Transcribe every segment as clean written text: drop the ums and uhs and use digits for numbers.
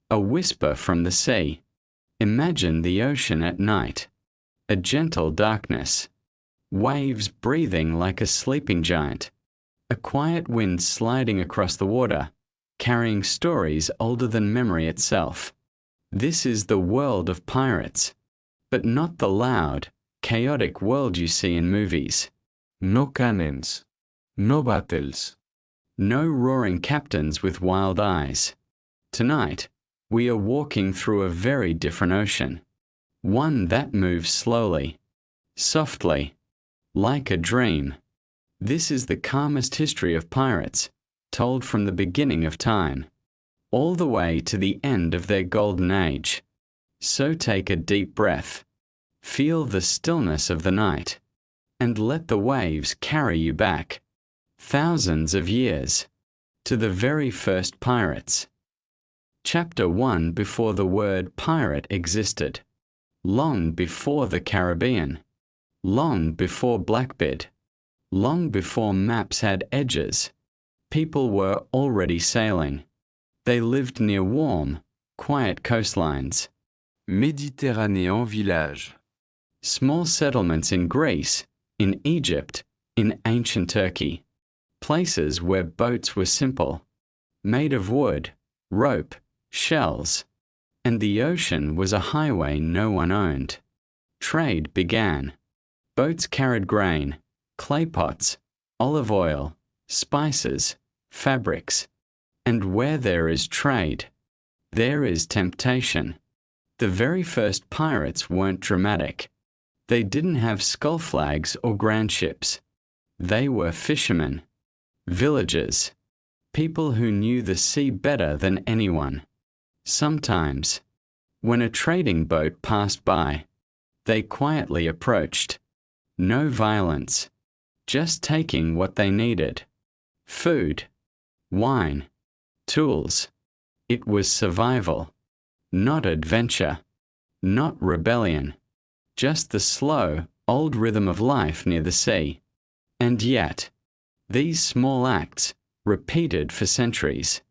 A whisper from the sea. Imagine the ocean at night. A gentle darkness. Waves breathing like a sleeping giant. A quiet wind sliding across the water, carrying stories older than memory itself. This is the world of pirates, but not the loud, chaotic world you see in movies. No cannons. No battles. No roaring captains with wild eyes. Tonight, we are walking through a very different ocean. One that moves slowly, softly, like a dream. This is the calmest history of pirates, told from the beginning of time, all the way to the end of their golden age. So take a deep breath, feel the stillness of the night, and let the waves carry you back, thousands of years, to the very first pirates. Chapter 1 before the word pirate existed, long before the Caribbean, long before Blackbeard, long before maps had edges. People were already sailing. They lived near warm, quiet coastlines. Méditerranéen village. Small settlements in Greece, in Egypt, in ancient Turkey. Places where boats were simple, made of wood, rope, shells, and the ocean was a highway no one owned. Trade began. Boats carried grain, clay pots, olive oil, spices, fabrics. And where there is trade, there is temptation. The very first pirates weren't dramatic. They didn't have skull flags or grand ships. They were fishermen, villagers, people who knew the sea better than anyone. Sometimes, when a trading boat passed by, they quietly approached. No violence, just taking what they needed. Food, wine, tools. It was survival, not adventure, not rebellion, just the slow, old rhythm of life near the sea. And yet, these small acts, repeated for centuries,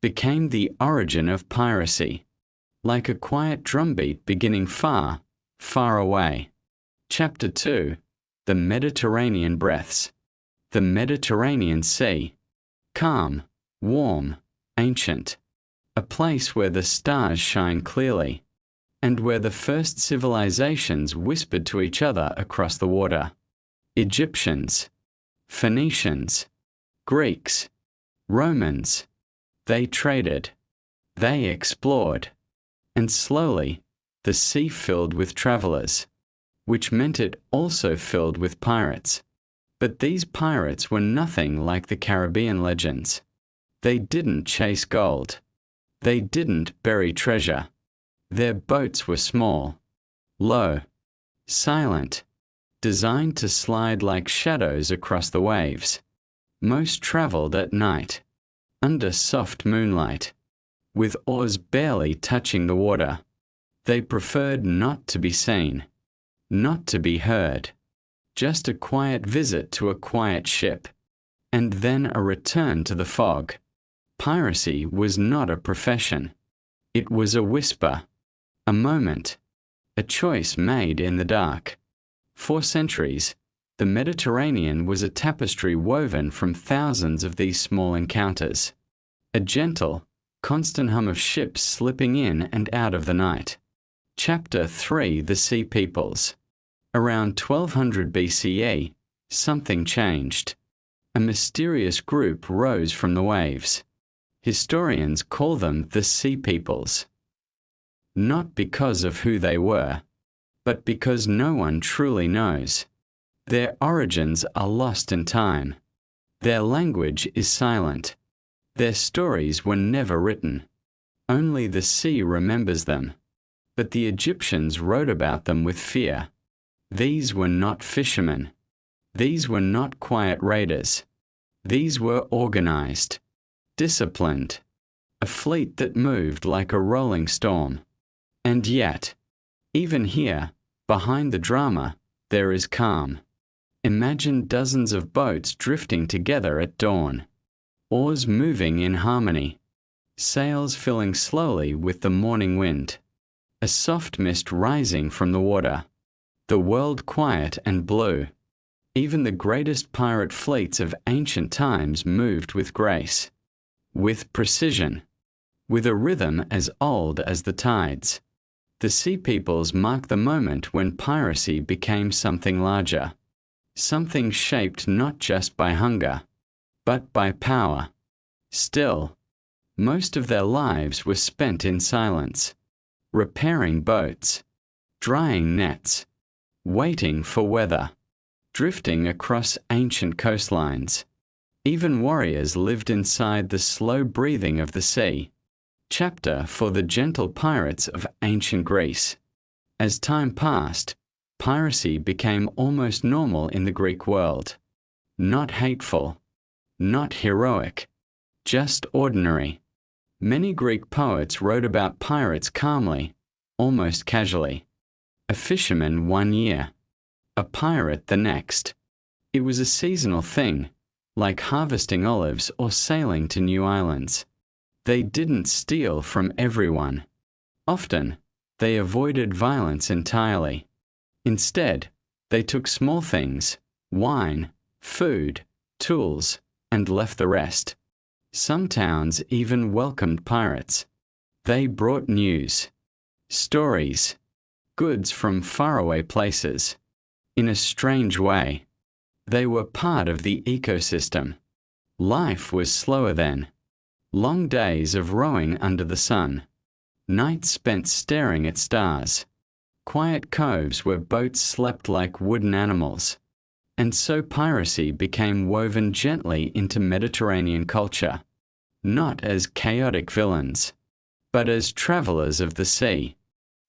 became the origin of piracy, like a quiet drumbeat beginning far, far away. Chapter 2 The Mediterranean Breaths. The Mediterranean Sea. Calm, warm, ancient. A place where the stars shine clearly, and where the first civilizations whispered to each other across the water. Egyptians, Phoenicians, Greeks, Romans. They traded, they explored, and slowly the sea filled with travelers, which meant it also filled with pirates. But these pirates were nothing like the Caribbean legends. They didn't chase gold. They didn't bury treasure. Their boats were small, low, silent, designed to slide like shadows across the waves. Most traveled at night, under soft moonlight, with oars barely touching the water. They preferred not to be seen, not to be heard, just a quiet visit to a quiet ship, and then a return to the fog. Piracy was not a profession. It was a whisper, a moment, a choice made in the dark. For centuries, the Mediterranean was a tapestry woven from thousands of these small encounters. A gentle, constant hum of ships slipping in and out of the night. Chapter 3 The Sea Peoples. Around 1200 BCE, something changed. A mysterious group rose from the waves. Historians call them the Sea Peoples. Not because of who they were, but because no one truly knows. Their origins are lost in time. Their language is silent. Their stories were never written. Only the sea remembers them. But the Egyptians wrote about them with fear. These were not fishermen. These were not quiet raiders. These were organized, disciplined, a fleet that moved like a rolling storm. And yet, even here, behind the drama, there is calm. Imagine dozens of boats drifting together at dawn, oars moving in harmony, sails filling slowly with the morning wind, a soft mist rising from the water, the world quiet and blue. Even the greatest pirate fleets of ancient times moved with grace, with precision, with a rhythm as old as the tides. The sea peoples mark the moment when piracy became something larger, something shaped not just by hunger, but by power. Still, most of their lives were spent in silence, repairing boats, drying nets, waiting for weather, drifting across ancient coastlines. Even warriors lived inside the slow breathing of the sea. Chapter for the gentle pirates of ancient Greece. As time passed, piracy became almost normal in the Greek world. Not hateful, not heroic, just ordinary. Many Greek poets wrote about pirates calmly, almost casually. A fisherman one year, a pirate the next. It was a seasonal thing, like harvesting olives or sailing to new islands. They didn't steal from everyone. Often, they avoided violence entirely. Instead, they took small things, wine, food, tools, and left the rest. Some towns even welcomed pirates. They brought news, stories, goods from faraway places. In a strange way, they were part of the ecosystem. Life was slower then. Long days of rowing under the sun, nights spent staring at stars, quiet coves where boats slept like wooden animals. And so piracy became woven gently into Mediterranean culture, not as chaotic villains, but as travelers of the sea.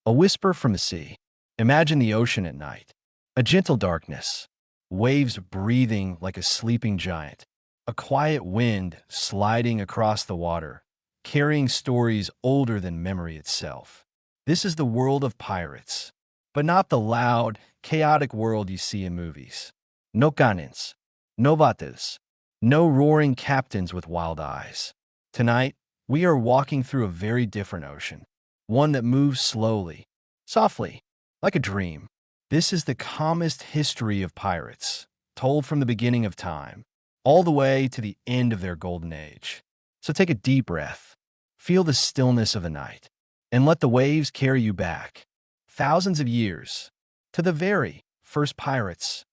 A whisper from the sea. Imagine the ocean at night. A gentle darkness. Waves breathing like a sleeping giant. A quiet wind sliding across the water, carrying stories older than memory itself. This is the world of pirates, but not the loud, chaotic world you see in movies. No cannons, no vates, no roaring captains with wild eyes. Tonight, we are walking through a very different ocean, one that moves slowly, softly, like a dream. This is the calmest history of pirates, told from the beginning of time, all the way to the end of their golden age. So take a deep breath, feel the stillness of the night, and let the waves carry you back, thousands of years, to the very first pirates.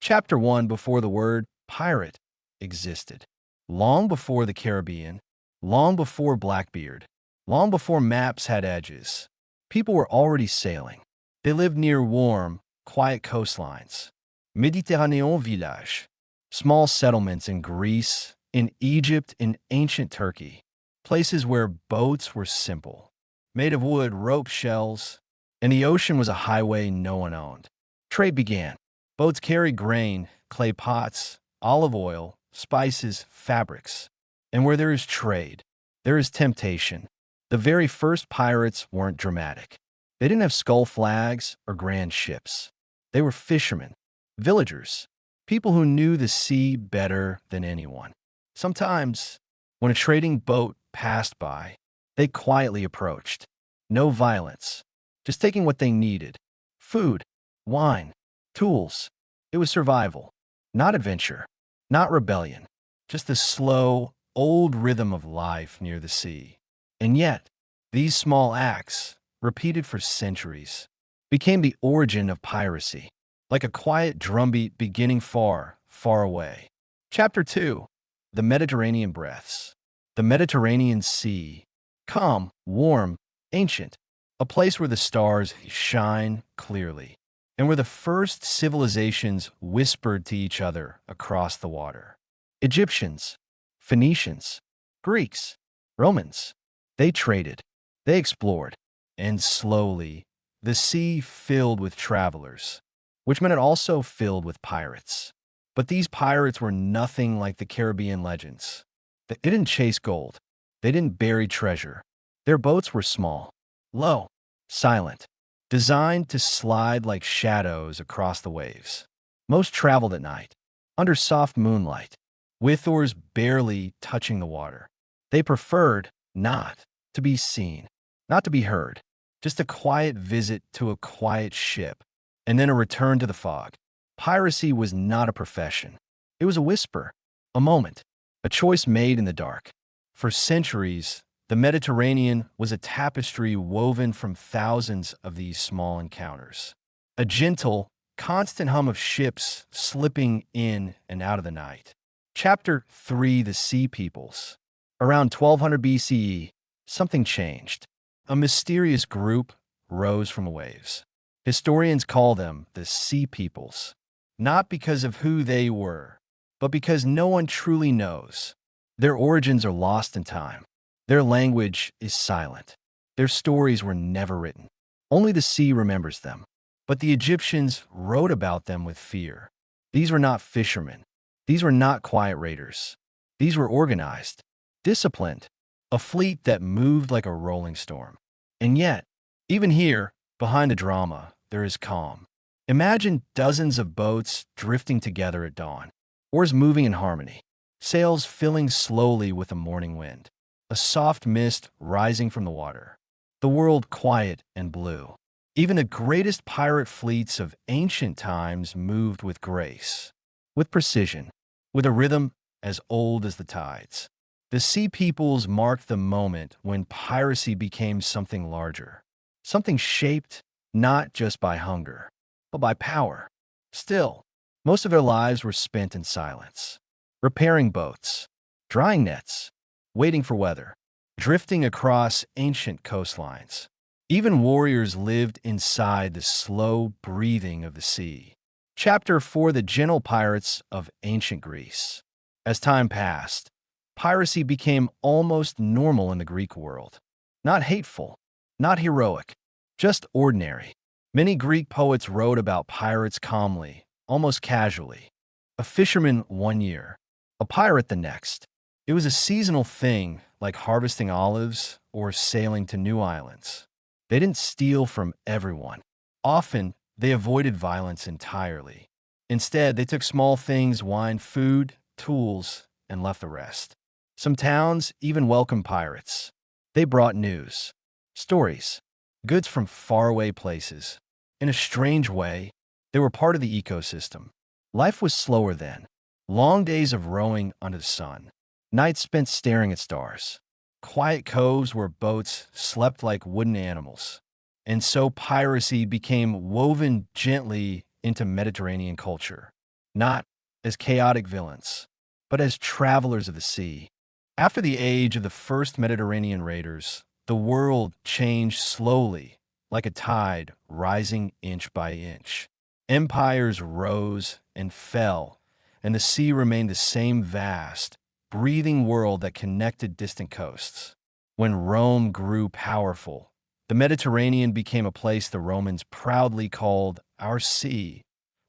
Chapter 1 before the word pirate existed. Long before the Caribbean, long before Blackbeard, long before maps had edges, people were already sailing. They lived near warm, quiet coastlines, Méditerranéen village, small settlements in Greece, in Egypt, in ancient Turkey, places where boats were simple, made of wood, rope, shells, and the ocean was a highway no one owned. Trade began. Boats carried grain, clay pots, olive oil, spices, fabrics. And where there is trade, there is temptation. The very first pirates weren't dramatic. They didn't have skull flags or grand ships. They were fishermen, villagers, people who knew the sea better than anyone. Sometimes, when a trading boat passed by, they quietly approached. No violence, just taking what they needed. Food, wine, tools. It was survival, not adventure, not rebellion, just the slow, old rhythm of life near the sea. And yet, these small acts, repeated for centuries, became the origin of piracy, like a quiet drumbeat beginning far, far away. Chapter 2. The Mediterranean Breaths. The Mediterranean Sea. Calm, warm, ancient. A place where the stars shine clearly, and where the first civilizations whispered to each other across the water. Egyptians, Phoenicians, Greeks, Romans. They traded, they explored, and slowly, the sea filled with travelers, which meant it also filled with pirates. But these pirates were nothing like the Caribbean legends. They didn't chase gold. They didn't bury treasure. Their boats were small, low, silent, designed to slide like shadows across the waves. Most traveled at night, under soft moonlight, with oars barely touching the water. They preferred Not to be seen, not to be heard, just a quiet visit to a quiet ship, and then a return to the fog. Piracy was not a profession. It was a whisper, a moment, a choice made in the dark. For centuries, the Mediterranean was a tapestry woven from thousands of these small encounters. A gentle, constant hum of ships slipping in and out of the night. Chapter 3: The Sea Peoples. Around 1200 BCE, something changed. A mysterious group rose from the waves. Historians call them the Sea Peoples, not because of who they were, but because no one truly knows. Their origins are lost in time. Their language is silent. Their stories were never written. Only the sea remembers them. But the Egyptians wrote about them with fear. These were not fishermen. These were not quiet raiders. These were organized, disciplined, a fleet that moved like a rolling storm. And yet, even here, behind the drama, there is calm. Imagine dozens of boats drifting together at dawn, oars moving in harmony, sails filling slowly with a morning wind, a soft mist rising from the water, the world quiet and blue. Even the greatest pirate fleets of ancient times moved with grace, with precision, with a rhythm as old as the tides. The Sea Peoples marked the moment when piracy became something larger, something shaped not just by hunger, but by power. Still, most of their lives were spent in silence, repairing boats, drying nets, waiting for weather, drifting across ancient coastlines. Even warriors lived inside the slow breathing of the sea. Chapter 4: The Gentle Pirates of Ancient Greece. As time passed, piracy became almost normal in the Greek world. Not hateful, not heroic, just ordinary. Many Greek poets wrote about pirates calmly, almost casually. A fisherman one year, a pirate the next. It was a seasonal thing, like harvesting olives or sailing to new islands. They didn't steal from everyone. Often, they avoided violence entirely. Instead, they took small things, wine, food, tools, and left the rest. Some towns even welcomed pirates. They brought news, stories, goods from faraway places. In a strange way, they were part of the ecosystem. Life was slower then. Long days of rowing under the sun. Nights spent staring at stars. Quiet coves where boats slept like wooden animals. And so piracy became woven gently into Mediterranean culture, not as chaotic villains, but as travelers of the sea. After the age of the first Mediterranean raiders, the world changed slowly, like a tide rising inch by inch. Empires rose and fell, and the sea remained the same vast, breathing world that connected distant coasts. When Rome grew powerful, the Mediterranean became a place the Romans proudly called our sea.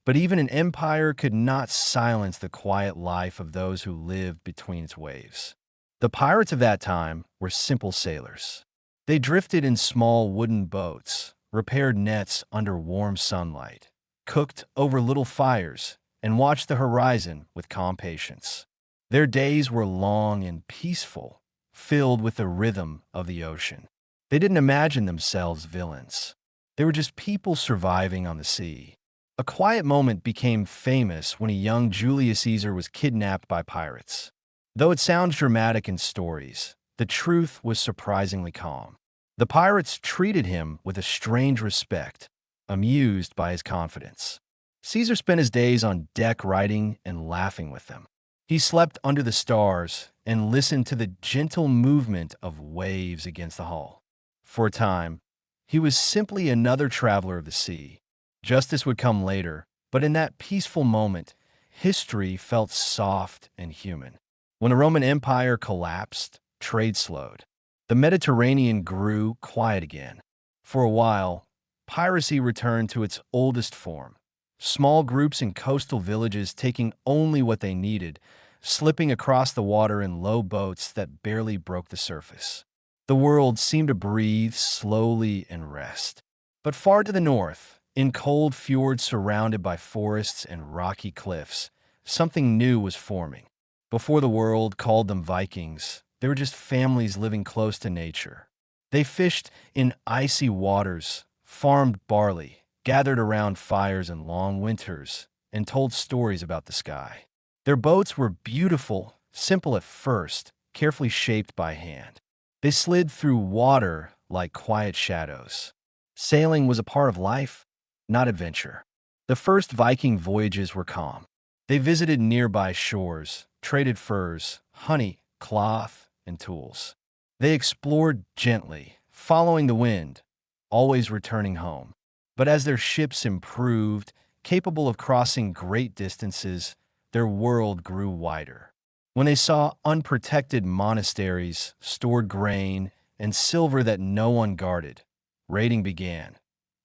But even an empire could not silence the quiet life of those who lived between its waves. The pirates of that time were simple sailors. They drifted in small wooden boats, repaired nets under warm sunlight, cooked over little fires, and watched the horizon with calm patience. Their days were long and peaceful, filled with the rhythm of the ocean. They didn't imagine themselves villains. They were just people surviving on the sea. A quiet moment became famous when a young Julius Caesar was kidnapped by pirates. Though it sounds dramatic in stories, the truth was surprisingly calm. The pirates treated him with a strange respect, amused by his confidence. Caesar spent his days on deck writing and laughing with them. He slept under the stars and listened to the gentle movement of waves against the hull. For a time, he was simply another traveler of the sea. Justice would come later, but in that peaceful moment, history felt soft and human. When the Roman Empire collapsed, trade slowed. The Mediterranean grew quiet again. For a while, piracy returned to its oldest form. Small groups in coastal villages taking only what they needed, slipping across the water in low boats that barely broke the surface. The world seemed to breathe slowly and rest. But far to the north, in cold fjords surrounded by forests and rocky cliffs, something new was forming. Before the world called them Vikings, They were just families living close to nature. They fished in icy waters, farmed barley, gathered around fires in long winters, and told stories about the sky. Their boats were beautiful, simple at first, carefully shaped by hand. They slid through water like quiet shadows. Sailing was a part of life, not adventure. The first Viking voyages were calm. They visited nearby shores, traded furs, honey, cloth, and tools. They explored gently, following the wind, always returning home. But as their ships improved, capable of crossing great distances, their world grew wider. When they saw unprotected monasteries, stored grain, and silver that no one guarded, raiding began,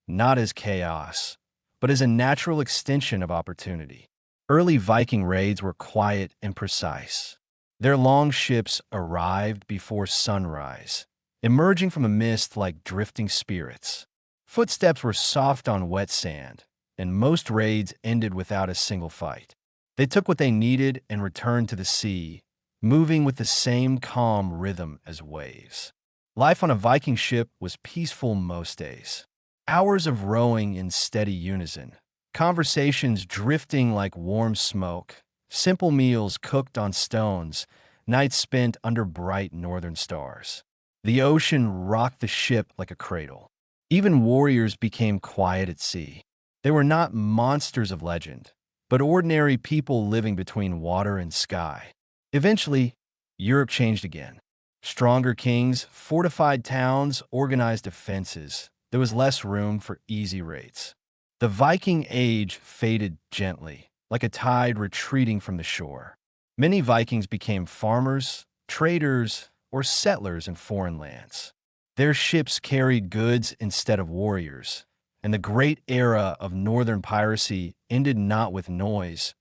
not as chaos, but as a natural extension of opportunity. Early Viking raids were quiet and precise. Their long ships arrived before sunrise, emerging from a mist like drifting spirits. Footsteps were soft on wet sand, and most raids ended without a single fight. They took what they needed and returned to the sea, moving with the same calm rhythm as waves. Life on a Viking ship was peaceful most days. Hours of rowing in steady unison, conversations drifting like warm smoke, simple meals cooked on stones, nights spent under bright northern stars. The ocean rocked the ship like a cradle. Even warriors became quiet at sea. They were not monsters of legend, but ordinary people living between water and sky. Eventually, Europe changed again. Stronger kings, fortified towns, organized defenses. There was less room for easy raids. The Viking age faded gently, like a tide retreating from the shore. Many Vikings became farmers, traders, or settlers in foreign lands. Their ships carried goods instead of warriors, and the great era of northern piracy ended not with noise,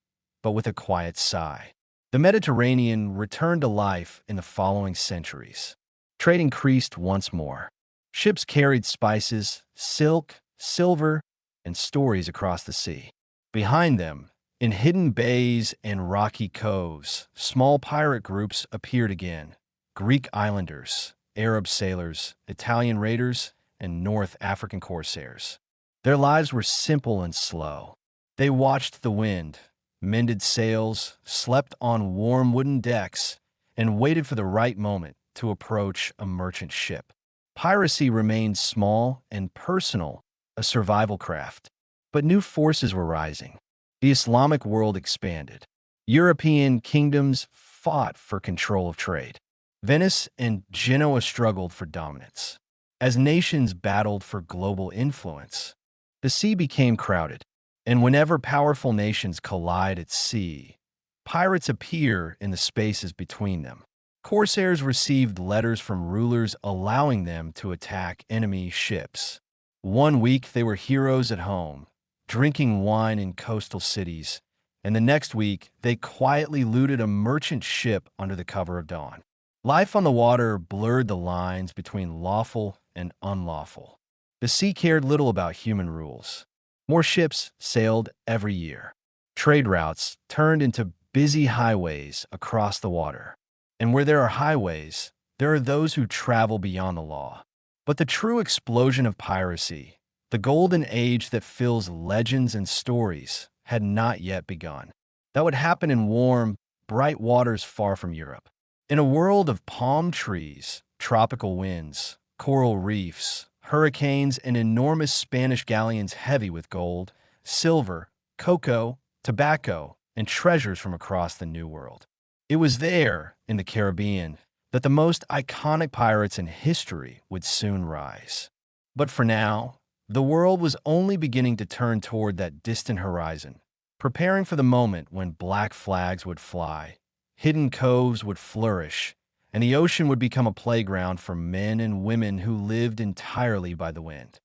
but with a quiet sigh. The Mediterranean returned to life in the following centuries. Trade increased once more. Ships carried spices, silk, silver, and stories across the sea. Behind them, in hidden bays and rocky coves, small pirate groups appeared again. Greek islanders, Arab sailors, Italian raiders, and North African corsairs. Their lives were simple and slow. They watched the wind, mended sails, slept on warm wooden decks, and waited for the right moment to approach a merchant ship. Piracy remained small and personal, a survival craft. But new forces were rising. The Islamic world expanded. European kingdoms fought for control of trade. Venice and Genoa struggled for dominance. As nations battled for global influence, the sea became crowded. And whenever powerful nations collide at sea, pirates appear in the spaces between them. Corsairs received letters from rulers allowing them to attack enemy ships. One week they were heroes at home, drinking wine in coastal cities, and the next week they quietly looted a merchant ship under the cover of dawn. Life on the water blurred the lines between lawful and unlawful. The sea cared little about human rules. More ships sailed every year. Trade routes turned into busy highways across the water. And where there are highways, there are those who travel beyond the law. But the true explosion of piracy, the golden age that fills legends and stories, had not yet begun. That would happen in warm, bright waters far from Europe. In a world of palm trees, tropical winds, coral reefs, hurricanes, and enormous Spanish galleons heavy with gold, silver, cocoa, tobacco, and treasures from across the New World. It was there, in the Caribbean, that the most iconic pirates in history would soon rise. But for now, the world was only beginning to turn toward that distant horizon, preparing for the moment when black flags would fly, hidden coves would flourish, and the ocean would become a playground for men and women who lived entirely by the wind.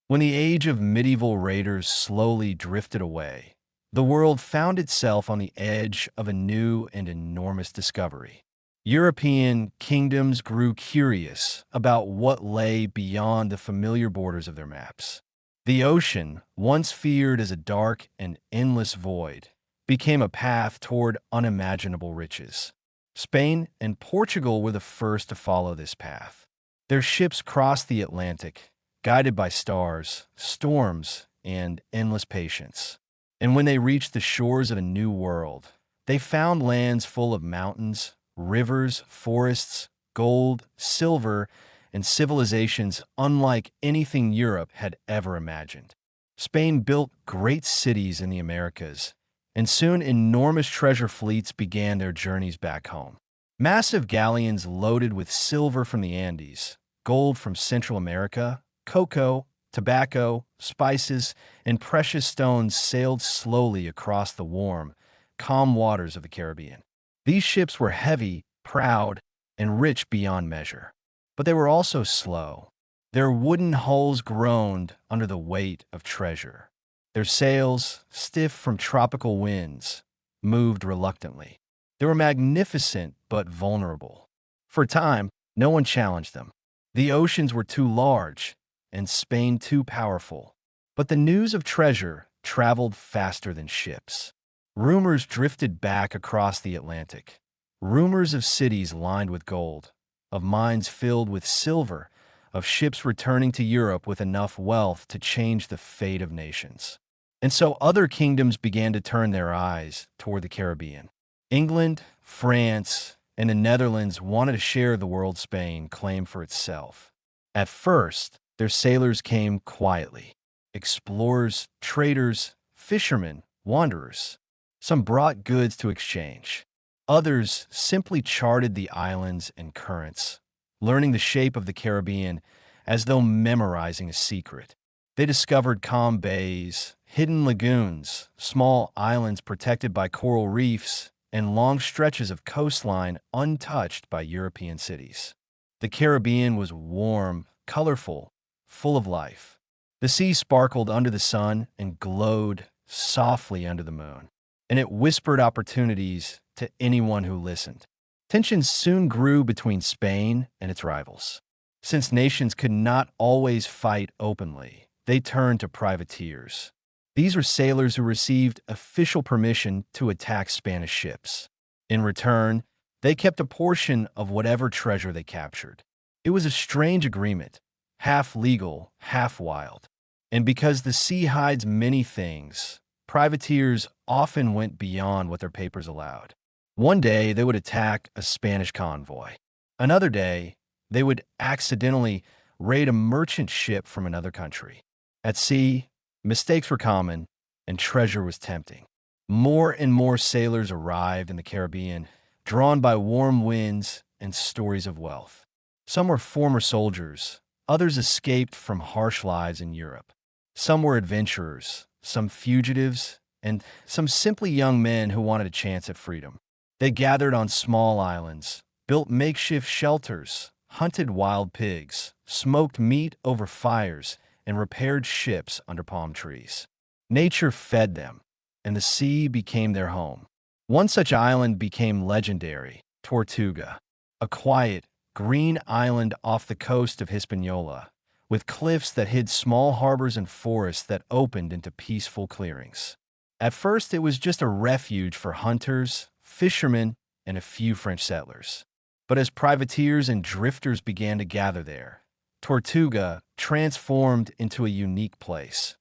When the age of medieval raiders slowly drifted away, the world found itself on the edge of a new and enormous discovery. European kingdoms grew curious about what lay beyond the familiar borders of their maps. The ocean, once feared as a dark and endless void, became a path toward unimaginable riches. Spain and Portugal were the first to follow this path. Their ships crossed the Atlantic, guided by stars, storms, and endless patience. And when they reached the shores of a new world, they found lands full of mountains, rivers, forests, gold, silver, and civilizations unlike anything Europe had ever imagined. Spain built great cities in the Americas, and soon enormous treasure fleets began their journeys back home. Massive galleons loaded with silver from the Andes, gold from Central America, cocoa, tobacco, spices, and precious stones sailed slowly across the warm, calm waters of the Caribbean. These ships were heavy, proud, and rich beyond measure. But they were also slow. Their wooden hulls groaned under the weight of treasure. Their sails, stiff from tropical winds, moved reluctantly. They were magnificent but vulnerable. For a time, no one challenged them. The oceans were too large, and Spain too powerful. But the news of treasure traveled faster than ships. Rumors drifted back across the Atlantic. Rumors of cities lined with gold, of mines filled with silver, of ships returning to Europe with enough wealth to change the fate of nations. And so other kingdoms began to turn their eyes toward the Caribbean. England, France, and the Netherlands wanted to share the world Spain claimed for itself. At first, their sailors came quietly. Explorers, traders, fishermen, wanderers. Some brought goods to exchange. Others simply charted the islands and currents, learning the shape of the Caribbean as though memorizing a secret. They discovered calm bays, hidden lagoons, small islands protected by coral reefs, and long stretches of coastline untouched by European cities. The Caribbean was warm, colorful, full of life. The sea sparkled under the sun and glowed softly under the moon, and it whispered opportunities to anyone who listened. Tensions soon grew between Spain and its rivals. Since nations could not always fight openly, they turned to privateers. These were sailors who received official permission to attack Spanish ships. In return, they kept a portion of whatever treasure they captured. It was a strange agreement, half legal, half wild. And because the sea hides many things, privateers often went beyond what their papers allowed. One day, they would attack a Spanish convoy. Another day, they would accidentally raid a merchant ship from another country. At sea, mistakes were common, and treasure was tempting. More and more sailors arrived in the Caribbean, drawn by warm winds and stories of wealth. Some were former soldiers, others escaped from harsh lives in Europe. Some were adventurers, some fugitives, and some simply young men who wanted a chance at freedom. They gathered on small islands, built makeshift shelters, hunted wild pigs, smoked meat over fires, and repaired ships under palm trees. Nature fed them, and the sea became their home. One such island became legendary, Tortuga, a quiet, green island off the coast of Hispaniola, with cliffs that hid small harbors and forests that opened into peaceful clearings. At first, it was just a refuge for hunters, fishermen, and a few French settlers. But as privateers and drifters began to gather there, Tortuga transformed into a unique place,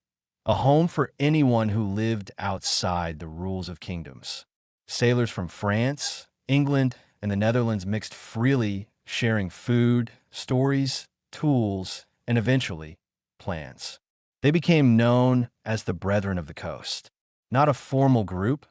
a home for anyone who lived outside the rules of kingdoms. Sailors from France, England, and the Netherlands mixed freely, sharing food, stories, tools, and eventually, plans. They became known as the Brethren of the Coast, not a formal group,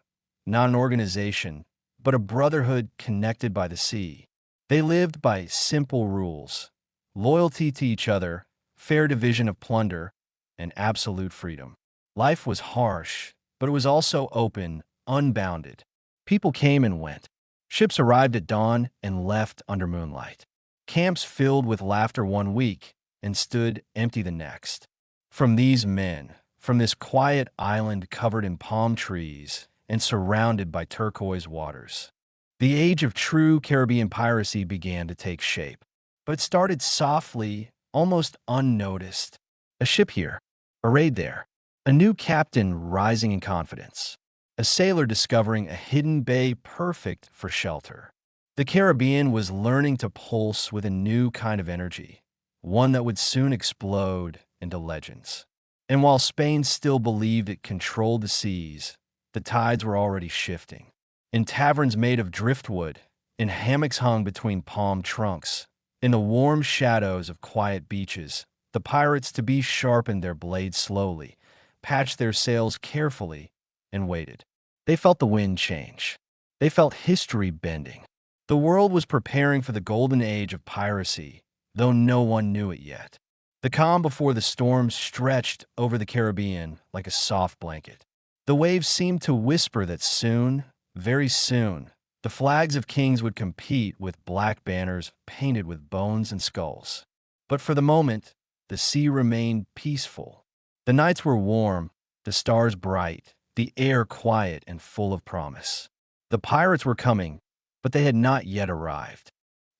not an organization, but a brotherhood connected by the sea. They lived by simple rules: loyalty to each other, fair division of plunder, and absolute freedom. Life was harsh, but it was also open, unbounded. People came and went. Ships arrived at dawn and left under moonlight. Camps filled with laughter one week and stood empty the next. From these men, from this quiet island covered in palm trees and surrounded by turquoise waters, the age of true Caribbean piracy began to take shape. But it started softly, almost unnoticed. A ship here, a raid there, a new captain rising in confidence, a sailor discovering a hidden bay perfect for shelter. The Caribbean was learning to pulse with a new kind of energy, one that would soon explode into legends. And while Spain still believed it controlled the seas, the tides were already shifting. In taverns made of driftwood, in hammocks hung between palm trunks, in the warm shadows of quiet beaches, the pirates to be sharpened their blades slowly, patched their sails carefully, and waited. They felt the wind change. They felt history bending. The world was preparing for the golden age of piracy, though no one knew it yet. The calm before the storm stretched over the Caribbean like a soft blanket. The waves seemed to whisper that soon, very soon, the flags of kings would compete with black banners painted with bones and skulls. But for the moment, the sea remained peaceful. The nights were warm, the stars bright, the air quiet and full of promise. The pirates were coming, but they had not yet arrived.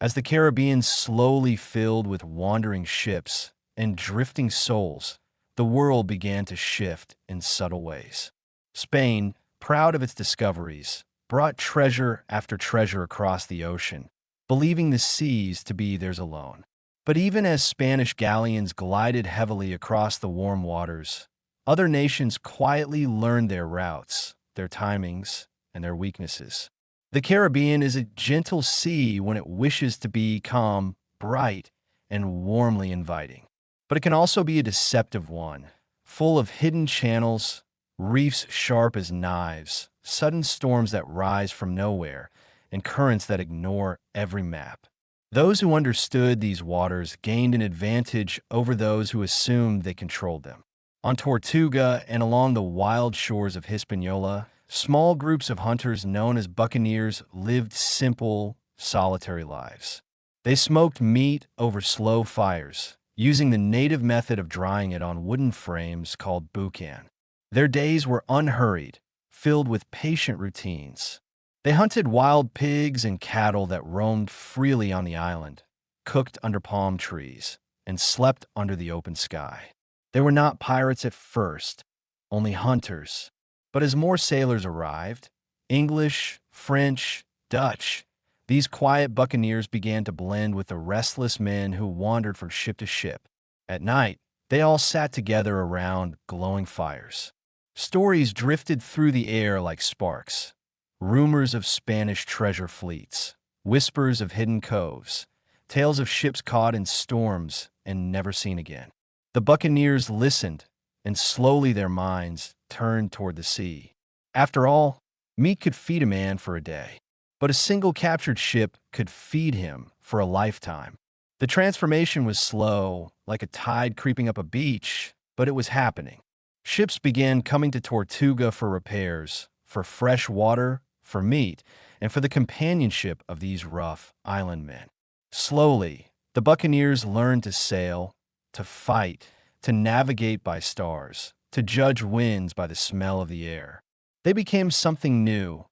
As the Caribbean slowly filled with wandering ships and drifting souls, the world began to shift in subtle ways. Spain, proud of its discoveries, brought treasure after treasure across the ocean, believing the seas to be theirs alone. But even as Spanish galleons glided heavily across the warm waters, other nations quietly learned their routes, their timings, and their weaknesses. The Caribbean is a gentle sea when it wishes to be calm, bright, and warmly inviting. But it can also be a deceptive one, full of hidden channels, reefs sharp as knives, sudden storms that rise from nowhere, and currents that ignore every map. Those who understood these waters gained an advantage over those who assumed they controlled them. On Tortuga and along the wild shores of Hispaniola, small groups of hunters known as buccaneers lived simple, solitary lives. They smoked meat over slow fires, using the native method of drying it on wooden frames called boucan. Their days were unhurried, filled with patient routines. They hunted wild pigs and cattle that roamed freely on the island, cooked under palm trees, and slept under the open sky. They were not pirates at first, only hunters. But as more sailors arrived, English, French, Dutch, these quiet buccaneers began to blend with the restless men who wandered from ship to ship. At night, they all sat together around glowing fires. Stories drifted through the air like sparks. Rumors of Spanish treasure fleets, whispers of hidden coves, tales of ships caught in storms and never seen again. The buccaneers listened, and slowly their minds turned toward the sea. After all, meat could feed a man for a day, but a single captured ship could feed him for a lifetime. The transformation was slow, like a tide creeping up a beach, but it was happening. Ships began coming to Tortuga for repairs, for fresh water, for meat, and for the companionship of these rough island men. Slowly, the buccaneers learned to sail, to fight, to navigate by stars, to judge winds by the smell of the air. They became something new,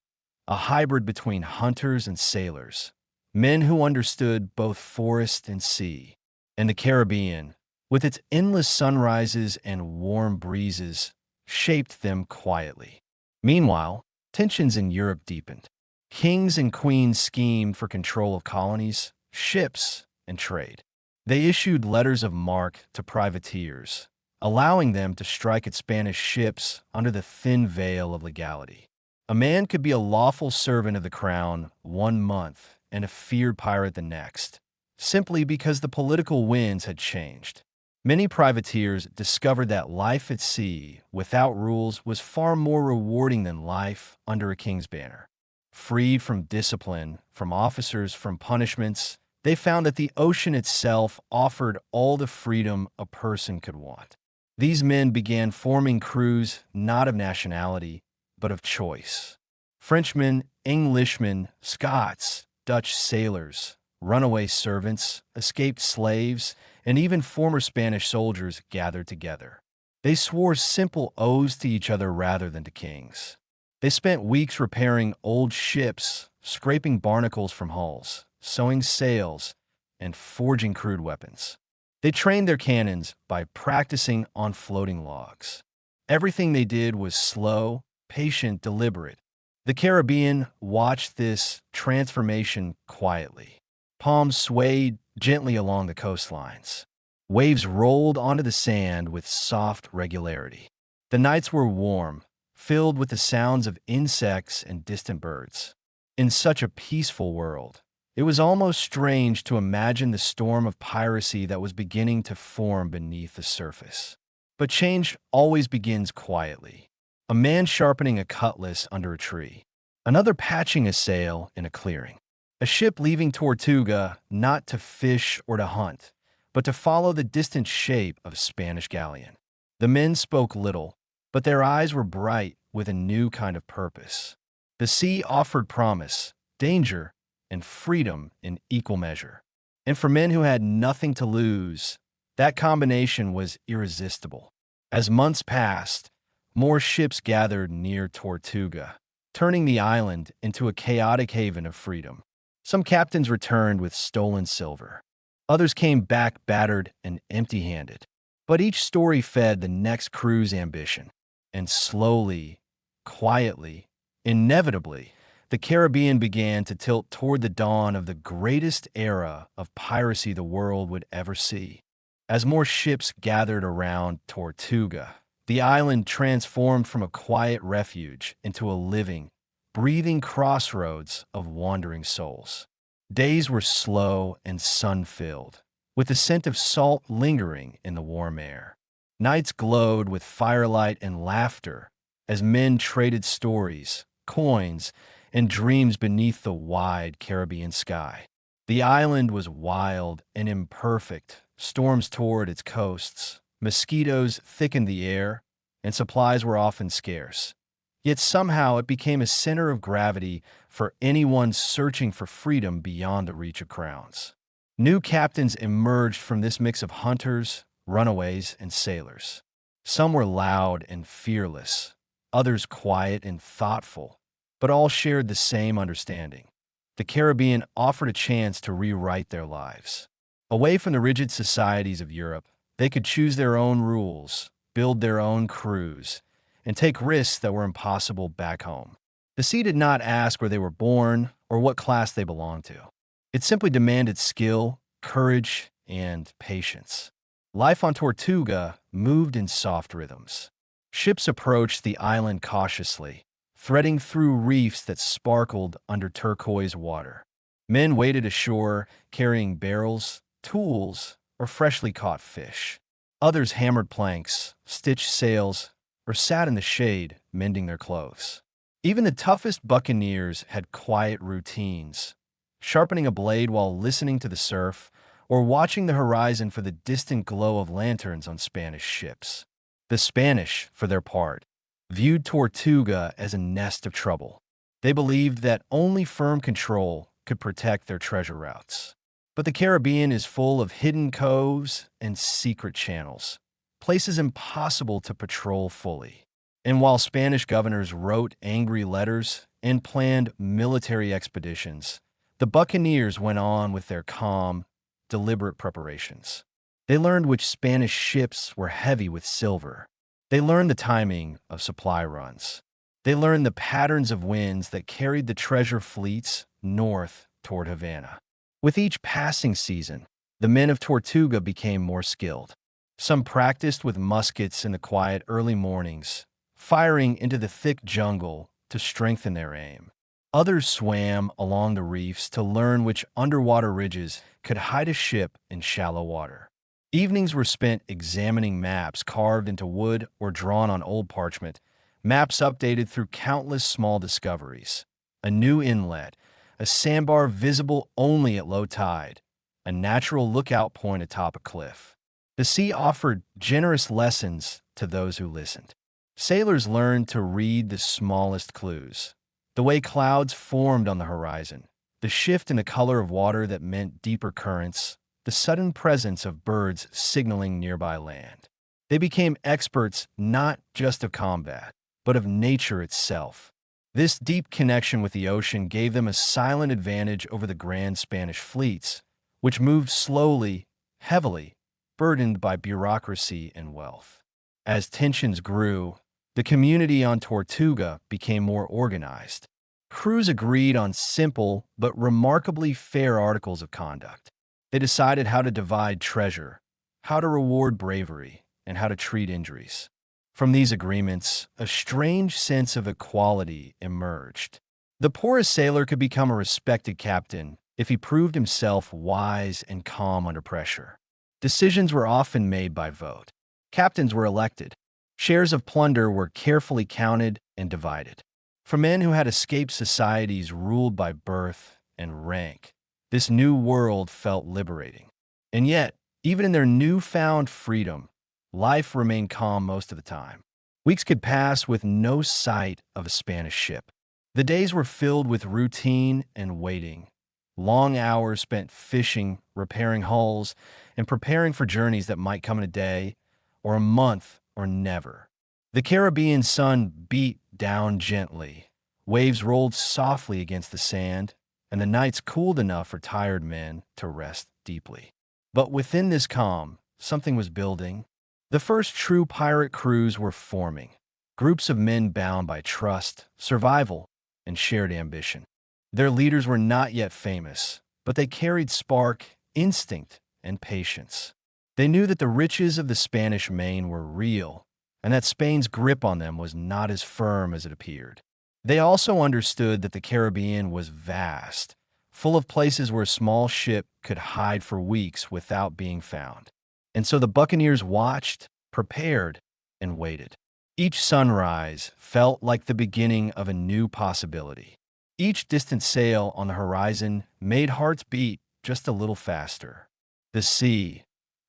a hybrid between hunters and sailors, men who understood both forest and sea. And the Caribbean, with its endless sunrises and warm breezes, shaped them quietly. Meanwhile, tensions in Europe deepened. Kings and queens schemed for control of colonies, ships, and trade. They issued letters of marque to privateers, allowing them to strike at Spanish ships under the thin veil of legality. A man could be a lawful servant of the crown 1 month and a feared pirate the next, simply because the political winds had changed. Many privateers discovered that life at sea without rules was far more rewarding than life under a king's banner. Freed from discipline, from officers, from punishments, they found that the ocean itself offered all the freedom a person could want. These men began forming crews not of nationality, but of choice. Frenchmen, Englishmen, Scots, Dutch sailors, runaway servants, escaped slaves, and even former Spanish soldiers gathered together. They swore simple oaths to each other rather than to kings. They spent weeks repairing old ships, scraping barnacles from hulls, sewing sails, and forging crude weapons. They trained their cannons by practicing on floating logs. Everything they did was slow, patient, deliberate, The Caribbean watched this transformation quietly. Palms swayed gently along the coastlines. Waves rolled onto the sand with soft regularity. The nights were warm, filled with the sounds of insects and distant birds. In such a peaceful world, it was almost strange to imagine the storm of piracy that was beginning to form beneath the surface. But change always begins quietly. A man sharpening a cutlass under a tree, another patching a sail in a clearing. A ship leaving Tortuga not to fish or to hunt, but to follow the distant shape of a Spanish galleon. The men spoke little, but their eyes were bright with a new kind of purpose. The sea offered promise, danger, and freedom in equal measure. And for men who had nothing to lose, that combination was irresistible. As months passed, more ships gathered near Tortuga, turning the island into a chaotic haven of freedom. Some captains returned with stolen silver. Others came back battered and empty-handed. But each story fed the next crew's ambition. And slowly, quietly, inevitably, the Caribbean began to tilt toward the dawn of the greatest era of piracy the world would ever see. As more ships gathered around Tortuga, the island transformed from a quiet refuge into a living, breathing crossroads of wandering souls. Days were slow and sun-filled, with the scent of salt lingering in the warm air. Nights glowed with firelight and laughter as men traded stories, coins, and dreams beneath the wide Caribbean sky. The island was wild and imperfect. Storms tore at its coasts, mosquitoes thickened the air, and supplies were often scarce. Yet somehow it became a center of gravity for anyone searching for freedom beyond the reach of crowns. New captains emerged from this mix of hunters, runaways, and sailors. Some were loud and fearless, others quiet and thoughtful, but all shared the same understanding. The Caribbean offered a chance to rewrite their lives. Away from the rigid societies of Europe, they could choose their own rules, build their own crews, and take risks that were impossible back home. The sea did not ask where they were born or what class they belonged to. It simply demanded skill, courage, and patience. Life on Tortuga moved in soft rhythms. Ships approached the island cautiously, threading through reefs that sparkled under turquoise water. Men waded ashore, carrying barrels, tools, or freshly caught fish. Others hammered planks, stitched sails, or sat in the shade, mending their clothes. Even the toughest buccaneers had quiet routines, sharpening a blade while listening to the surf or watching the horizon for the distant glow of lanterns on Spanish ships. The Spanish, for their part, viewed Tortuga as a nest of trouble. They believed that only firm control could protect their treasure routes. But the Caribbean is full of hidden coves and secret channels, places impossible to patrol fully. And while Spanish governors wrote angry letters and planned military expeditions, the buccaneers went on with their calm, deliberate preparations. They learned which Spanish ships were heavy with silver. They learned the timing of supply runs. They learned the patterns of winds that carried the treasure fleets north toward Havana. With each passing season, the men of Tortuga became more skilled. Some practiced with muskets in the quiet early mornings, firing into the thick jungle to strengthen their aim. Others swam along the reefs to learn which underwater ridges could hide a ship in shallow water. Evenings were spent examining maps carved into wood or drawn on old parchment, maps updated through countless small discoveries. A new inlet, a sandbar visible only at low tide, a natural lookout point atop a cliff. The sea offered generous lessons to those who listened. Sailors learned to read the smallest clues, the way clouds formed on the horizon, the shift in the color of water that meant deeper currents, the sudden presence of birds signaling nearby land. They became experts not just of combat, but of nature itself. This deep connection with the ocean gave them a silent advantage over the grand Spanish fleets, which moved slowly, heavily, burdened by bureaucracy and wealth. As tensions grew, the community on Tortuga became more organized. Crews agreed on simple but remarkably fair articles of conduct. They decided how to divide treasure, how to reward bravery, and how to treat injuries. From these agreements, a strange sense of equality emerged. The poorest sailor could become a respected captain if he proved himself wise and calm under pressure. Decisions were often made by vote. Captains were elected. Shares of plunder were carefully counted and divided. For men who had escaped societies ruled by birth and rank, this new world felt liberating. And yet, even in their newfound freedom, life remained calm most of the time. Weeks could pass with no sight of a Spanish ship. The days were filled with routine and waiting. Long hours spent fishing, repairing hulls, and preparing for journeys that might come in a day, or a month, or never. The Caribbean sun beat down gently. Waves rolled softly against the sand, and the nights cooled enough for tired men to rest deeply. But within this calm, something was building. The first true pirate crews were forming, groups of men bound by trust, survival, and shared ambition. Their leaders were not yet famous, but they carried spark, instinct, and patience. They knew that the riches of the Spanish Main were real, and that Spain's grip on them was not as firm as it appeared. They also understood that the Caribbean was vast, full of places where a small ship could hide for weeks without being found. And so the buccaneers watched, prepared, and waited. Each sunrise felt like the beginning of a new possibility. Each distant sail on the horizon made hearts beat just a little faster. The sea,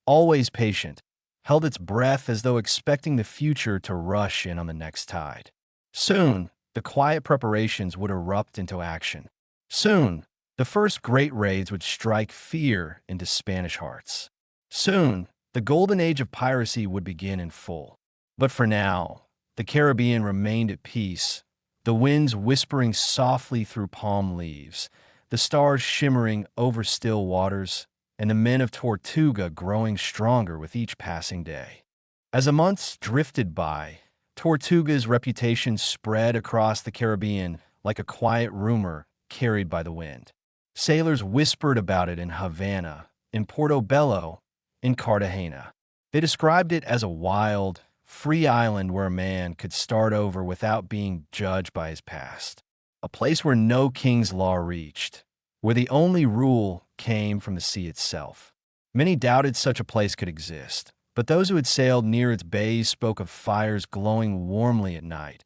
always patient, held its breath as though expecting the future to rush in on the next tide. Soon, the quiet preparations would erupt into action. Soon, the first great raids would strike fear into Spanish hearts. Soon, the golden age of piracy would begin in full. But for now, the Caribbean remained at peace, the winds whispering softly through palm leaves, the stars shimmering over still waters, and the men of Tortuga growing stronger with each passing day. As the months drifted by, Tortuga's reputation spread across the Caribbean like a quiet rumor carried by the wind. Sailors whispered about it in Havana, in Portobello, in Cartagena. They described it as a wild, free island where a man could start over without being judged by his past. A place where no king's law reached, where the only rule came from the sea itself. Many doubted such a place could exist, but those who had sailed near its bays spoke of fires glowing warmly at night,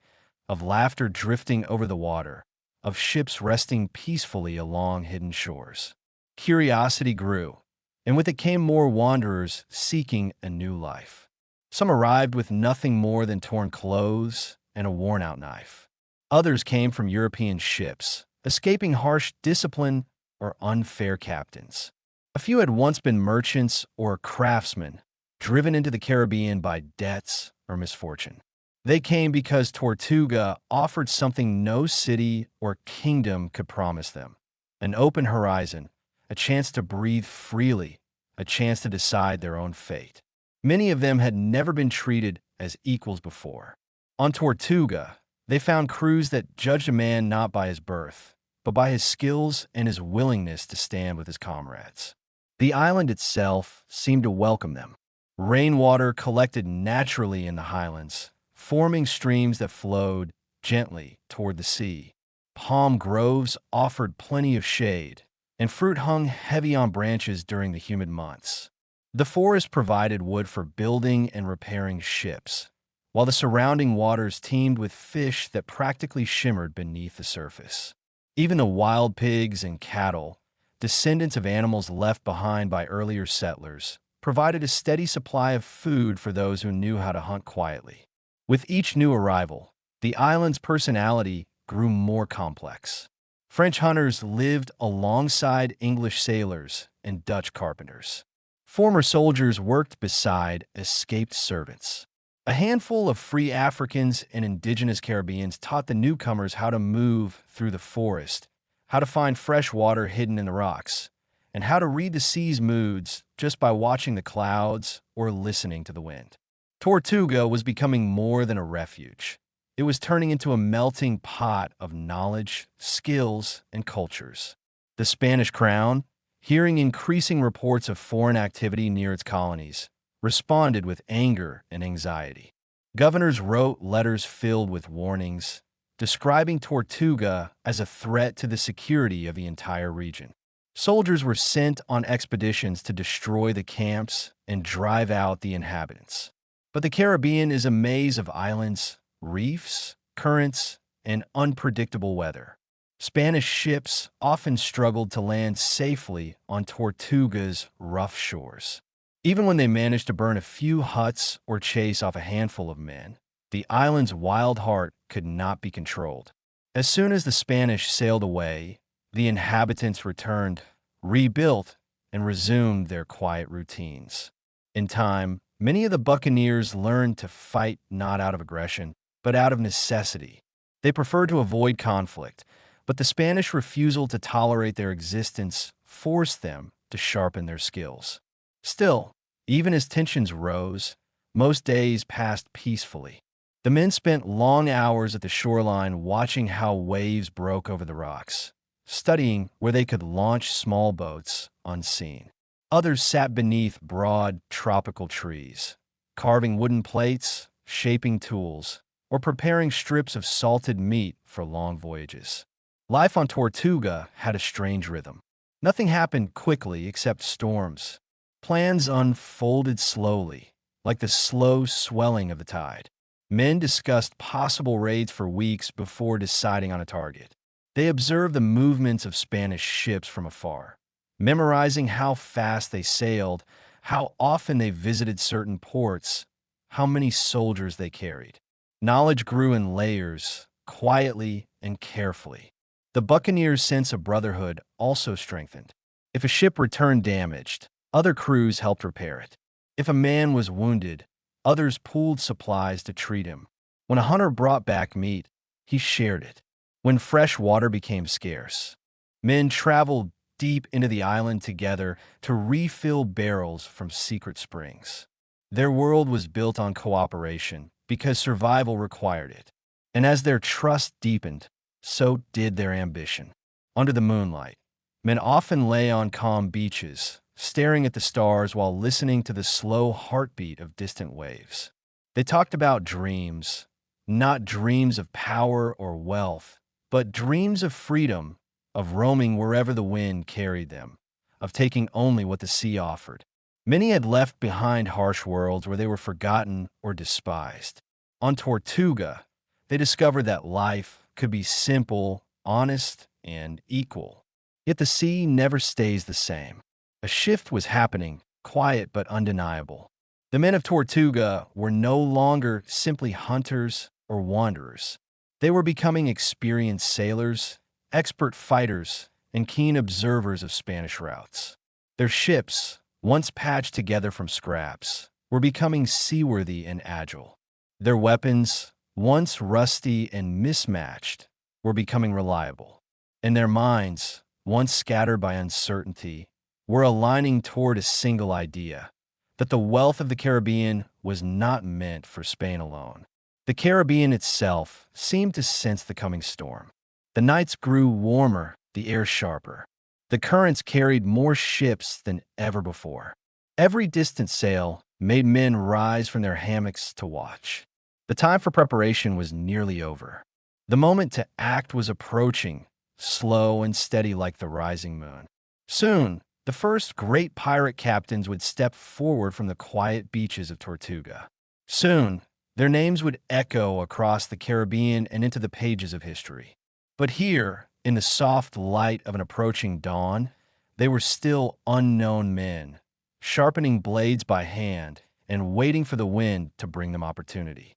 of laughter drifting over the water, of ships resting peacefully along hidden shores. Curiosity grew, and with it came more wanderers seeking a new life. Some arrived with nothing more than torn clothes and a worn-out knife. Others came from European ships, escaping harsh discipline or unfair captains. A few had once been merchants or craftsmen, driven into the Caribbean by debts or misfortune. They came because Tortuga offered something no city or kingdom could promise them: an open horizon, a chance to breathe freely, a chance to decide their own fate. Many of them had never been treated as equals before. On Tortuga, they found crews that judged a man not by his birth, but by his skills and his willingness to stand with his comrades. The island itself seemed to welcome them. Rainwater collected naturally in the highlands, forming streams that flowed gently toward the sea. Palm groves offered plenty of shade, and fruit hung heavy on branches during the humid months. The forest provided wood for building and repairing ships, while the surrounding waters teemed with fish that practically shimmered beneath the surface. Even the wild pigs and cattle, descendants of animals left behind by earlier settlers, provided a steady supply of food for those who knew how to hunt quietly. With each new arrival, the island's personality grew more complex. French hunters lived alongside English sailors and Dutch carpenters. Former soldiers worked beside escaped servants. A handful of free Africans and indigenous Caribbeans taught the newcomers how to move through the forest, how to find fresh water hidden in the rocks, and how to read the sea's moods just by watching the clouds or listening to the wind. Tortuga was becoming more than a refuge. It was turning into a melting pot of knowledge, skills, and cultures. The Spanish crown, hearing increasing reports of foreign activity near its colonies, responded with anger and anxiety. Governors wrote letters filled with warnings, describing Tortuga as a threat to the security of the entire region. Soldiers were sent on expeditions to destroy the camps and drive out the inhabitants. But the Caribbean is a maze of islands, reefs, currents, and unpredictable weather. Spanish ships often struggled to land safely on Tortuga's rough shores. Even when they managed to burn a few huts or chase off a handful of men, the island's wild heart could not be controlled. As soon as the Spanish sailed away, the inhabitants returned, rebuilt, and resumed their quiet routines. In time, many of the buccaneers learned to fight not out of aggression, but out of necessity. They preferred to avoid conflict, but the Spanish refusal to tolerate their existence forced them to sharpen their skills. Still, even as tensions rose, most days passed peacefully. The men spent long hours at the shoreline watching how waves broke over the rocks, studying where they could launch small boats unseen. Others sat beneath broad, tropical trees, carving wooden plates, shaping tools, or preparing strips of salted meat for long voyages. Life on Tortuga had a strange rhythm. Nothing happened quickly except storms. Plans unfolded slowly, like the slow swelling of the tide. Men discussed possible raids for weeks before deciding on a target. They observed the movements of Spanish ships from afar, memorizing how fast they sailed, how often they visited certain ports, how many soldiers they carried. Knowledge grew in layers, quietly and carefully. The buccaneers' sense of brotherhood also strengthened. If a ship returned damaged, other crews helped repair it. If a man was wounded, others pooled supplies to treat him. When a hunter brought back meat, he shared it. When fresh water became scarce, men traveled deep into the island together to refill barrels from secret springs. Their world was built on cooperation because survival required it. And as their trust deepened, so did their ambition. Under the moonlight, men often lay on calm beaches, staring at the stars while listening to the slow heartbeat of distant waves. They talked about dreams, not dreams of power or wealth, but dreams of freedom, of roaming wherever the wind carried them, of taking only what the sea offered. Many had left behind harsh worlds where they were forgotten or despised. On Tortuga, they discovered that life could be simple, honest, and equal. Yet the sea never stays the same. A shift was happening, quiet but undeniable. The men of Tortuga were no longer simply hunters or wanderers. They were becoming experienced sailors, expert fighters, and keen observers of Spanish routes. Their ships, once patched together from scraps, were becoming seaworthy and agile. Their weapons, once rusty and mismatched, were becoming reliable. And their minds, once scattered by uncertainty, were aligning toward a single idea, that the wealth of the Caribbean was not meant for Spain alone. The Caribbean itself seemed to sense the coming storm. The nights grew warmer, the air sharper. The currents carried more ships than ever before. Every distant sail made men rise from their hammocks to watch. The time for preparation was nearly over. The moment to act was approaching, slow and steady like the rising moon. Soon, the first great pirate captains would step forward from the quiet beaches of Tortuga. Soon, their names would echo across the Caribbean and into the pages of history. But here, in the soft light of an approaching dawn, they were still unknown men, sharpening blades by hand and waiting for the wind to bring them opportunity.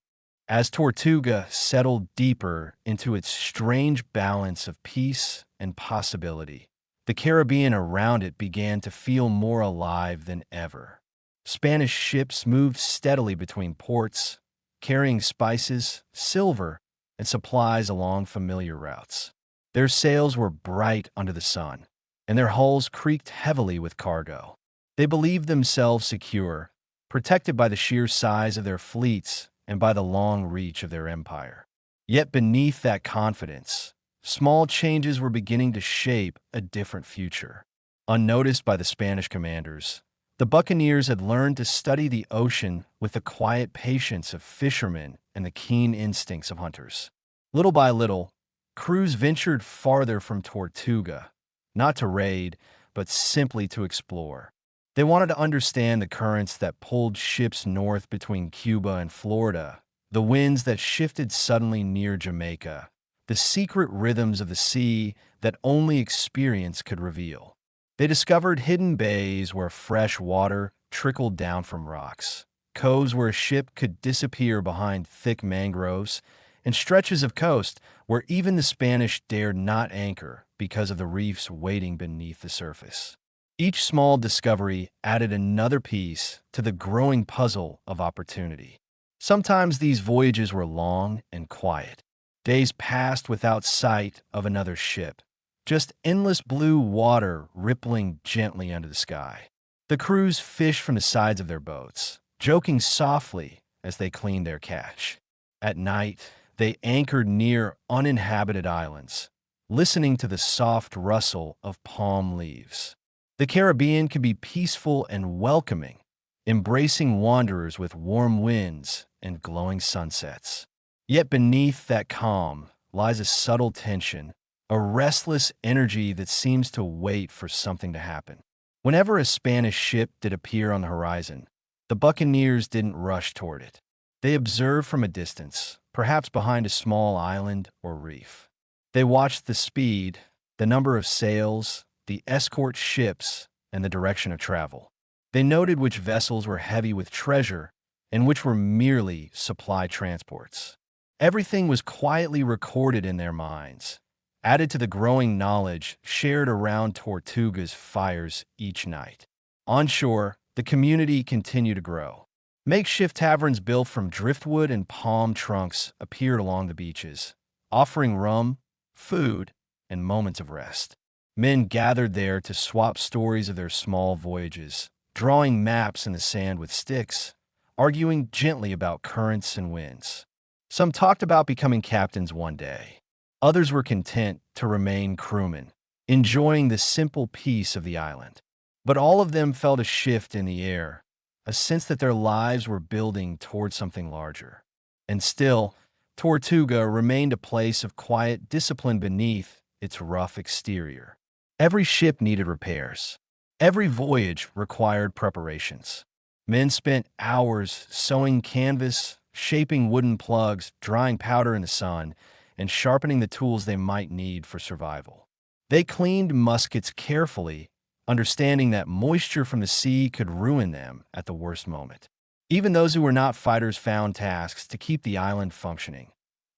As Tortuga settled deeper into its strange balance of peace and possibility, the Caribbean around it began to feel more alive than ever. Spanish ships moved steadily between ports, carrying spices, silver, and supplies along familiar routes. Their sails were bright under the sun, and their hulls creaked heavily with cargo. They believed themselves secure, protected by the sheer size of their fleets and by the long reach of their empire. Yet beneath that confidence, small changes were beginning to shape a different future. Unnoticed by the Spanish commanders, the buccaneers had learned to study the ocean with the quiet patience of fishermen and the keen instincts of hunters. Little by little, crews ventured farther from Tortuga, not to raid, but simply to explore. They wanted to understand the currents that pulled ships north between Cuba and Florida, the winds that shifted suddenly near Jamaica, the secret rhythms of the sea that only experience could reveal. They discovered hidden bays where fresh water trickled down from rocks, coves where a ship could disappear behind thick mangroves, and stretches of coast where even the Spanish dared not anchor because of the reefs waiting beneath the surface. Each small discovery added another piece to the growing puzzle of opportunity. Sometimes these voyages were long and quiet. Days passed without sight of another ship, just endless blue water rippling gently under the sky. The crews fished from the sides of their boats, joking softly as they cleaned their catch. At night, they anchored near uninhabited islands, listening to the soft rustle of palm leaves. The Caribbean can be peaceful and welcoming, embracing wanderers with warm winds and glowing sunsets. Yet beneath that calm lies a subtle tension, a restless energy that seems to wait for something to happen. Whenever a Spanish ship did appear on the horizon, the buccaneers didn't rush toward it. They observed from a distance, perhaps behind a small island or reef. They watched the speed, the number of sails, the escort ships, and the direction of travel. They noted which vessels were heavy with treasure and which were merely supply transports. Everything was quietly recorded in their minds, added to the growing knowledge shared around Tortuga's fires each night. On shore, the community continued to grow. Makeshift taverns built from driftwood and palm trunks appeared along the beaches, offering rum, food, and moments of rest. Men gathered there to swap stories of their small voyages, drawing maps in the sand with sticks, arguing gently about currents and winds. Some talked about becoming captains one day. Others were content to remain crewmen, enjoying the simple peace of the island. But all of them felt a shift in the air, a sense that their lives were building toward something larger. And still, Tortuga remained a place of quiet discipline beneath its rough exterior. Every ship needed repairs. Every voyage required preparations. Men spent hours sewing canvas, shaping wooden plugs, drying powder in the sun, and sharpening the tools they might need for survival. They cleaned muskets carefully, understanding that moisture from the sea could ruin them at the worst moment. Even those who were not fighters found tasks to keep the island functioning.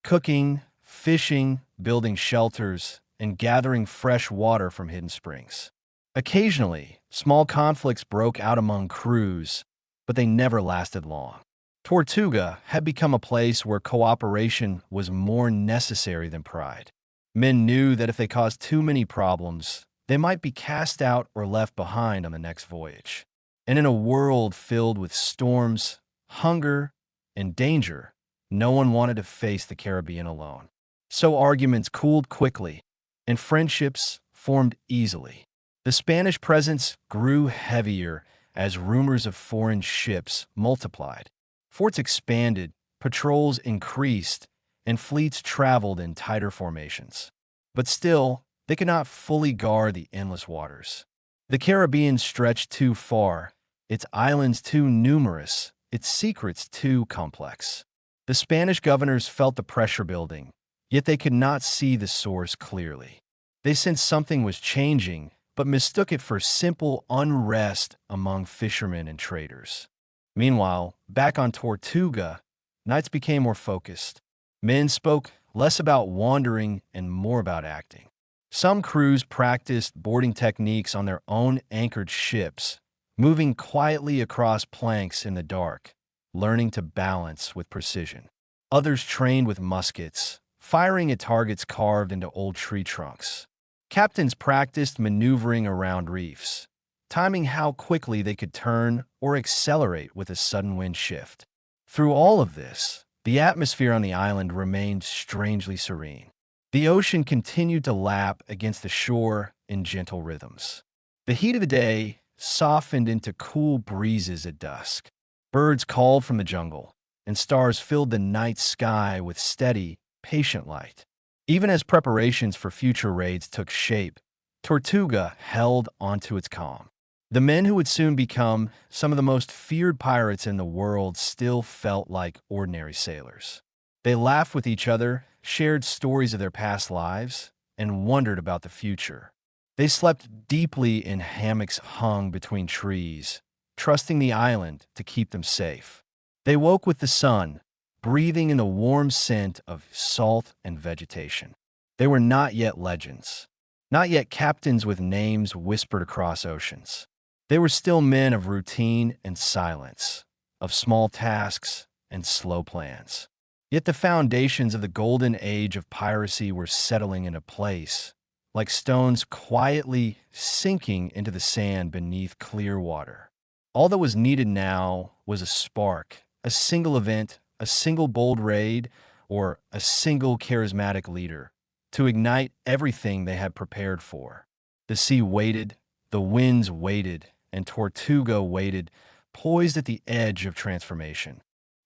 Cooking, fishing, building shelters, and gathering fresh water from hidden springs. Occasionally, small conflicts broke out among crews, but they never lasted long. Tortuga had become a place where cooperation was more necessary than pride. Men knew that if they caused too many problems, they might be cast out or left behind on the next voyage. And in a world filled with storms, hunger, and danger, no one wanted to face the Caribbean alone. So arguments cooled quickly, and friendships formed easily. The Spanish presence grew heavier as rumors of foreign ships multiplied. Forts expanded, patrols increased, and fleets traveled in tighter formations. But still, they could not fully guard the endless waters. The Caribbean stretched too far, its islands too numerous, its secrets too complex. The Spanish governors felt the pressure building, yet they could not see the source clearly. They sensed something was changing, but mistook it for simple unrest among fishermen and traders. Meanwhile, back on Tortuga, nights became more focused. Men spoke less about wandering and more about acting. Some crews practiced boarding techniques on their own anchored ships, moving quietly across planks in the dark, learning to balance with precision. Others trained with muskets, firing at targets carved into old tree trunks. Captains practiced maneuvering around reefs, timing how quickly they could turn or accelerate with a sudden wind shift. Through all of this, The atmosphere on the island remained strangely serene. The ocean continued to lap against the shore in gentle rhythms. The heat of the day softened into cool breezes at dusk. Birds called from the jungle, and stars filled the night sky with steady, patient light. Even as preparations for future raids took shape, Tortuga held onto its calm. The men who would soon become some of the most feared pirates in the world still felt like ordinary sailors. They laughed with each other, shared stories of their past lives, and wondered about the future. They slept deeply in hammocks hung between trees, trusting the island to keep them safe. They woke with the sun, breathing in the warm scent of salt and vegetation. They were not yet legends, not yet captains with names whispered across oceans. They were still men of routine and silence, of small tasks and slow plans. Yet the foundations of the golden age of piracy were settling into place, like stones quietly sinking into the sand beneath clear water. All that was needed now was a spark, a single event, a single bold raid, or a single charismatic leader to ignite everything they had prepared for. The sea waited, the winds waited, and Tortuga waited, poised at the edge of transformation.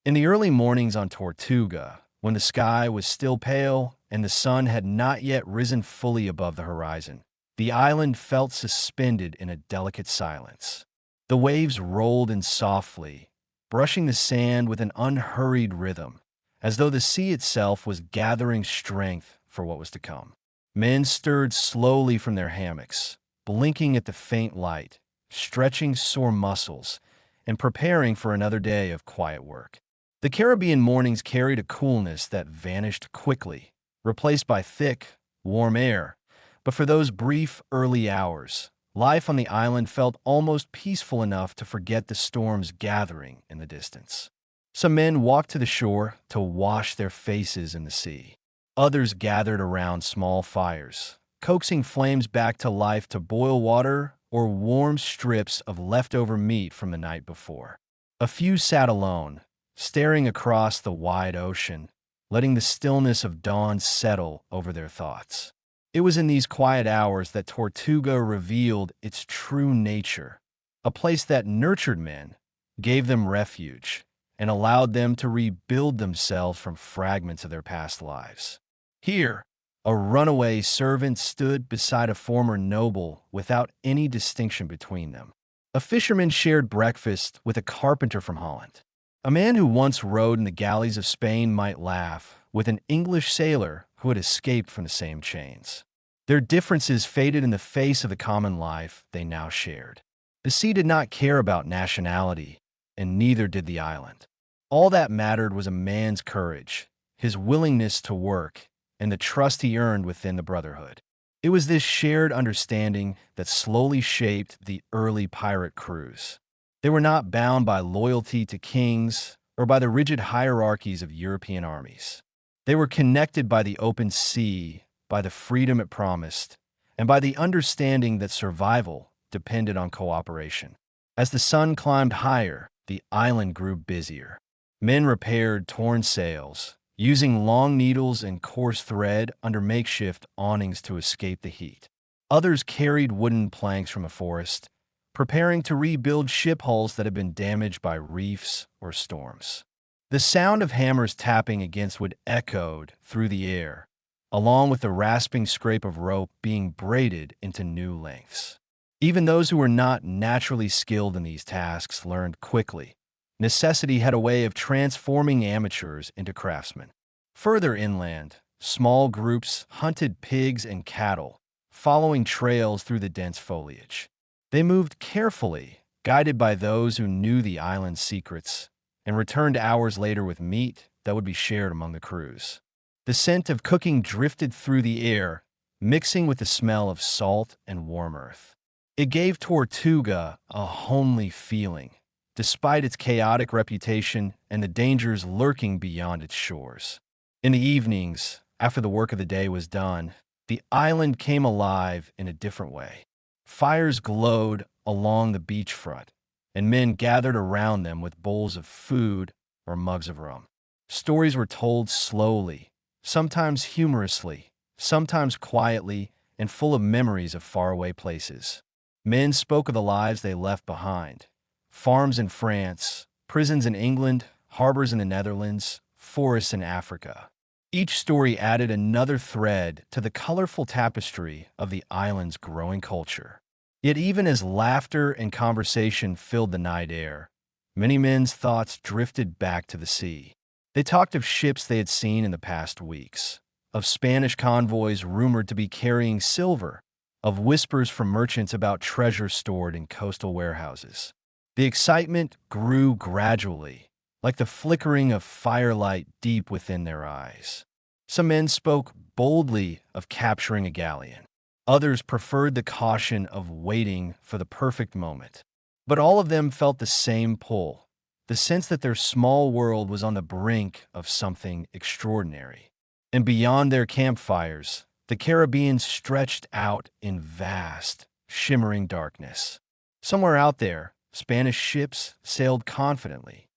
In the early mornings on Tortuga, when the sky was still pale and the sun had not yet risen fully above the horizon, the island felt suspended in a delicate silence. The waves rolled in softly, brushing the sand with an unhurried rhythm, as though the sea itself was gathering strength for what was to come. Men stirred slowly from their hammocks, blinking at the faint light, stretching sore muscles, and preparing for another day of quiet work. The Caribbean mornings carried a coolness that vanished quickly, replaced by thick, warm air. But for those brief, early hours, life on the island felt almost peaceful enough to forget the storms gathering in the distance. Some men walked to the shore to wash their faces in the sea. Others gathered around small fires, coaxing flames back to life to boil water or warm strips of leftover meat from the night before. A few sat alone, staring across the wide ocean, letting the stillness of dawn settle over their thoughts. It was in these quiet hours that Tortuga revealed its true nature, a place that nurtured men, gave them refuge, and allowed them to rebuild themselves from fragments of their past lives. Here, a runaway servant stood beside a former noble without any distinction between them. A fisherman shared breakfast with a carpenter from Holland. A man who once rode in the galleys of Spain might laugh with an English sailor who had escaped from the same chains. Their differences faded in the face of the common life they now shared. The sea did not care about nationality, and neither did the island. All that mattered was a man's courage, his willingness to work, and the trust he earned within the brotherhood. It was this shared understanding that slowly shaped the early pirate crews. They were not bound by loyalty to kings or by the rigid hierarchies of European armies. They were connected by the open sea, by the freedom it promised, and by the understanding that survival depended on cooperation. As the sun climbed higher, the island grew busier. Men repaired torn sails, using long needles and coarse thread under makeshift awnings to escape the heat. Others carried wooden planks from a forest, preparing to rebuild ship hulls that had been damaged by reefs or storms. The sound of hammers tapping against wood echoed through the air, along with the rasping scrape of rope being braided into new lengths. Even those who were not naturally skilled in these tasks learned quickly. Necessity had a way of transforming amateurs into craftsmen. Further inland, small groups hunted pigs and cattle, following trails through the dense foliage. They moved carefully, guided by those who knew the island's secrets, and returned hours later with meat that would be shared among the crews. The scent of cooking drifted through the air, mixing with the smell of salt and warm earth. It gave Tortuga a homely feeling, despite its chaotic reputation and the dangers lurking beyond its shores. In the evenings, after the work of the day was done, the island came alive in a different way. Fires glowed along the beachfront, and men gathered around them with bowls of food or mugs of rum. Stories were told slowly, sometimes humorously, sometimes quietly, and full of memories of faraway places. Men spoke of the lives they left behind: farms in France, prisons in England, harbors in the Netherlands, forests in Africa. Each story added another thread to the colorful tapestry of the island's growing culture. Yet even as laughter and conversation filled the night air, many men's thoughts drifted back to the sea. They talked of ships they had seen in the past weeks, of Spanish convoys rumored to be carrying silver, of whispers from merchants about treasure stored in coastal warehouses. The excitement grew gradually, like the flickering of firelight deep within their eyes. Some men spoke boldly of capturing a galleon. Others preferred the caution of waiting for the perfect moment. But all of them felt the same pull, the sense that their small world was on the brink of something extraordinary. And beyond their campfires, the Caribbean stretched out in vast, shimmering darkness. Somewhere out there, Spanish ships sailed confidently,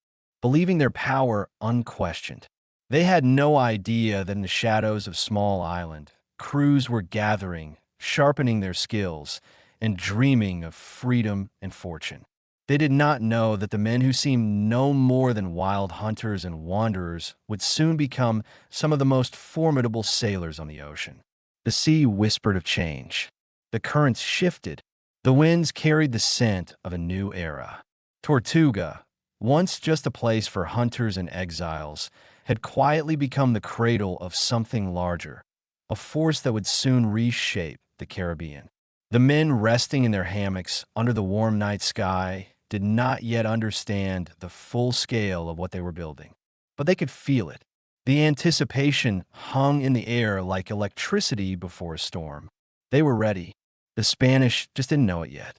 believing their power unquestioned. They had no idea that in the shadows of Small Island, crews were gathering, sharpening their skills, and dreaming of freedom and fortune. They did not know that the men who seemed no more than wild hunters and wanderers would soon become some of the most formidable sailors on the ocean. The sea whispered of change. The currents shifted. The winds carried the scent of a new era. Tortuga, once just a place for hunters and exiles, had quietly become the cradle of something larger, a force that would soon reshape the Caribbean. The men resting in their hammocks under the warm night sky did not yet understand the full scale of what they were building, but they could feel it. The anticipation hung in the air like electricity before a storm. They were ready. The Spanish just didn't know it yet.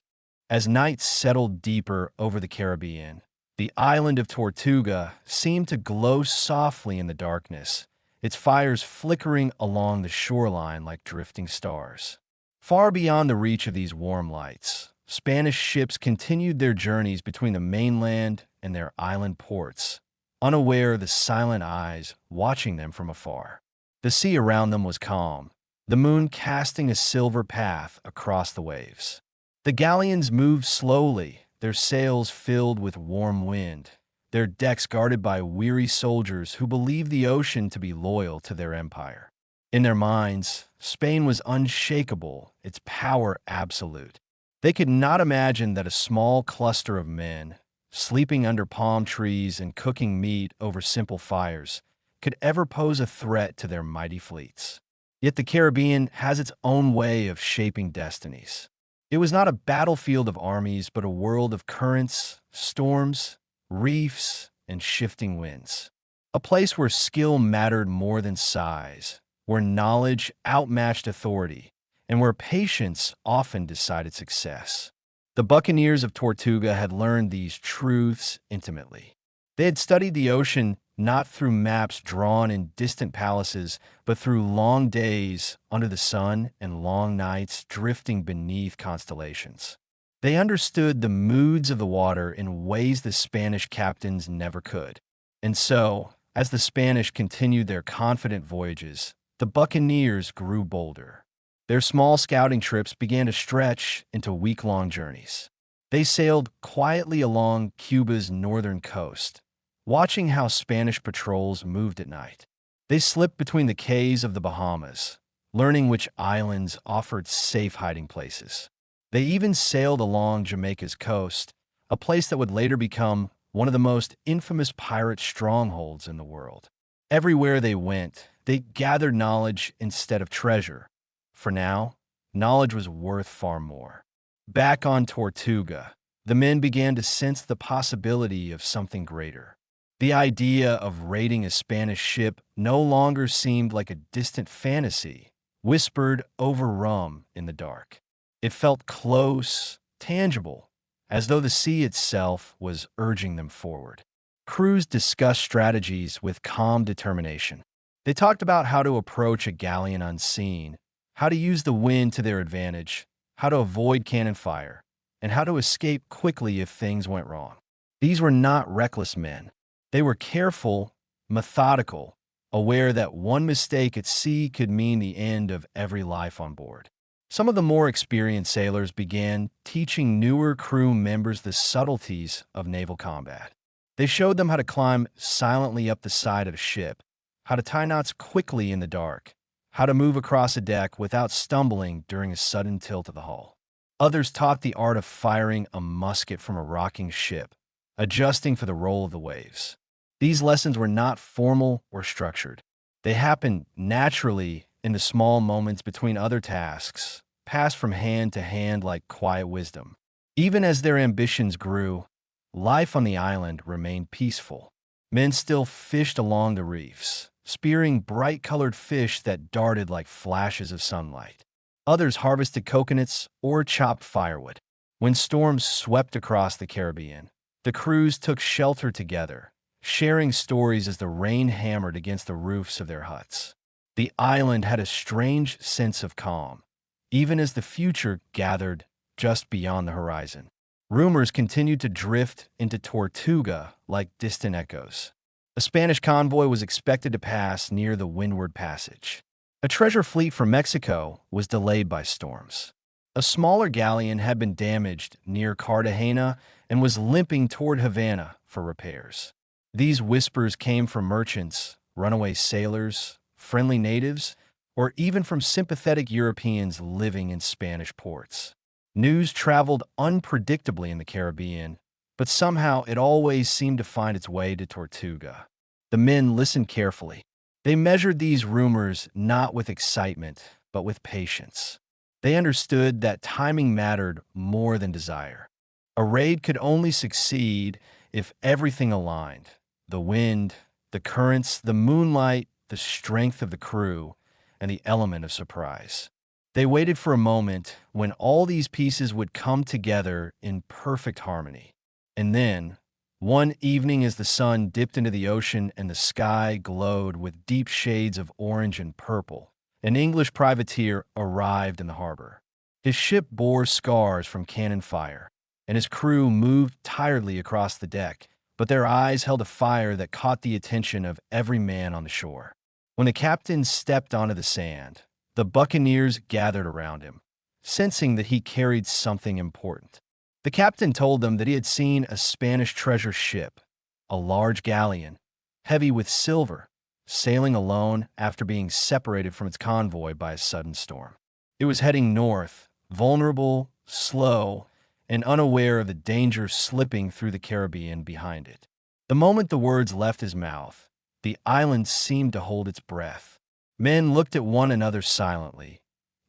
As night settled deeper over the Caribbean, the island of Tortuga seemed to glow softly in the darkness, its fires flickering along the shoreline like drifting stars. Far beyond the reach of these warm lights, Spanish ships continued their journeys between the mainland and their island ports, unaware of the silent eyes watching them from afar. The sea around them was calm, the moon casting a silver path across the waves. The galleons moved slowly, their sails filled with warm wind, their decks guarded by weary soldiers who believed the ocean to be loyal to their empire. In their minds, Spain was unshakable, its power absolute. They could not imagine that a small cluster of men, sleeping under palm trees and cooking meat over simple fires, could ever pose a threat to their mighty fleets. Yet the Caribbean has its own way of shaping destinies. It was not a battlefield of armies, but a world of currents, storms, reefs, and shifting winds. A place where skill mattered more than size, where knowledge outmatched authority, and where patience often decided success. The buccaneers of Tortuga had learned these truths intimately. They had studied the ocean not through maps drawn in distant palaces, but through long days under the sun and long nights drifting beneath constellations. They understood the moods of the water in ways the Spanish captains never could. And so, as the Spanish continued their confident voyages, the buccaneers grew bolder. Their small scouting trips began to stretch into week-long journeys. They sailed quietly along Cuba's northern coast, watching how Spanish patrols moved at night. They slipped between the cays of the Bahamas, learning which islands offered safe hiding places. They even sailed along Jamaica's coast, a place that would later become one of the most infamous pirate strongholds in the world. Everywhere they went, they gathered knowledge instead of treasure. For now, knowledge was worth far more. Back on Tortuga, the men began to sense the possibility of something greater. The idea of raiding a Spanish ship no longer seemed like a distant fantasy, whispered over rum in the dark. It felt close, tangible, as though the sea itself was urging them forward. Crews discussed strategies with calm determination. They talked about how to approach a galleon unseen, how to use the wind to their advantage, how to avoid cannon fire, and how to escape quickly if things went wrong. These were not reckless men. They were careful, methodical, aware that one mistake at sea could mean the end of every life on board. Some of the more experienced sailors began teaching newer crew members the subtleties of naval combat. They showed them how to climb silently up the side of a ship, how to tie knots quickly in the dark, how to move across a deck without stumbling during a sudden tilt of the hull. Others taught the art of firing a musket from a rocking ship, adjusting for the roll of the waves. These lessons were not formal or structured. They happened naturally in the small moments between other tasks, passed from hand to hand like quiet wisdom. Even as their ambitions grew, life on the island remained peaceful. Men still fished along the reefs, spearing bright-colored fish that darted like flashes of sunlight. Others harvested coconuts or chopped firewood. When storms swept across the Caribbean, the crews took shelter together, sharing stories as the rain hammered against the roofs of their huts. The island had a strange sense of calm, even as the future gathered just beyond the horizon. Rumors continued to drift into Tortuga like distant echoes. A Spanish convoy was expected to pass near the Windward Passage. A treasure fleet from Mexico was delayed by storms. A smaller galleon had been damaged near Cartagena and was limping toward Havana for repairs. These whispers came from merchants, runaway sailors, friendly natives, or even from sympathetic Europeans living in Spanish ports. News traveled unpredictably in the Caribbean, but somehow it always seemed to find its way to Tortuga. The men listened carefully. They measured these rumors not with excitement, but with patience. They understood that timing mattered more than desire. A raid could only succeed if everything aligned: the wind, the currents, the moonlight, the strength of the crew, and the element of surprise. They waited for a moment when all these pieces would come together in perfect harmony. And then, one evening as the sun dipped into the ocean and the sky glowed with deep shades of orange and purple, an English privateer arrived in the harbor. His ship bore scars from cannon fire, and his crew moved tiredly across the deck, but their eyes held a fire that caught the attention of every man on the shore. When the captain stepped onto the sand, the buccaneers gathered around him, sensing that he carried something important. The captain told them that he had seen a Spanish treasure ship, a large galleon, heavy with silver, sailing alone after being separated from its convoy by a sudden storm. It was heading north, vulnerable, slow, and unaware of the danger slipping through the Caribbean behind it. The moment the words left his mouth, the island seemed to hold its breath. Men looked at one another silently,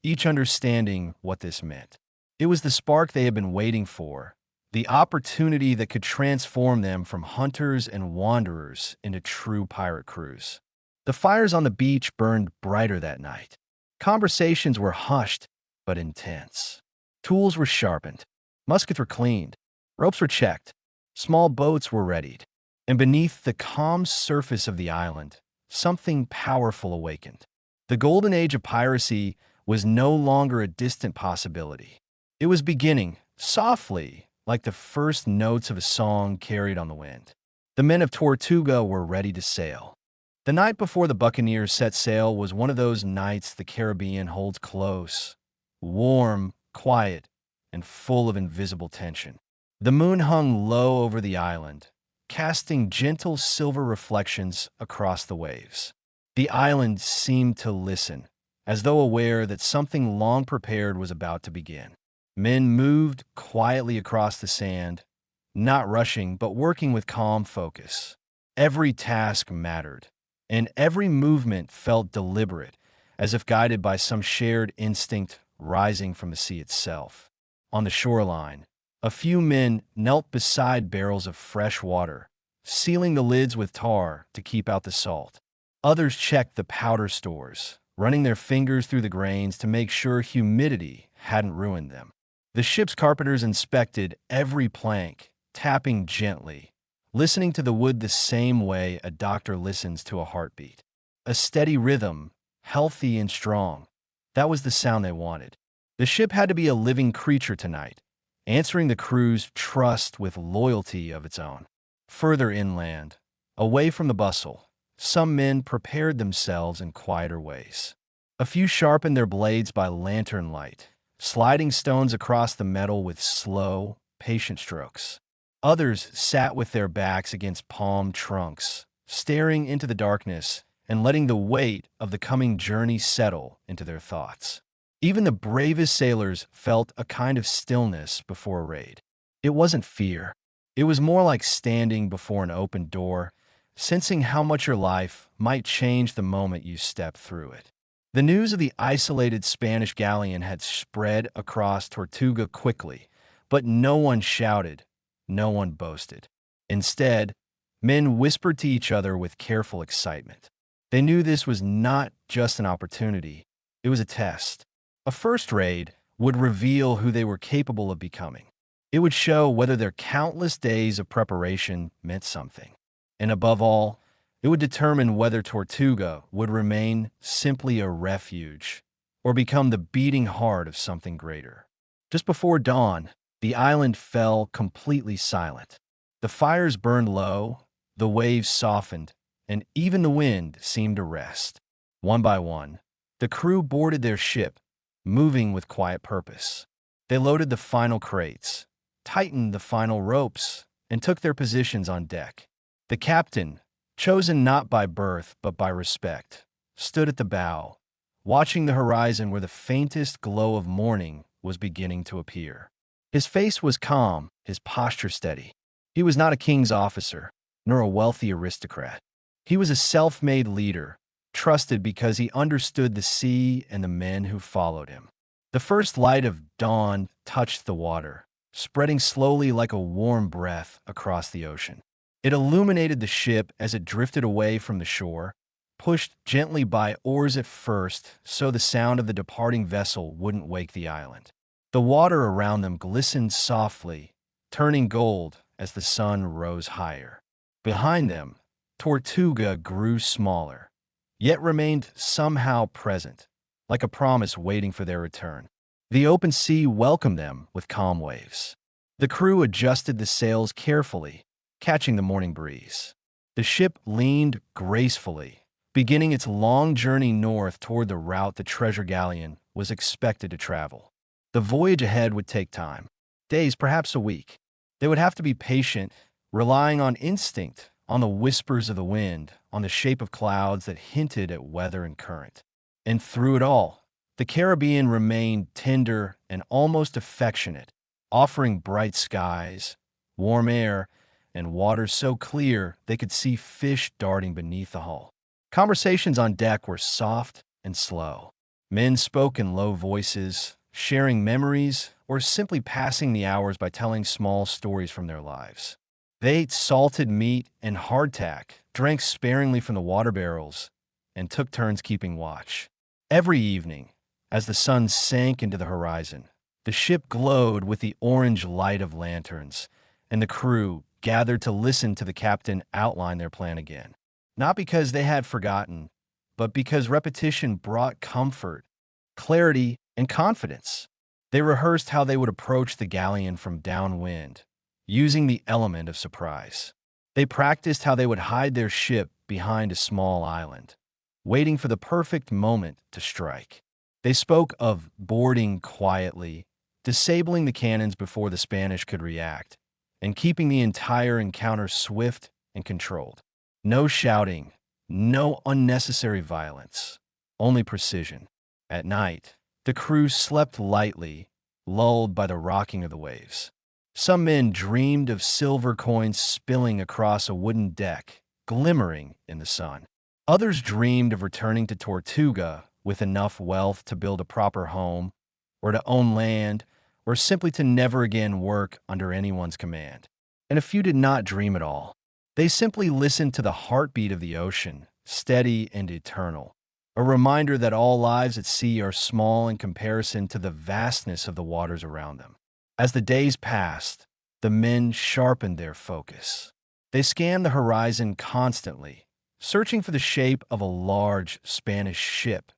each understanding what this meant. It was the spark they had been waiting for, the opportunity that could transform them from hunters and wanderers into true pirate crews. The fires on the beach burned brighter that night. Conversations were hushed but intense. Tools were sharpened. Muskets were cleaned. Ropes were checked. Small boats were readied. And beneath the calm surface of the island, something powerful awakened. The golden age of piracy was no longer a distant possibility. It was beginning, softly, like the first notes of a song carried on the wind. The men of Tortuga were ready to sail. The night before the buccaneers set sail was one of those nights the Caribbean holds close, warm, quiet, and full of invisible tension. The moon hung low over the island, casting gentle silver reflections across the waves. The island seemed to listen, as though aware that something long prepared was about to begin. Men moved quietly across the sand, not rushing but working with calm focus. Every task mattered, and every movement felt deliberate, as if guided by some shared instinct rising from the sea itself. On the shoreline, a few men knelt beside barrels of fresh water, sealing the lids with tar to keep out the salt. Others checked the powder stores, running their fingers through the grains to make sure humidity hadn't ruined them. The ship's carpenters inspected every plank, tapping gently, listening to the wood the same way a doctor listens to a heartbeat. A steady rhythm, healthy and strong. That was the sound they wanted. The ship had to be a living creature tonight, answering the crew's trust with loyalty of its own. Further inland, away from the bustle, some men prepared themselves in quieter ways. A few sharpened their blades by lantern light, sliding stones across the metal with slow, patient strokes. Others sat with their backs against palm trunks, staring into the darkness and letting the weight of the coming journey settle into their thoughts. Even the bravest sailors felt a kind of stillness before a raid. It wasn't fear. It was more like standing before an open door, sensing how much your life might change the moment you step through it. The news of the isolated Spanish galleon had spread across Tortuga quickly, but no one shouted, no one boasted. Instead, men whispered to each other with careful excitement. They knew this was not just an opportunity, it was a test. A first raid would reveal who they were capable of becoming. It would show whether their countless days of preparation meant something. And above all, it would determine whether Tortuga would remain simply a refuge or become the beating heart of something greater. Just before dawn, the island fell completely silent. The fires burned low, the waves softened, and even the wind seemed to rest. One by one, the crew boarded their ship, moving with quiet purpose. They loaded the final crates, tightened the final ropes, and took their positions on deck. The captain, chosen not by birth but by respect, stood at the bow, watching the horizon where the faintest glow of morning was beginning to appear. His face was calm, his posture steady. He was not a king's officer, nor a wealthy aristocrat. He was a self-made leader, trusted because he understood the sea and the men who followed him. The first light of dawn touched the water, spreading slowly like a warm breath across the ocean. It illuminated the ship as it drifted away from the shore, pushed gently by oars at first so the sound of the departing vessel wouldn't wake the island. The water around them glistened softly, turning gold as the sun rose higher. Behind them, Tortuga grew smaller, yet remained somehow present, like a promise waiting for their return. The open sea welcomed them with calm waves. The crew adjusted the sails carefully, catching the morning breeze. The ship leaned gracefully, beginning its long journey north toward the route the treasure galleon was expected to travel. The voyage ahead would take time, days, perhaps a week. They would have to be patient, relying on instinct, on the whispers of the wind, on the shape of clouds that hinted at weather and current. And through it all, the Caribbean remained tender and almost affectionate, offering bright skies, warm air, and water so clear they could see fish darting beneath the hull. Conversations on deck were soft and slow. Men spoke in low voices, sharing memories or simply passing the hours by telling small stories from their lives. They ate salted meat and hardtack, drank sparingly from the water barrels, and took turns keeping watch. Every evening, as the sun sank into the horizon, the ship glowed with the orange light of lanterns, and the crew gathered to listen to the captain outline their plan again. Not because they had forgotten, but because repetition brought comfort, clarity, and confidence. They rehearsed how they would approach the galleon from downwind, using the element of surprise. They practiced how they would hide their ship behind a small island, waiting for the perfect moment to strike. They spoke of boarding quietly, disabling the cannons before the Spanish could react, and keeping the entire encounter swift and controlled. No shouting, no unnecessary violence, only precision. At night, the crew slept lightly, lulled by the rocking of the waves. Some men dreamed of silver coins spilling across a wooden deck, glimmering in the sun. Others dreamed of returning to Tortuga with enough wealth to build a proper home, or to own land, or simply to never again work under anyone's command. And a few did not dream at all. They simply listened to the heartbeat of the ocean, steady and eternal, a reminder that all lives at sea are small in comparison to the vastness of the waters around them. As the days passed, the men sharpened their focus. They scanned the horizon constantly, searching for the shape of a large Spanish ship,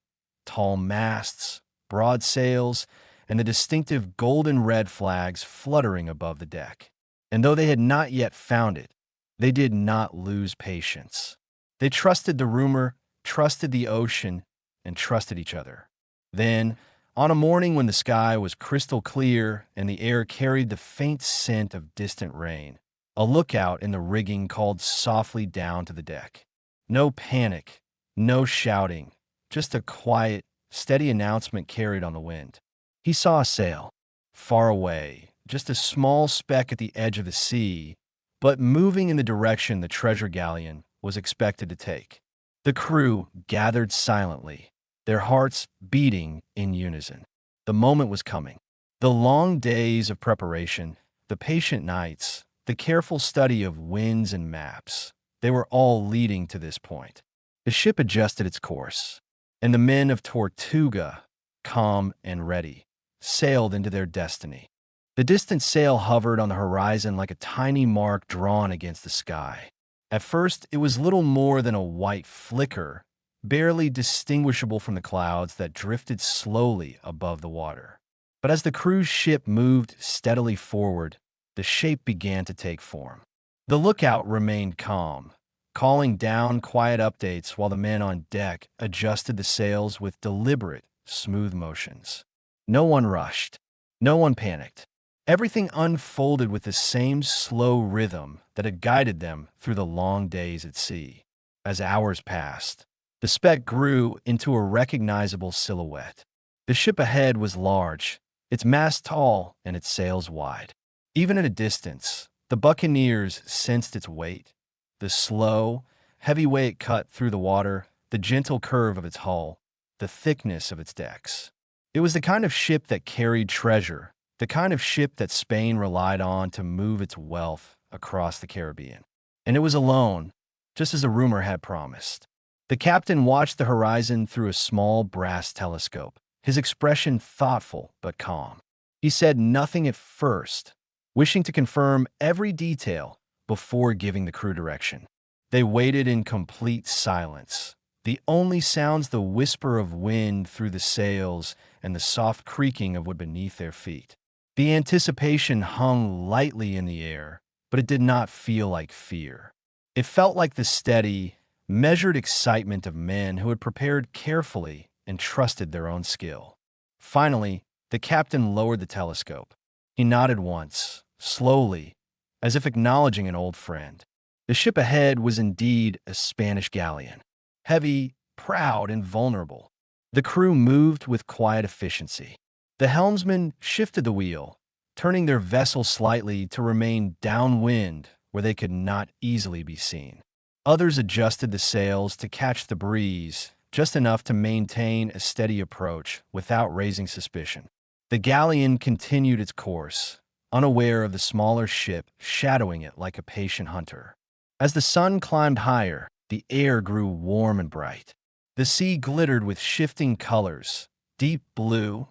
tall masts, broad sails, and the distinctive golden red flags fluttering above the deck. And though they had not yet found it, they did not lose patience. They trusted the rumor, trusted the ocean, and trusted each other. Then, on a morning when the sky was crystal clear and the air carried the faint scent of distant rain, a lookout in the rigging called softly down to the deck. No panic, no shouting, just a quiet, steady announcement carried on the wind. He saw a sail, far away, just a small speck at the edge of the sea, but moving in the direction the treasure galleon was expected to take. The crew gathered silently, their hearts beating in unison. The moment was coming. The long days of preparation, the patient nights, the careful study of winds and maps, they were all leading to this point. The ship adjusted its course, and the men of Tortuga, calm and ready, sailed into their destiny. The distant sail hovered on the horizon like a tiny mark drawn against the sky. At first, it was little more than a white flicker, barely distinguishable from the clouds that drifted slowly above the water. But as the cruise ship moved steadily forward, the shape began to take form. The lookout remained calm, calling down quiet updates while the men on deck adjusted the sails with deliberate, smooth motions. No one rushed. No one panicked. Everything unfolded with the same slow rhythm that had guided them through the long days at sea. As hours passed, the speck grew into a recognizable silhouette. The ship ahead was large, its mast tall and its sails wide. Even at a distance, the buccaneers sensed its weight. The slow, heavy way it cut through the water, the gentle curve of its hull, the thickness of its decks. It was the kind of ship that carried treasure, the kind of ship that Spain relied on to move its wealth across the Caribbean. And it was alone, just as a rumor had promised. The captain watched the horizon through a small brass telescope, his expression thoughtful but calm. He said nothing at first, wishing to confirm every detail before giving the crew direction. They waited in complete silence, the only sounds the whisper of wind through the sails and the soft creaking of wood beneath their feet. The anticipation hung lightly in the air, but it did not feel like fear. It felt like the steady, measured excitement of men who had prepared carefully and trusted their own skill. Finally, the captain lowered the telescope. He nodded once, slowly, as if acknowledging an old friend. The ship ahead was indeed a Spanish galleon, heavy, proud, and vulnerable. The crew moved with quiet efficiency. The helmsman shifted the wheel, turning their vessel slightly to remain downwind where they could not easily be seen. Others adjusted the sails to catch the breeze, just enough to maintain a steady approach without raising suspicion. The galleon continued its course, unaware of the smaller ship shadowing it like a patient hunter. As the sun climbed higher, the air grew warm and bright. The sea glittered with shifting colors, deep blue,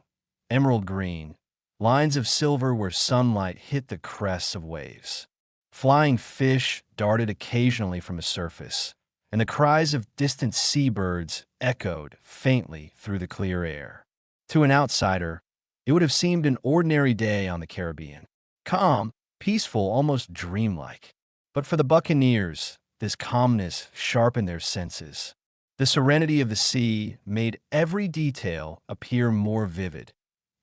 emerald green, lines of silver where sunlight hit the crests of waves. Flying fish darted occasionally from the surface, and the cries of distant seabirds echoed faintly through the clear air. To an outsider, it would have seemed an ordinary day on the Caribbean. Calm, peaceful, almost dreamlike. But for the buccaneers, this calmness sharpened their senses. The serenity of the sea made every detail appear more vivid,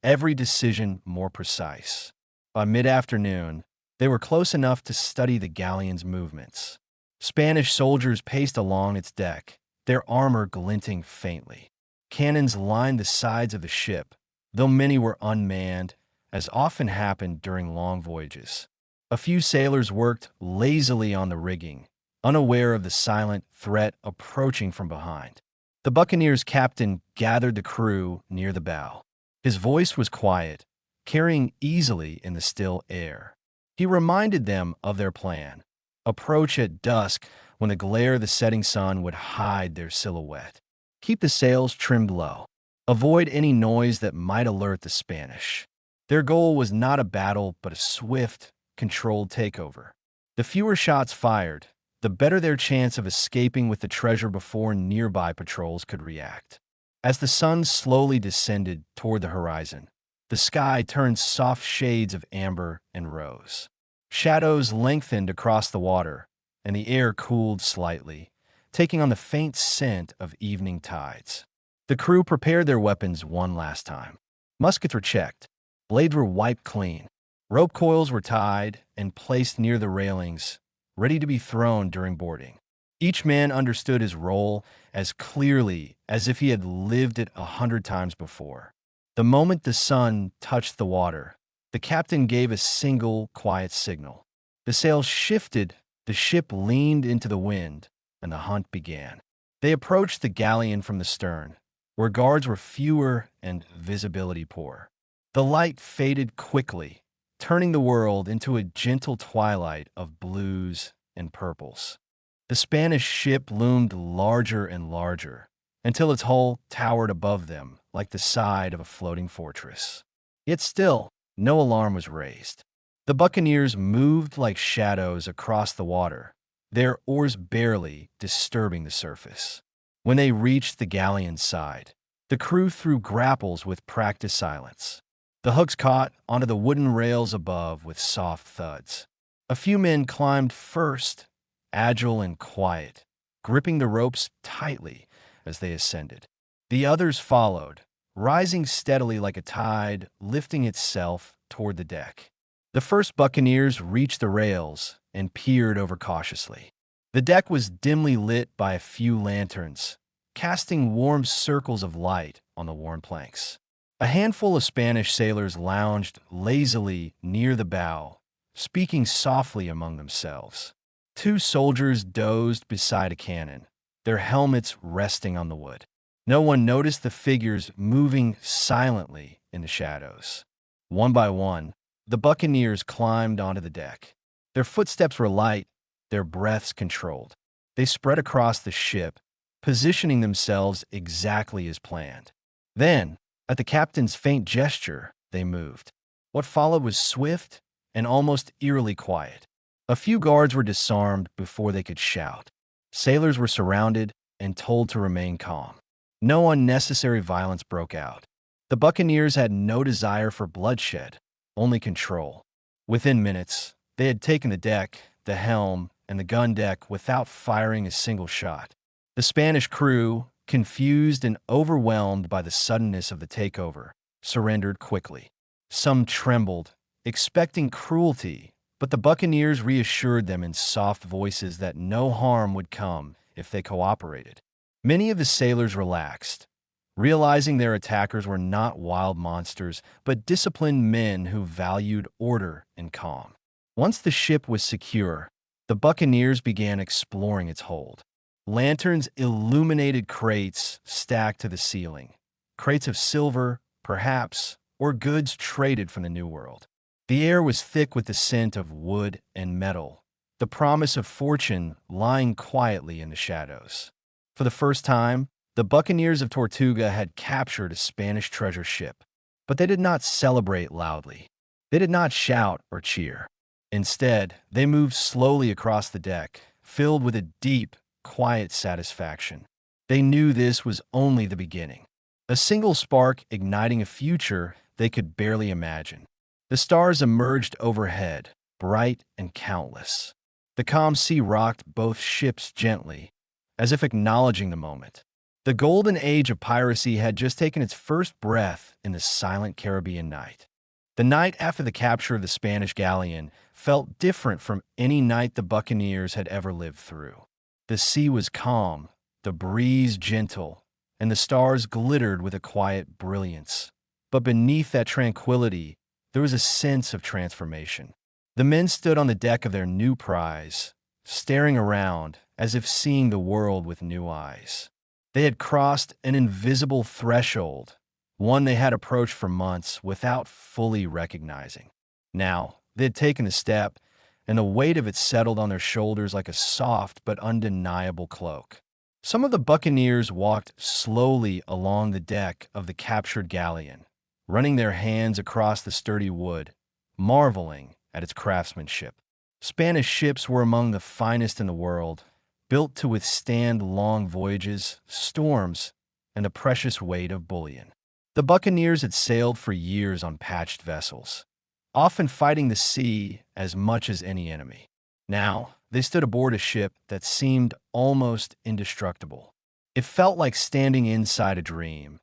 every decision more precise. By mid-afternoon, they were close enough to study the galleon's movements. Spanish soldiers paced along its deck, their armor glinting faintly. Cannons lined the sides of the ship, though many were unmanned, as often happened during long voyages. A few sailors worked lazily on the rigging, unaware of the silent threat approaching from behind. The buccaneer's captain gathered the crew near the bow. His voice was quiet, carrying easily in the still air. He reminded them of their plan. Approach at dusk when the glare of the setting sun would hide their silhouette. Keep the sails trimmed low. Avoid any noise that might alert the Spanish. Their goal was not a battle, but a swift, controlled takeover. The fewer shots fired, the better their chance of escaping with the treasure before nearby patrols could react. As the sun slowly descended toward the horizon, the sky turned soft shades of amber and rose. Shadows lengthened across the water, and the air cooled slightly, taking on the faint scent of evening tides. The crew prepared their weapons one last time. Muskets were checked. Blades were wiped clean. Rope coils were tied and placed near the railings, ready to be thrown during boarding. Each man understood his role as clearly as if he had lived it 100 times before. The moment the sun touched the water, the captain gave a single, quiet signal. The sails shifted, the ship leaned into the wind, and the hunt began. They approached the galleon from the stern, where guards were fewer and visibility poor. The light faded quickly, turning the world into a gentle twilight of blues and purples. The Spanish ship loomed larger and larger, until its hull towered above them like the side of a floating fortress. Yet still, no alarm was raised. The buccaneers moved like shadows across the water, their oars barely disturbing the surface. When they reached the galleon's side, the crew threw grapples with practiced silence. The hooks caught onto the wooden rails above with soft thuds. A few men climbed first, agile and quiet, gripping the ropes tightly as they ascended. The others followed, rising steadily like a tide, lifting itself toward the deck. The first buccaneers reached the rails and peered over cautiously. The deck was dimly lit by a few lanterns, casting warm circles of light on the worn planks. A handful of Spanish sailors lounged lazily near the bow, speaking softly among themselves. Two soldiers dozed beside a cannon, their helmets resting on the wood. No one noticed the figures moving silently in the shadows. One by one, the buccaneers climbed onto the deck. Their footsteps were light, their breaths controlled. They spread across the ship, positioning themselves exactly as planned. Then, at the captain's faint gesture, they moved. What followed was swift and almost eerily quiet. A few guards were disarmed before they could shout. Sailors were surrounded and told to remain calm. No unnecessary violence broke out. The buccaneers had no desire for bloodshed, only control. Within minutes, they had taken the deck, the helm, and the gun deck without firing a single shot. The Spanish crew, confused and overwhelmed by the suddenness of the takeover, surrendered quickly. Some trembled, expecting cruelty, but the buccaneers reassured them in soft voices that no harm would come if they cooperated. Many of the sailors relaxed, realizing their attackers were not wild monsters, but disciplined men who valued order and calm. Once the ship was secure, the buccaneers began exploring its hold. Lanterns illuminated crates stacked to the ceiling, crates of silver, perhaps, or goods traded from the New World. The air was thick with the scent of wood and metal, the promise of fortune lying quietly in the shadows. For the first time, the buccaneers of Tortuga had captured a Spanish treasure ship, but they did not celebrate loudly. They did not shout or cheer. Instead, they moved slowly across the deck, filled with a deep, quiet satisfaction. They knew this was only the beginning, a single spark igniting a future they could barely imagine. The stars emerged overhead, bright and countless. The calm sea rocked both ships gently, as if acknowledging the moment. The golden age of piracy had just taken its first breath in the silent Caribbean night. The night after the capture of the Spanish galleon felt different from any night the buccaneers had ever lived through. The sea was calm, the breeze gentle, and the stars glittered with a quiet brilliance. But beneath that tranquility, there was a sense of transformation. The men stood on the deck of their new prize, staring around as if seeing the world with new eyes. They had crossed an invisible threshold, one they had approached for months without fully recognizing. Now, they had taken the step, and the weight of it settled on their shoulders like a soft but undeniable cloak. Some of the buccaneers walked slowly along the deck of the captured galleon, running their hands across the sturdy wood, marveling at its craftsmanship. Spanish ships were among the finest in the world, built to withstand long voyages, storms, and the precious weight of bullion. The buccaneers had sailed for years on patched vessels, often fighting the sea as much as any enemy. Now, they stood aboard a ship that seemed almost indestructible. It felt like standing inside a dream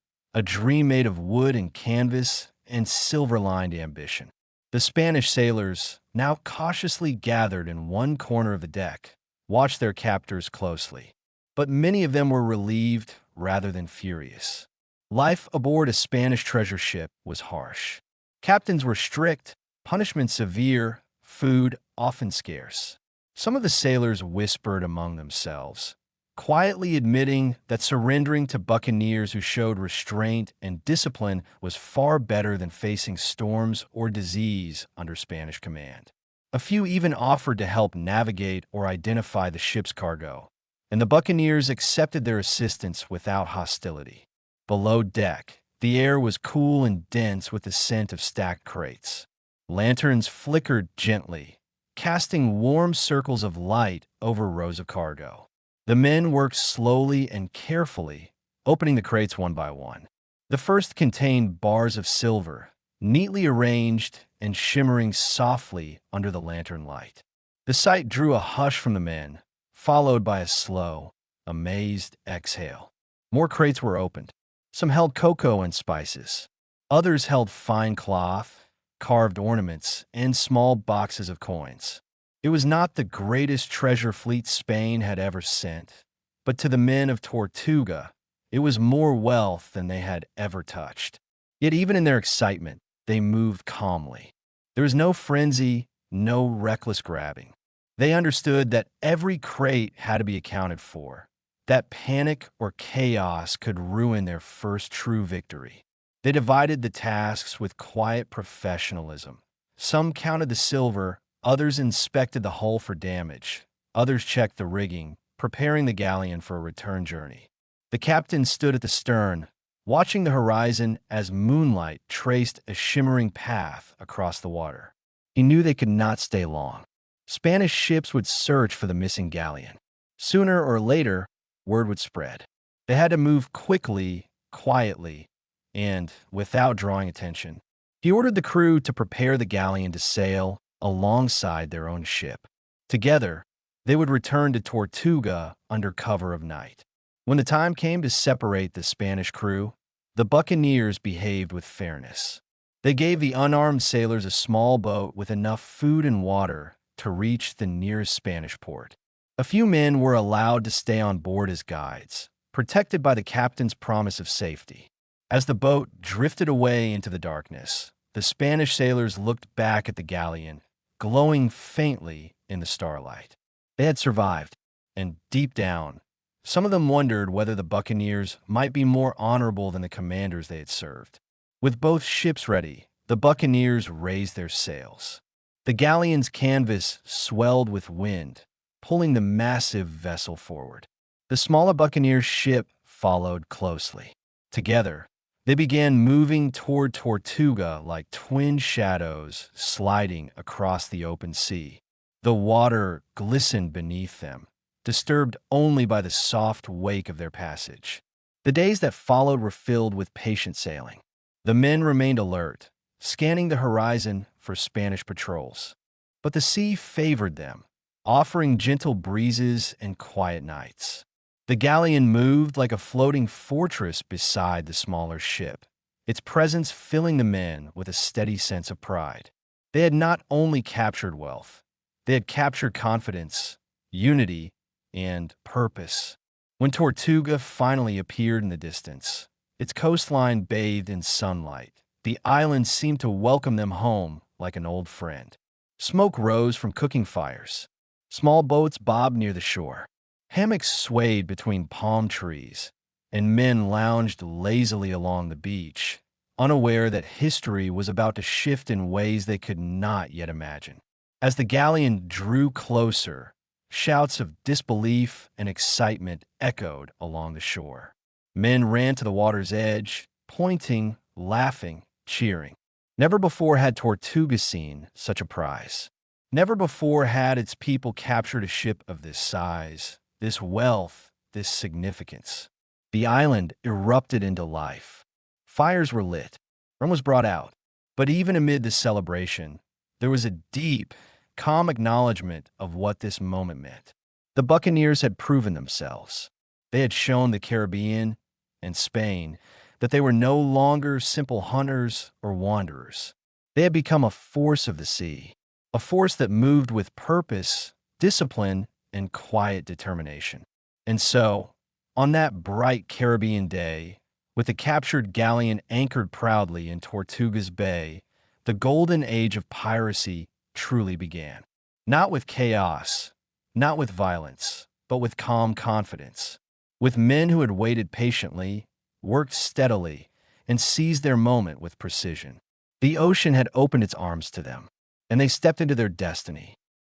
made of wood and canvas and silver-lined ambition. The Spanish sailors, now cautiously gathered in one corner of the deck, watched their captors closely. But many of them were relieved rather than furious. Life aboard a Spanish treasure ship was harsh. Captains were strict, punishment severe, food often scarce. Some of the sailors whispered among themselves, quietly admitting that surrendering to buccaneers who showed restraint and discipline was far better than facing storms or disease under Spanish command. A few even offered to help navigate or identify the ship's cargo, and the buccaneers accepted their assistance without hostility. Below deck, the air was cool and dense with the scent of stacked crates. Lanterns flickered gently, casting warm circles of light over rows of cargo. The men worked slowly and carefully, opening the crates one by one. The first contained bars of silver, neatly arranged and shimmering softly under the lantern light. The sight drew a hush from the men, followed by a slow, amazed exhale. More crates were opened. Some held cocoa and spices. Others held fine cloth, carved ornaments, and small boxes of coins. It was not the greatest treasure fleet Spain had ever sent, but to the men of Tortuga, it was more wealth than they had ever touched. Yet even in their excitement, they moved calmly. There was no frenzy, no reckless grabbing. They understood that every crate had to be accounted for, that panic or chaos could ruin their first true victory. They divided the tasks with quiet professionalism. Some counted the silver, others inspected the hull for damage, others checked the rigging, preparing the galleon for a return journey. The captain stood at the stern, watching the horizon as moonlight traced a shimmering path across the water. He knew they could not stay long. Spanish ships would search for the missing galleon. Sooner or later, word would spread. They had to move quickly, quietly, and without drawing attention. He ordered the crew to prepare the galleon to sail alongside their own ship. Together, they would return to Tortuga under cover of night. When the time came to separate the Spanish crew, the buccaneers behaved with fairness. They gave the unarmed sailors a small boat with enough food and water to reach the nearest Spanish port. A few men were allowed to stay on board as guides, protected by the captain's promise of safety. As the boat drifted away into the darkness, the Spanish sailors looked back at the galleon, glowing faintly in the starlight. They had survived, and deep down, some of them wondered whether the buccaneers might be more honorable than the commanders they had served. With both ships ready, the buccaneers raised their sails. The galleon's canvas swelled with wind, pulling the massive vessel forward. The smaller buccaneer ship followed closely. Together, they began moving toward Tortuga like twin shadows sliding across the open sea. The water glistened beneath them, disturbed only by the soft wake of their passage. The days that followed were filled with patient sailing. The men remained alert, scanning the horizon for Spanish patrols. But the sea favored them, offering gentle breezes and quiet nights. The galleon moved like a floating fortress beside the smaller ship, its presence filling the men with a steady sense of pride. They had not only captured wealth, they had captured confidence, unity, and purpose. When Tortuga finally appeared in the distance, its coastline bathed in sunlight, the island seemed to welcome them home like an old friend. Smoke rose from cooking fires. Small boats bobbed near the shore. Hammocks swayed between palm trees, and men lounged lazily along the beach, unaware that history was about to shift in ways they could not yet imagine. As the galleon drew closer, shouts of disbelief and excitement echoed along the shore. Men ran to the water's edge, pointing, laughing, cheering. Never before had Tortuga seen such a prize. Never before had its people captured a ship of this size, this wealth, this significance. The island erupted into life. Fires were lit. Rum was brought out. But even amid the celebration, there was a deep, calm acknowledgement of what this moment meant. The buccaneers had proven themselves. They had shown the Caribbean and Spain that they were no longer simple hunters or wanderers. They had become a force of the sea, a force that moved with purpose, discipline, and quiet determination. And so, on that bright Caribbean day, with the captured galleon anchored proudly in Tortuga's Bay, the golden age of piracy truly began. Not with chaos, not with violence, but with calm confidence. With men who had waited patiently, worked steadily, and seized their moment with precision. The ocean had opened its arms to them, and they stepped into their destiny.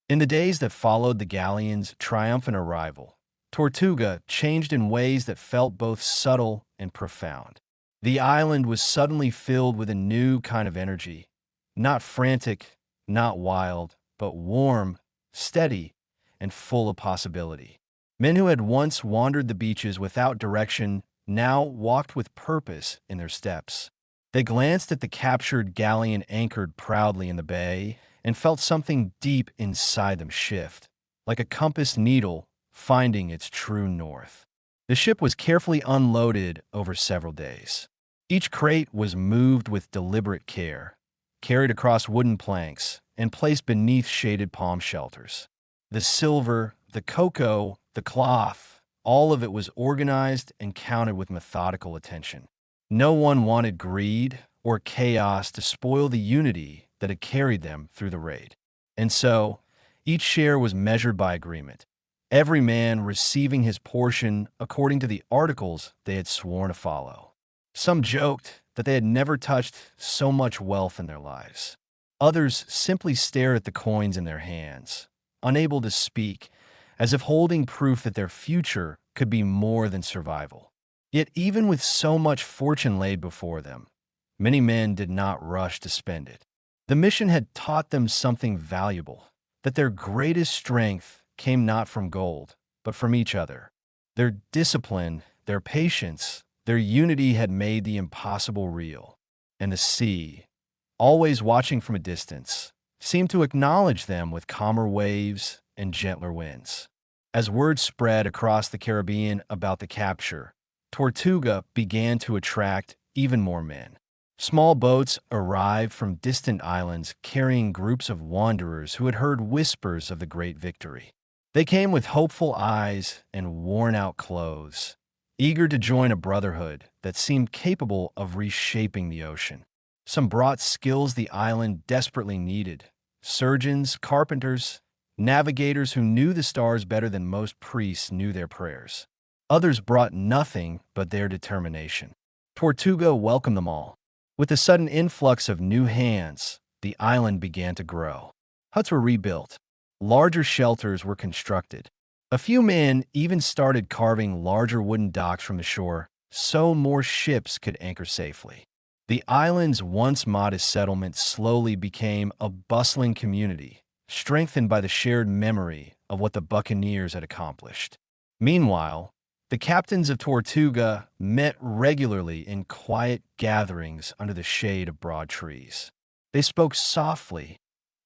In the days that followed the galleon's triumphant arrival, Tortuga changed in ways that felt both subtle and profound. The island was suddenly filled with a new kind of energy, not frantic, not wild, but warm, steady, and full of possibility. Men who had once wandered the beaches without direction now walked with purpose in their steps. They glanced at the captured galleon anchored proudly in the bay and felt something deep inside them shift, like a compass needle finding its true north. The ship was carefully unloaded over several days. Each crate was moved with deliberate care, carried across wooden planks, and placed beneath shaded palm shelters. The silver, the cocoa, the cloth, all of it was organized and counted with methodical attention. No one wanted greed or chaos to spoil the unity that had carried them through the raid. And so, each share was measured by agreement, every man receiving his portion according to the articles they had sworn to follow. Some joked that they had never touched so much wealth in their lives. Others simply stared at the coins in their hands, unable to speak, as if holding proof that their future could be more than survival. Yet even with so much fortune laid before them, many men did not rush to spend it. The mission had taught them something valuable, that their greatest strength came not from gold, but from each other. Their discipline, their patience, their unity had made the impossible real. And the sea, always watching from a distance, seemed to acknowledge them with calmer waves and gentler winds. As word spread across the Caribbean about the capture, Tortuga began to attract even more men. Small boats arrived from distant islands carrying groups of wanderers who had heard whispers of the great victory. They came with hopeful eyes and worn-out clothes, eager to join a brotherhood that seemed capable of reshaping the ocean. Some brought skills the island desperately needed: surgeons, carpenters, navigators who knew the stars better than most priests knew their prayers. Others brought nothing but their determination. Tortuga welcomed them all. With the sudden influx of new hands, the island began to grow. Huts were rebuilt. Larger shelters were constructed. A few men even started carving larger wooden docks from the shore so more ships could anchor safely. The island's once modest settlement slowly became a bustling community, strengthened by the shared memory of what the buccaneers had accomplished. Meanwhile, the captains of Tortuga met regularly in quiet gatherings under the shade of broad trees. They spoke softly,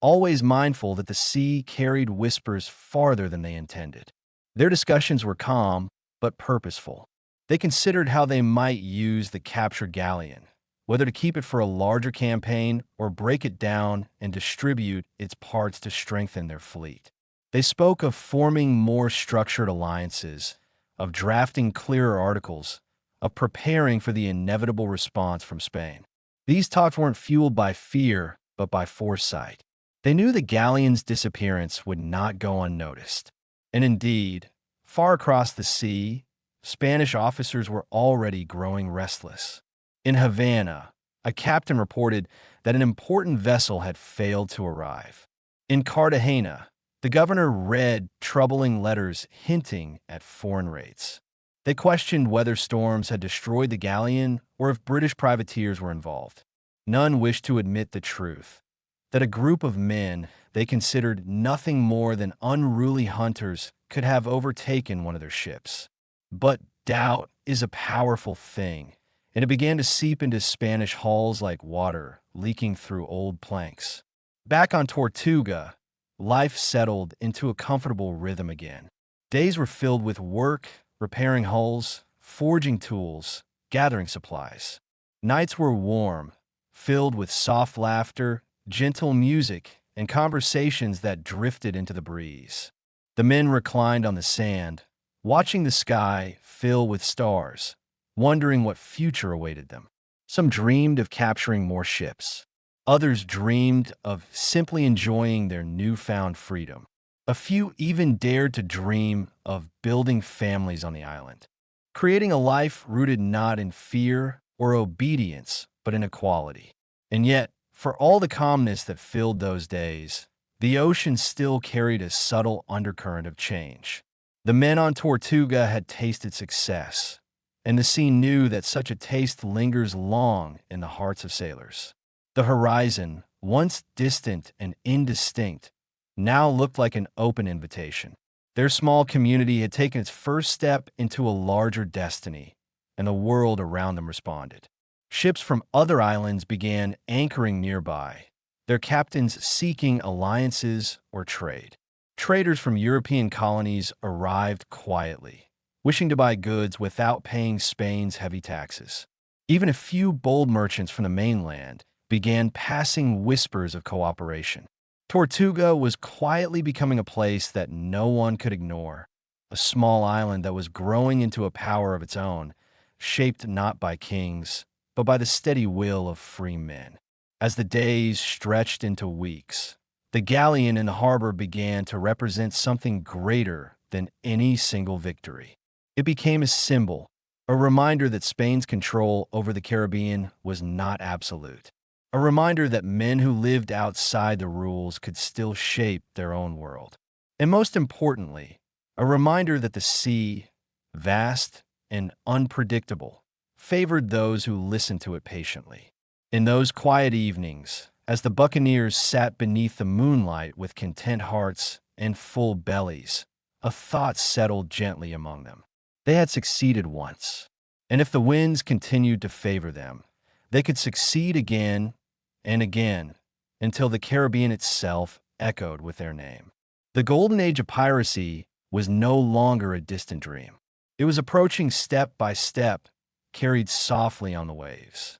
always mindful that the sea carried whispers farther than they intended. Their discussions were calm, but purposeful. They considered how they might use the captured galleon, whether to keep it for a larger campaign or break it down and distribute its parts to strengthen their fleet. They spoke of forming more structured alliances, of drafting clearer articles, of preparing for the inevitable response from Spain. These talks weren't fueled by fear, but by foresight. They knew the galleon's disappearance would not go unnoticed. And indeed, far across the sea, Spanish officers were already growing restless. In Havana, a captain reported that an important vessel had failed to arrive. In Cartagena, the governor read troubling letters hinting at foreign raids. They questioned whether storms had destroyed the galleon or if British privateers were involved. None wished to admit the truth, that a group of men they considered nothing more than unruly hunters could have overtaken one of their ships. But doubt is a powerful thing, and it began to seep into Spanish hulls like water leaking through old planks. Back on Tortuga, life settled into a comfortable rhythm again. Days were filled with work, repairing hulls, forging tools, gathering supplies. Nights were warm, filled with soft laughter, gentle music, and conversations that drifted into the breeze. The men reclined on the sand, watching the sky fill with stars, wondering what future awaited them. Some dreamed of capturing more ships. Others dreamed of simply enjoying their newfound freedom. A few even dared to dream of building families on the island, creating a life rooted not in fear or obedience, but in equality. And yet, for all the calmness that filled those days, the ocean still carried a subtle undercurrent of change. The men on Tortuga had tasted success, and the sea knew that such a taste lingers long in the hearts of sailors. The horizon, once distant and indistinct, now looked like an open invitation. Their small community had taken its first step into a larger destiny, and the world around them responded. Ships from other islands began anchoring nearby, their captains seeking alliances or trade. Traders from European colonies arrived quietly, wishing to buy goods without paying Spain's heavy taxes. Even a few bold merchants from the mainland began passing whispers of cooperation. Tortuga was quietly becoming a place that no one could ignore, a small island that was growing into a power of its own, shaped not by kings, but by the steady will of free men. As the days stretched into weeks, the galleon in the harbor began to represent something greater than any single victory. It became a symbol, a reminder that Spain's control over the Caribbean was not absolute. A reminder that men who lived outside the rules could still shape their own world. And most importantly, a reminder that the sea, vast and unpredictable, favored those who listened to it patiently. In those quiet evenings, as the buccaneers sat beneath the moonlight with content hearts and full bellies, a thought settled gently among them. They had succeeded once, and if the winds continued to favor them, they could succeed again and again, until the Caribbean itself echoed with their name. The golden age of piracy was no longer a distant dream. It was approaching step by step, carried softly on the waves.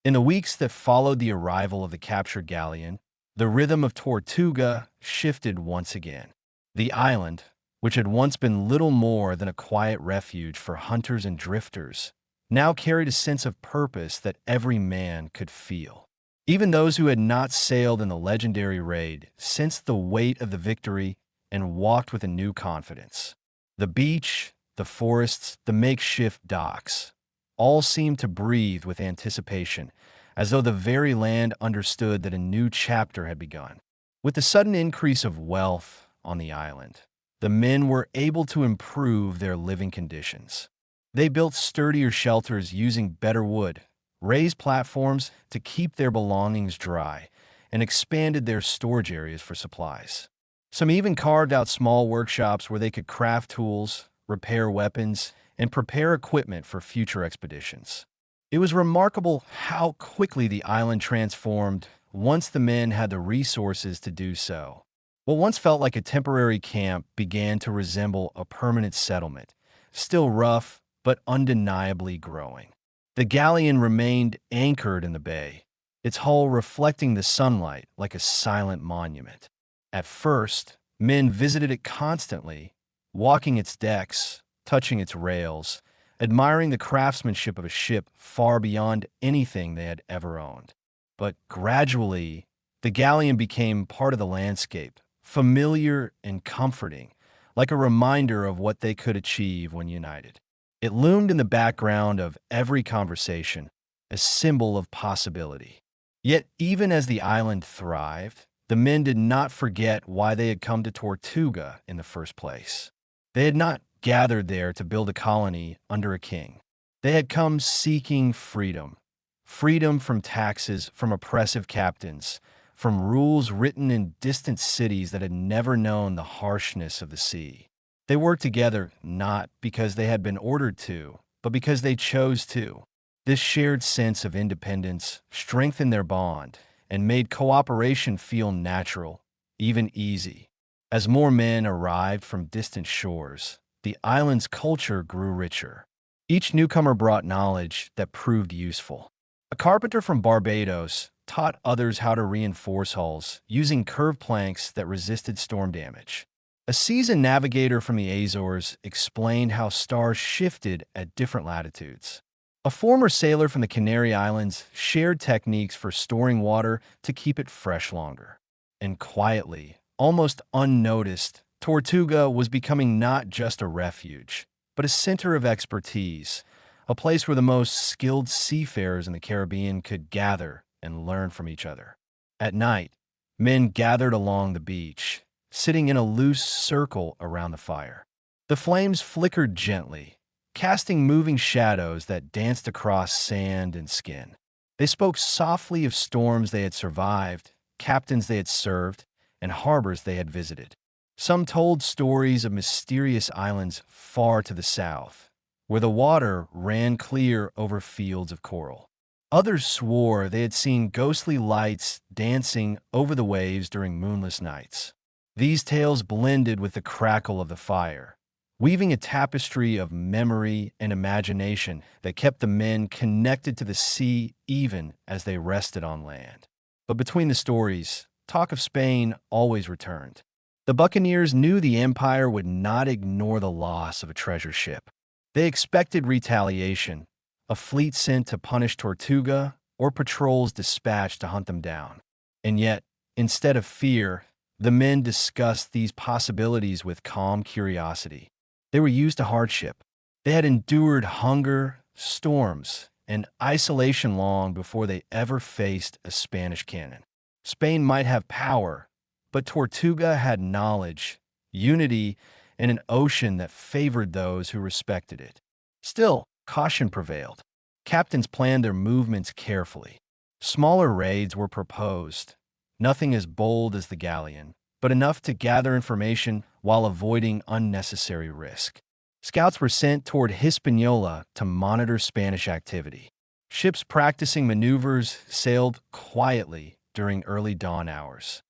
In the weeks that followed the arrival of the captured galleon, the rhythm of Tortuga shifted once again. The island, which had once been little more than a quiet refuge for hunters and drifters, now carried a sense of purpose that every man could feel. Even those who had not sailed in the legendary raid sensed the weight of the victory and walked with a new confidence. The beach, the forests, the makeshift docks, all seemed to breathe with anticipation, as though the very land understood that a new chapter had begun. With the sudden increase of wealth on the island, the men were able to improve their living conditions. They built sturdier shelters using better wood, raised platforms to keep their belongings dry, and expanded their storage areas for supplies. Some even carved out small workshops where they could craft tools, repair weapons, and prepare equipment for future expeditions. It was remarkable how quickly the island transformed once the men had the resources to do so. What once felt like a temporary camp began to resemble a permanent settlement, still rough but undeniably growing. The galleon remained anchored in the bay, its hull reflecting the sunlight like a silent monument. At first, men visited it constantly, walking its decks, touching its rails, admiring the craftsmanship of a ship far beyond anything they had ever owned. But gradually, the galleon became part of the landscape, familiar and comforting, like a reminder of what they could achieve when united. It loomed in the background of every conversation, a symbol of possibility. Yet even as the island thrived, the men did not forget why they had come to Tortuga in the first place. They had not gathered there to build a colony under a king. They had come seeking freedom. Freedom from taxes, from oppressive captains, from rules written in distant cities that had never known the harshness of the sea. They worked together not because they had been ordered to, but because they chose to. This shared sense of independence strengthened their bond and made cooperation feel natural, even easy. As more men arrived from distant shores, the island's culture grew richer. Each newcomer brought knowledge that proved useful. A carpenter from Barbados taught others how to reinforce hulls using curved planks that resisted storm damage. A seasoned navigator from the Azores explained how stars shifted at different latitudes. A former sailor from the Canary Islands shared techniques for storing water to keep it fresh longer. And quietly, almost unnoticed, Tortuga was becoming not just a refuge, but a center of expertise, a place where the most skilled seafarers in the Caribbean could gather and learn from each other. At night, men gathered along the beach, sitting in a loose circle around the fire. The flames flickered gently, casting moving shadows that danced across sand and skin. They spoke softly of storms they had survived, captains they had served, and harbors they had visited. Some told stories of mysterious islands far to the south, where the water ran clear over fields of coral. Others swore they had seen ghostly lights dancing over the waves during moonless nights. These tales blended with the crackle of the fire, weaving a tapestry of memory and imagination that kept the men connected to the sea even as they rested on land. But between the stories, talk of Spain always returned. The buccaneers knew the empire would not ignore the loss of a treasure ship. They expected retaliation, a fleet sent to punish Tortuga or patrols dispatched to hunt them down. And yet, instead of fear, the men discussed these possibilities with calm curiosity. They were used to hardship. They had endured hunger, storms, and isolation long before they ever faced a Spanish cannon. Spain might have power, but Tortuga had knowledge, unity, and an ocean that favored those who respected it. Still, caution prevailed. Captains planned their movements carefully. Smaller raids were proposed, nothing as bold as the galleon, but enough to gather information while avoiding unnecessary risk. Scouts were sent toward Hispaniola to monitor Spanish activity. Ships practicing maneuvers sailed quietly during early dawn hours,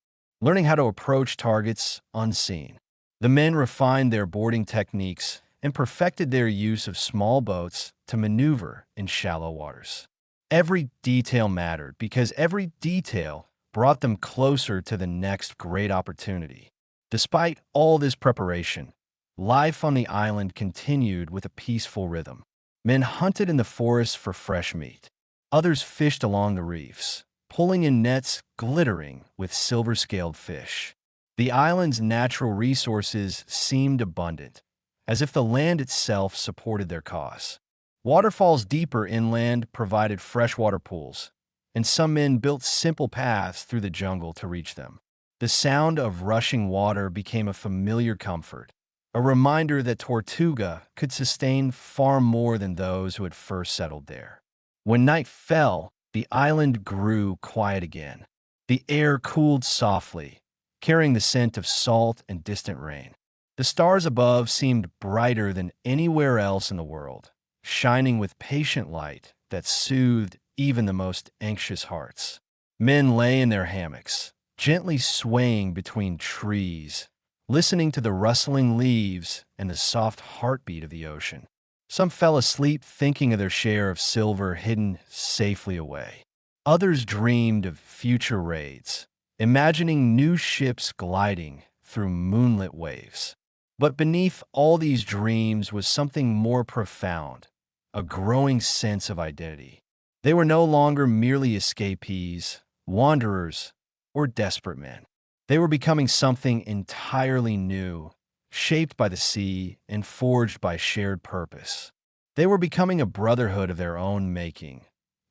learning how to approach targets unseen. The men refined their boarding techniques and perfected their use of small boats to maneuver in shallow waters. Every detail mattered because every detail brought them closer to the next great opportunity. Despite all this preparation, life on the island continued with a peaceful rhythm. Men hunted in the forests for fresh meat. Others fished along the reefs, pulling in nets glittering with silver-scaled fish. The island's natural resources seemed abundant, as if the land itself supported their cause. Waterfalls deeper inland provided freshwater pools, and some men built simple paths through the jungle to reach them. The sound of rushing water became a familiar comfort, a reminder that Tortuga could sustain far more than those who had first settled there. When night fell, the island grew quiet again. The air cooled softly, carrying the scent of salt and distant rain. The stars above seemed brighter than anywhere else in the world, shining with patient light that soothed even the most anxious hearts. Men lay in their hammocks, gently swaying between trees, listening to the rustling leaves and the soft heartbeat of the ocean. Some fell asleep thinking of their share of silver hidden safely away. Others dreamed of future raids, imagining new ships gliding through moonlit waves. But beneath all these dreams was something more profound, a growing sense of identity. They were no longer merely escapees, wanderers, or desperate men. They were becoming something entirely new, shaped by the sea and forged by shared purpose. They were becoming a brotherhood of their own making,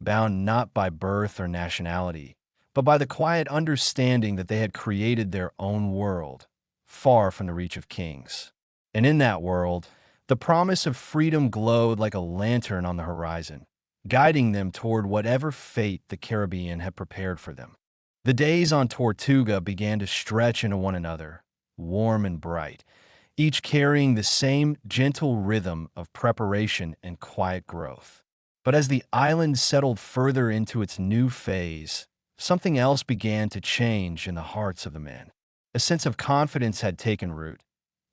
bound not by birth or nationality, but by the quiet understanding that they had created their own world, far from the reach of kings. And in that world, the promise of freedom glowed like a lantern on the horizon, guiding them toward whatever fate the Caribbean had prepared for them. The days on Tortuga began to stretch into one another, warm and bright, each carrying the same gentle rhythm of preparation and quiet growth. But as the island settled further into its new phase, something else began to change in the hearts of the men. A sense of confidence had taken root.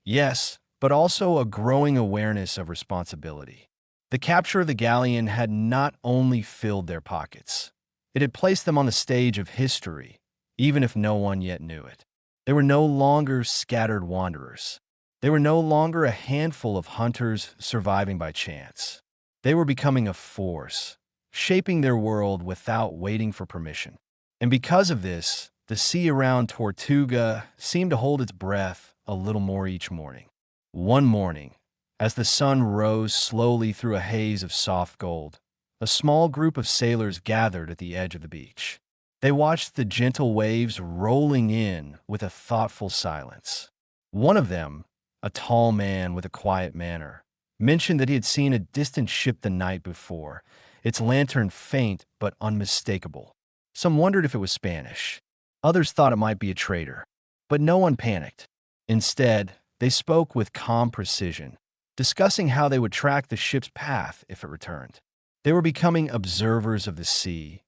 Yes, but also a growing awareness of responsibility. The capture of the galleon had not only filled their pockets, it had placed them on the stage of history, even if no one yet knew it. They were no longer scattered wanderers. They were no longer a handful of hunters surviving by chance. They were becoming a force, shaping their world without waiting for permission. And because of this, the sea around Tortuga seemed to hold its breath a little more each morning. One morning, as the sun rose slowly through a haze of soft gold, a small group of sailors gathered at the edge of the beach. They watched the gentle waves rolling in with a thoughtful silence. One of them, a tall man with a quiet manner, mentioned that he had seen a distant ship the night before, its lantern faint but unmistakable. Some wondered if it was Spanish. Others thought it might be a trader. But no one panicked. Instead, they spoke with calm precision, discussing how they would track the ship's path if it returned. They were becoming observers of the sea,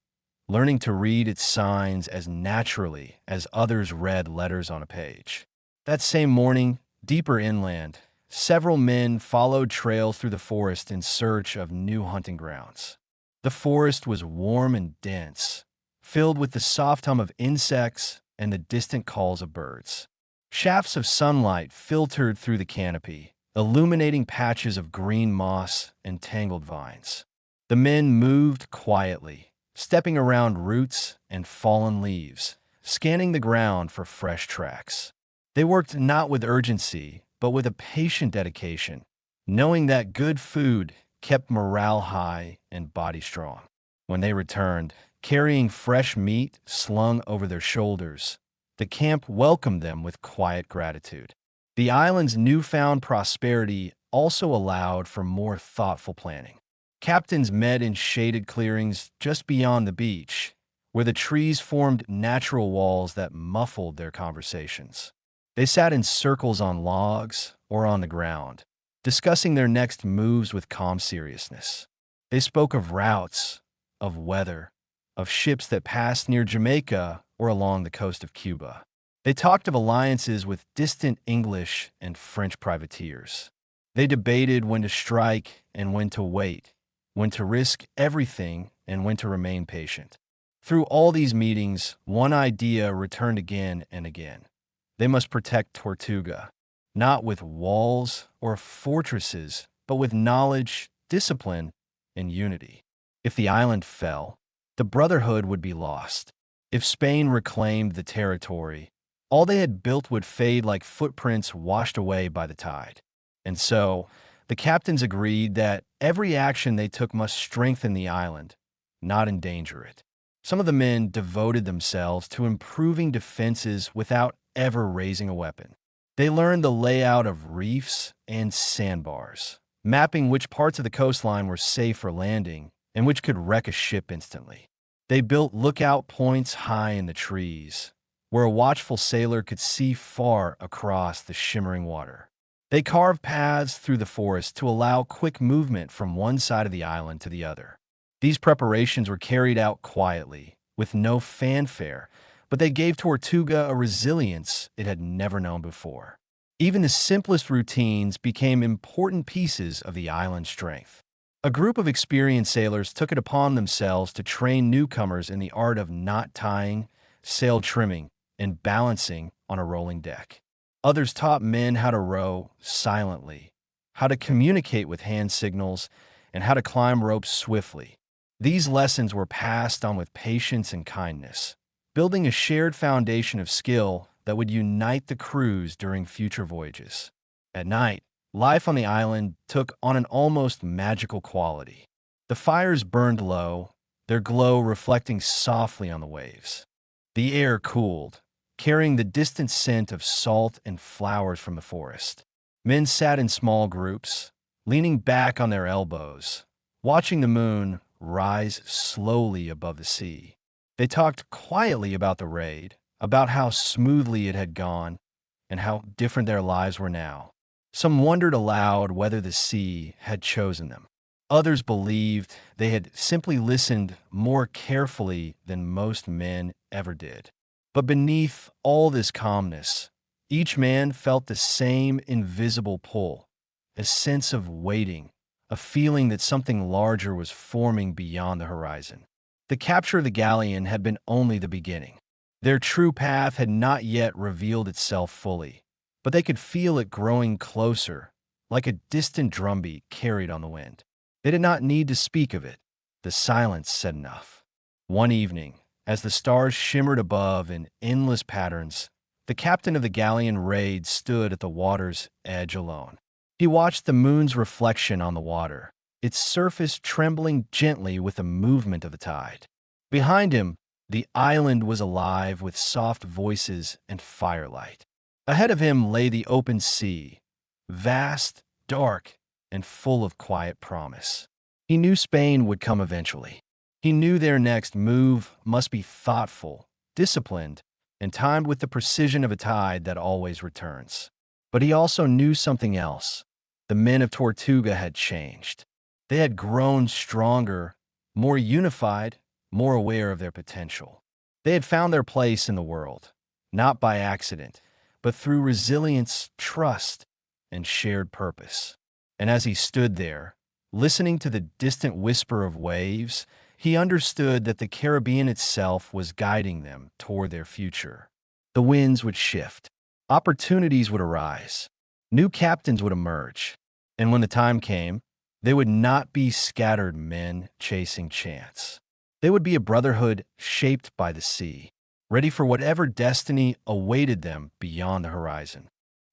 learning to read its signs as naturally as others read letters on a page. That same morning, deeper inland, several men followed trails through the forest in search of new hunting grounds. The forest was warm and dense, filled with the soft hum of insects and the distant calls of birds. Shafts of sunlight filtered through the canopy, illuminating patches of green moss and tangled vines. The men moved quietly, stepping around roots and fallen leaves, scanning the ground for fresh tracks. They worked not with urgency, but with a patient dedication, knowing that good food kept morale high and body strong. When they returned, carrying fresh meat slung over their shoulders, the camp welcomed them with quiet gratitude. The island's newfound prosperity also allowed for more thoughtful planning. Captains met in shaded clearings just beyond the beach, where the trees formed natural walls that muffled their conversations. They sat in circles on logs or on the ground, discussing their next moves with calm seriousness. They spoke of routes, of weather, of ships that passed near Jamaica or along the coast of Cuba. They talked of alliances with distant English and French privateers. They debated when to strike and when to wait, when to risk everything and when to remain patient. Through all these meetings, one idea returned again and again. They must protect Tortuga, not with walls or fortresses, but with knowledge, discipline, and unity. If the island fell, the Brotherhood would be lost. If Spain reclaimed the territory, all they had built would fade like footprints washed away by the tide. And so, the captains agreed that every action they took must strengthen the island, not endanger it. Some of the men devoted themselves to improving defenses without ever raising a weapon. They learned the layout of reefs and sandbars, mapping which parts of the coastline were safe for landing and which could wreck a ship instantly. They built lookout points high in the trees, where a watchful sailor could see far across the shimmering water. They carved paths through the forest to allow quick movement from one side of the island to the other. These preparations were carried out quietly, with no fanfare, but they gave Tortuga a resilience it had never known before. Even the simplest routines became important pieces of the island's strength. A group of experienced sailors took it upon themselves to train newcomers in the art of knot tying, sail trimming, and balancing on a rolling deck. Others taught men how to row silently, how to communicate with hand signals, and how to climb ropes swiftly. These lessons were passed on with patience and kindness, building a shared foundation of skill that would unite the crews during future voyages. At night, life on the island took on an almost magical quality. The fires burned low, their glow reflecting softly on the waves. The air cooled, carrying the distant scent of salt and flowers from the forest. Men sat in small groups, leaning back on their elbows, watching the moon rise slowly above the sea. They talked quietly about the raid, about how smoothly it had gone, and how different their lives were now. Some wondered aloud whether the sea had chosen them. Others believed they had simply listened more carefully than most men ever did. But beneath all this calmness, each man felt the same invisible pull, a sense of waiting, a feeling that something larger was forming beyond the horizon. The capture of the galleon had been only the beginning. Their true path had not yet revealed itself fully, but they could feel it growing closer, like a distant drumbeat carried on the wind. They did not need to speak of it. The silence said enough. One evening, as the stars shimmered above in endless patterns, the captain of the galleon raid stood at the water's edge alone. He watched the moon's reflection on the water, its surface trembling gently with the movement of the tide. Behind him, the island was alive with soft voices and firelight. Ahead of him lay the open sea, vast, dark, and full of quiet promise. He knew Spain would come eventually. He knew their next move must be thoughtful, disciplined, and timed with the precision of a tide that always returns. But he also knew something else. The men of Tortuga had changed. They had grown stronger, more unified, more aware of their potential. They had found their place in the world, not by accident, but through resilience, trust, and shared purpose. And as he stood there, listening to the distant whisper of waves, he understood that the Caribbean itself was guiding them toward their future. The winds would shift. Opportunities would arise. New captains would emerge. And when the time came, they would not be scattered men chasing chance. They would be a brotherhood shaped by the sea, ready for whatever destiny awaited them beyond the horizon.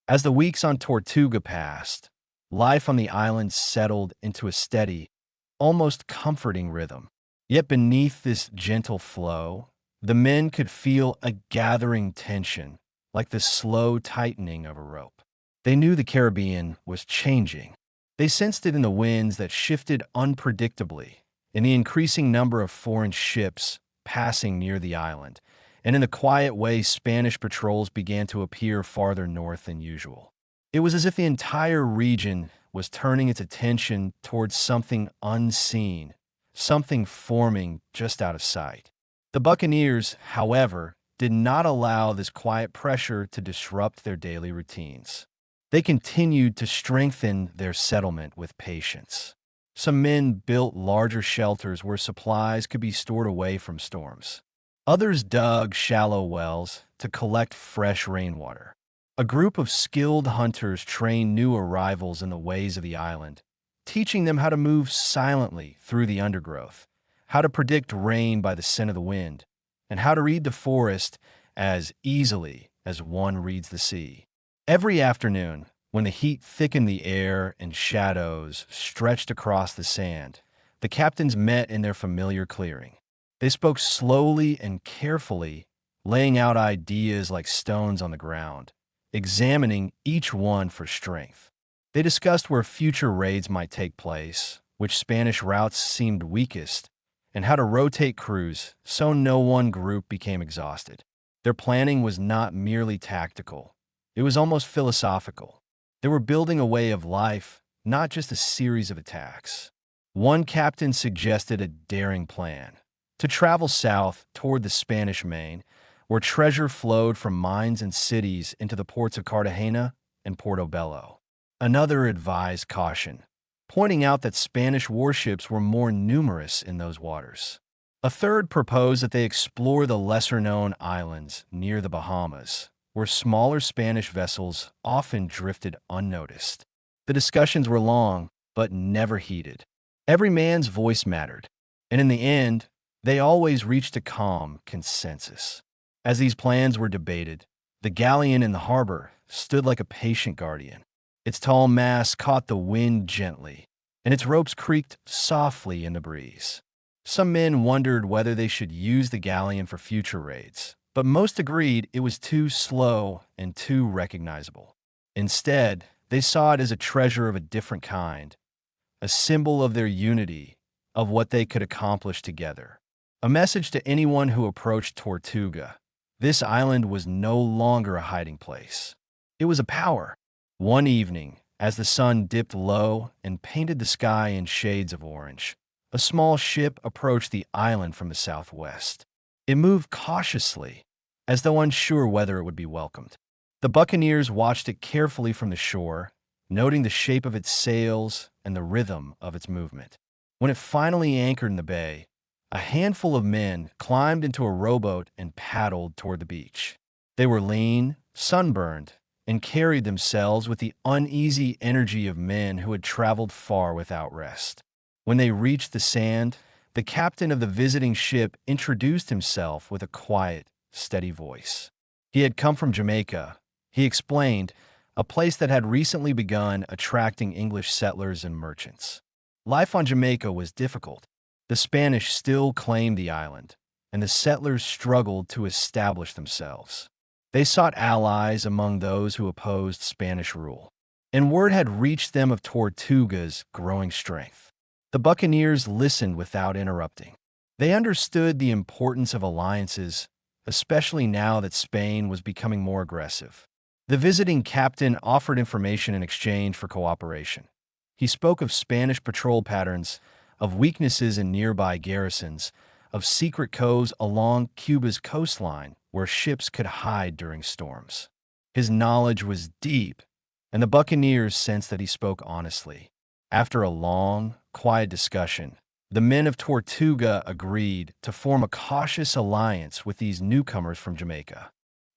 As the weeks on Tortuga passed, life on the island settled into a steady, almost comforting rhythm. Yet beneath this gentle flow, the men could feel a gathering tension, like the slow tightening of a rope. They knew the Caribbean was changing. They sensed it in the winds that shifted unpredictably, in the increasing number of foreign ships passing near the island, and in the quiet way Spanish patrols began to appear farther north than usual. It was as if the entire region was turning its attention towards something unseen, something forming just out of sight. The buccaneers, however, did not allow this quiet pressure to disrupt their daily routines. They continued to strengthen their settlement with patience. Some men built larger shelters where supplies could be stored away from storms. Others dug shallow wells to collect fresh rainwater. A group of skilled hunters trained new arrivals in the ways of the island, teaching them how to move silently through the undergrowth, how to predict rain by the scent of the wind, and how to read the forest as easily as one reads the sea. Every afternoon, when the heat thickened the air and shadows stretched across the sand, the captains met in their familiar clearing. They spoke slowly and carefully, laying out ideas like stones on the ground, examining each one for strength. They discussed where future raids might take place, which Spanish routes seemed weakest, and how to rotate crews so no one group became exhausted. Their planning was not merely tactical. It was almost philosophical. They were building a way of life, not just a series of attacks. One captain suggested a daring plan: to travel south toward the Spanish Main, where treasure flowed from mines and cities into the ports of Cartagena and Portobello. Another advised caution, pointing out that Spanish warships were more numerous in those waters. A third proposed that they explore the lesser-known islands near the Bahamas, where smaller Spanish vessels often drifted unnoticed. The discussions were long, but never heated. Every man's voice mattered, and in the end, they always reached a calm consensus. As these plans were debated, the galleon in the harbor stood like a patient guardian. Its tall mast caught the wind gently, and its ropes creaked softly in the breeze. Some men wondered whether they should use the galleon for future raids, but most agreed it was too slow and too recognizable. Instead, they saw it as a treasure of a different kind, a symbol of their unity, of what they could accomplish together. A message to anyone who approached Tortuga: this island was no longer a hiding place. It was a power. One evening, as the sun dipped low and painted the sky in shades of orange, a small ship approached the island from the southwest. It moved cautiously, as though unsure whether it would be welcomed. The buccaneers watched it carefully from the shore, noting the shape of its sails and the rhythm of its movement. When it finally anchored in the bay, a handful of men climbed into a rowboat and paddled toward the beach. They were lean, sunburned, and carried themselves with the uneasy energy of men who had traveled far without rest. When they reached the sand, the captain of the visiting ship introduced himself with a quiet, steady voice. He had come from Jamaica, he explained, a place that had recently begun attracting English settlers and merchants. Life on Jamaica was difficult. The Spanish still claimed the island, and the settlers struggled to establish themselves. They sought allies among those who opposed Spanish rule, and word had reached them of Tortuga's growing strength. The buccaneers listened without interrupting. They understood the importance of alliances, especially now that Spain was becoming more aggressive. The visiting captain offered information in exchange for cooperation. He spoke of Spanish patrol patterns, of weaknesses in nearby garrisons, of secret coves along Cuba's coastline where ships could hide during storms. His knowledge was deep, and the buccaneers sensed that he spoke honestly. After a long, quiet discussion, the men of Tortuga agreed to form a cautious alliance with these newcomers from Jamaica.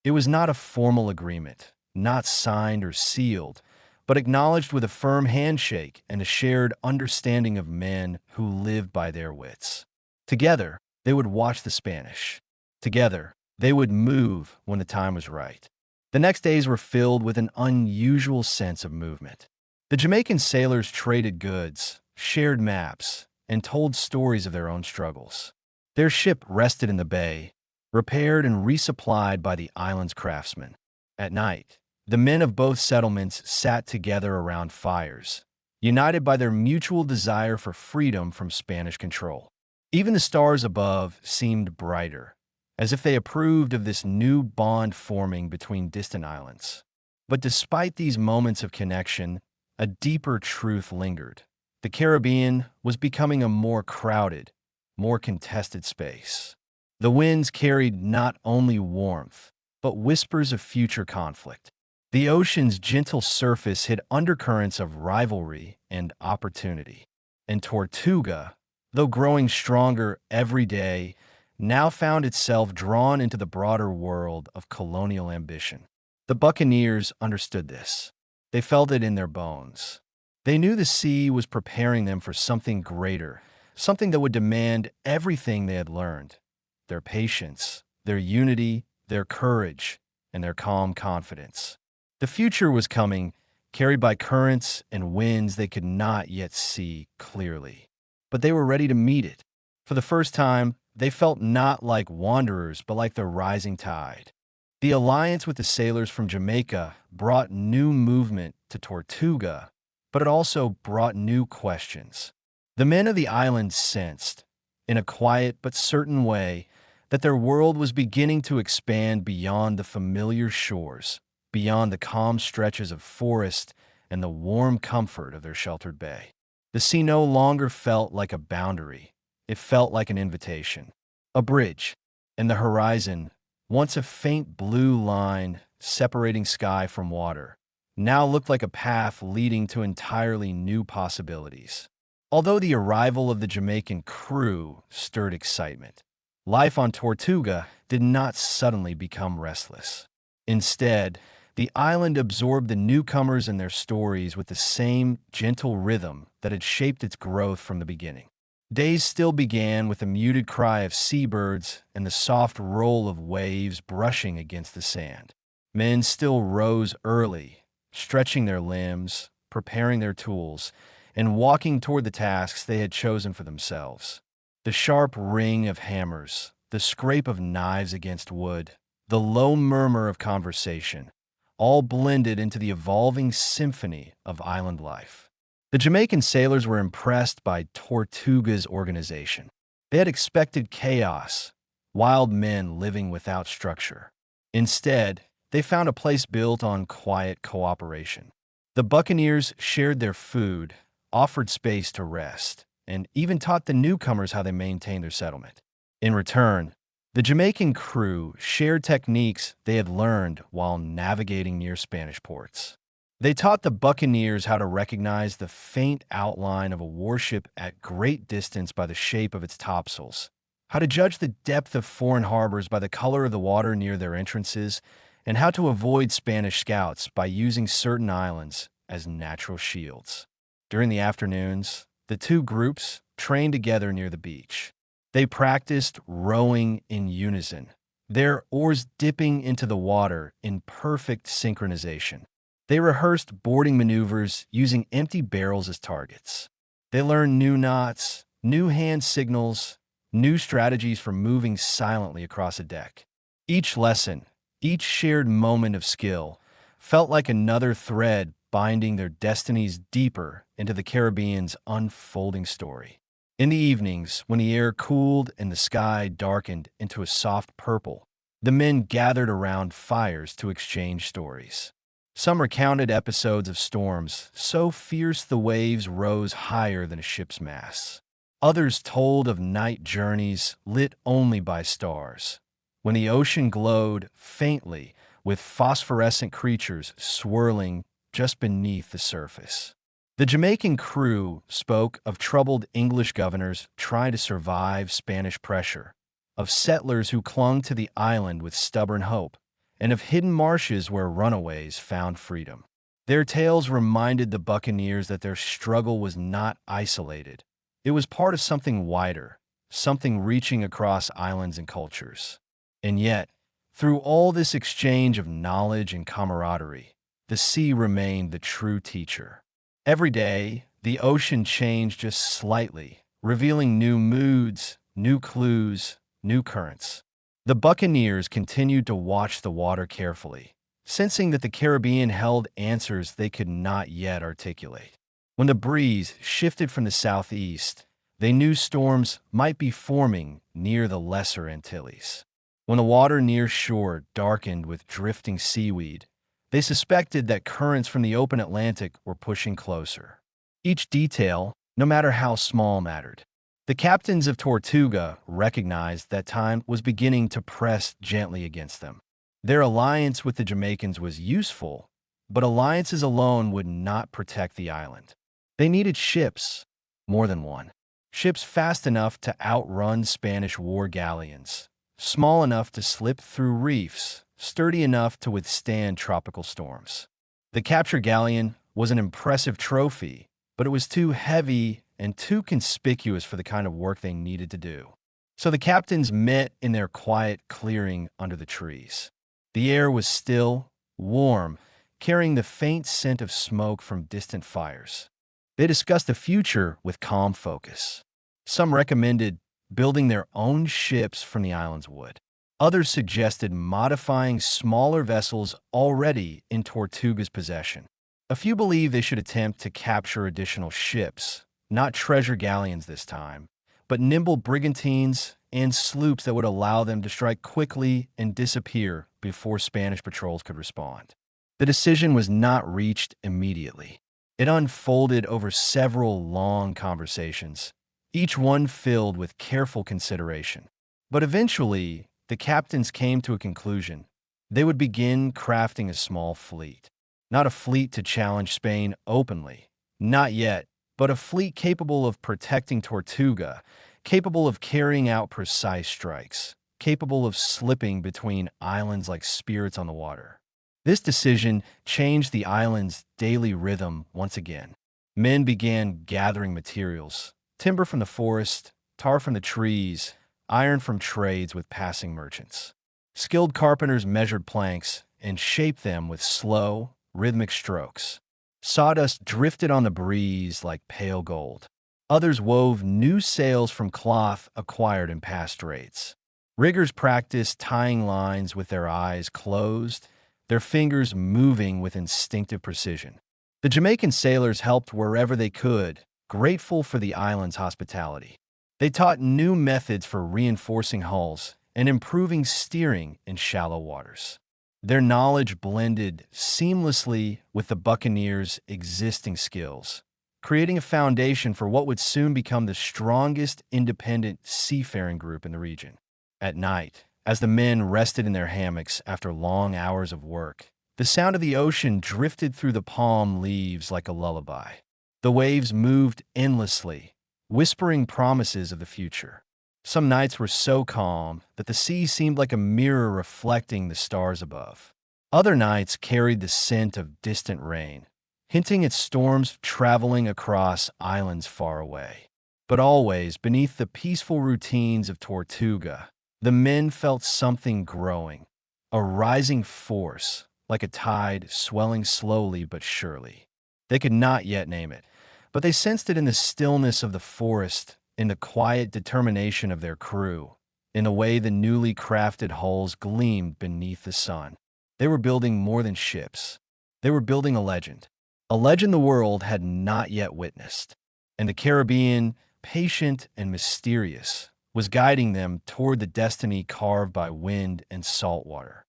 It was not a formal agreement, not signed or sealed, but acknowledged with a firm handshake and a shared understanding of men who lived by their wits. Together, they would watch the Spanish. Together, they would move when the time was right. The next days were filled with an unusual sense of movement. The Jamaican sailors traded goods, shared maps, and told stories of their own struggles. Their ship rested in the bay, repaired and resupplied by the island's craftsmen. At night, the men of both settlements sat together around fires, united by their mutual desire for freedom from Spanish control. Even the stars above seemed brighter, as if they approved of this new bond forming between distant islands. But despite these moments of connection, a deeper truth lingered. The Caribbean was becoming a more crowded, more contested space. The winds carried not only warmth, but whispers of future conflict. The ocean's gentle surface hid undercurrents of rivalry and opportunity. And Tortuga, though growing stronger every day, now found itself drawn into the broader world of colonial ambition. The buccaneers understood this. They felt it in their bones. They knew the sea was preparing them for something greater, something that would demand everything they had learned: their patience, their unity, their courage, and their calm confidence. The future was coming, carried by currents and winds they could not yet see clearly. But they were ready to meet it. For the first time, they felt not like wanderers, but like the rising tide. The alliance with the sailors from Jamaica brought new movement to Tortuga, but it also brought new questions. The men of the island sensed, in a quiet but certain way, that their world was beginning to expand beyond the familiar shores, beyond the calm stretches of forest and the warm comfort of their sheltered bay. The sea no longer felt like a boundary. It felt like an invitation. A bridge, and the horizon, once a faint blue line separating sky from water, now looked like a path leading to entirely new possibilities. Although the arrival of the Jamaican crew stirred excitement, life on Tortuga did not suddenly become restless. Instead, the island absorbed the newcomers and their stories with the same gentle rhythm that had shaped its growth from the beginning. Days still began with a muted cry of seabirds and the soft roll of waves brushing against the sand. Men still rose early, stretching their limbs, preparing their tools, and walking toward the tasks they had chosen for themselves. The sharp ring of hammers, the scrape of knives against wood, the low murmur of conversation, all blended into the evolving symphony of island life. The Jamaican sailors were impressed by Tortuga's organization. They had expected chaos, wild men living without structure. Instead, they found a place built on quiet cooperation. The buccaneers shared their food, offered space to rest, and even taught the newcomers how they maintained their settlement. In return, The Jamaican crew shared techniques they had learned while navigating near Spanish ports. They taught the buccaneers how to recognize the faint outline of a warship at great distance by the shape of its topsails, how to judge the depth of foreign harbors by the color of the water near their entrances, and how to avoid Spanish scouts by using certain islands as natural shields. During the afternoons, the two groups trained together near the beach. They practiced rowing in unison, their oars dipping into the water in perfect synchronization. They rehearsed boarding maneuvers using empty barrels as targets. They learned new knots, new hand signals, new strategies for moving silently across a deck. Each lesson, each shared moment of skill, felt like another thread binding their destinies deeper into the Caribbean's unfolding story. In the evenings, when the air cooled and the sky darkened into a soft purple, the men gathered around fires to exchange stories. Some recounted episodes of storms so fierce the waves rose higher than a ship's masts. Others told of night journeys lit only by stars, when the ocean glowed faintly with phosphorescent creatures swirling just beneath the surface. The Jamaican crew spoke of troubled English governors trying to survive Spanish pressure, of settlers who clung to the island with stubborn hope, and of hidden marshes where runaways found freedom. Their tales reminded the buccaneers that their struggle was not isolated. It was part of something wider, something reaching across islands and cultures. And yet, through all this exchange of knowledge and camaraderie, the sea remained the true teacher. Every day, the ocean changed just slightly, revealing new moods, new clues, new currents. The buccaneers continued to watch the water carefully, sensing that the Caribbean held answers they could not yet articulate. When the breeze shifted from the southeast, they knew storms might be forming near the Lesser Antilles. When the water near shore darkened with drifting seaweed, they suspected that currents from the open Atlantic were pushing closer. Each detail, no matter how small, mattered. The captains of Tortuga recognized that time was beginning to press gently against them. Their alliance with the Jamaicans was useful, but alliances alone would not protect the island. They needed ships, more than one. Ships fast enough to outrun Spanish war galleons, small enough to slip through reefs, sturdy enough to withstand tropical storms. The captured galleon was an impressive trophy, but it was too heavy and too conspicuous for the kind of work they needed to do. So the captains met in their quiet clearing under the trees. The air was still, warm, carrying the faint scent of smoke from distant fires. They discussed the future with calm focus. Some recommended building their own ships from the island's wood. Others suggested modifying smaller vessels already in Tortuga's possession. A few believed they should attempt to capture additional ships, not treasure galleons this time, but nimble brigantines and sloops that would allow them to strike quickly and disappear before Spanish patrols could respond. The decision was not reached immediately. It unfolded over several long conversations, each one filled with careful consideration. But eventually, the captains came to a conclusion. They would begin crafting a small fleet. Not a fleet to challenge Spain openly, not yet, but a fleet capable of protecting Tortuga, capable of carrying out precise strikes, capable of slipping between islands like spirits on the water. This decision changed the island's daily rhythm once again. Men began gathering materials, timber from the forest, tar from the trees, iron from trades with passing merchants. Skilled carpenters measured planks and shaped them with slow, rhythmic strokes. Sawdust drifted on the breeze like pale gold. Others wove new sails from cloth acquired in past raids. Riggers practiced tying lines with their eyes closed, their fingers moving with instinctive precision. The Jamaican sailors helped wherever they could, grateful for the island's hospitality. They taught new methods for reinforcing hulls and improving steering in shallow waters. Their knowledge blended seamlessly with the buccaneers' existing skills, creating a foundation for what would soon become the strongest independent seafaring group in the region. At night, as the men rested in their hammocks after long hours of work, the sound of the ocean drifted through the palm leaves like a lullaby. The waves moved endlessly, whispering promises of the future. Some nights were so calm that the sea seemed like a mirror reflecting the stars above. Other nights carried the scent of distant rain, hinting at storms traveling across islands far away. But always, beneath the peaceful routines of Tortuga, the men felt something growing, a rising force, like a tide swelling slowly but surely. They could not yet name it, but they sensed it in the stillness of the forest, in the quiet determination of their crew, in the way the newly crafted hulls gleamed beneath the sun. They were building more than ships. They were building a legend the world had not yet witnessed. And the Caribbean, patient and mysterious, was guiding them toward the destiny carved by wind and salt water.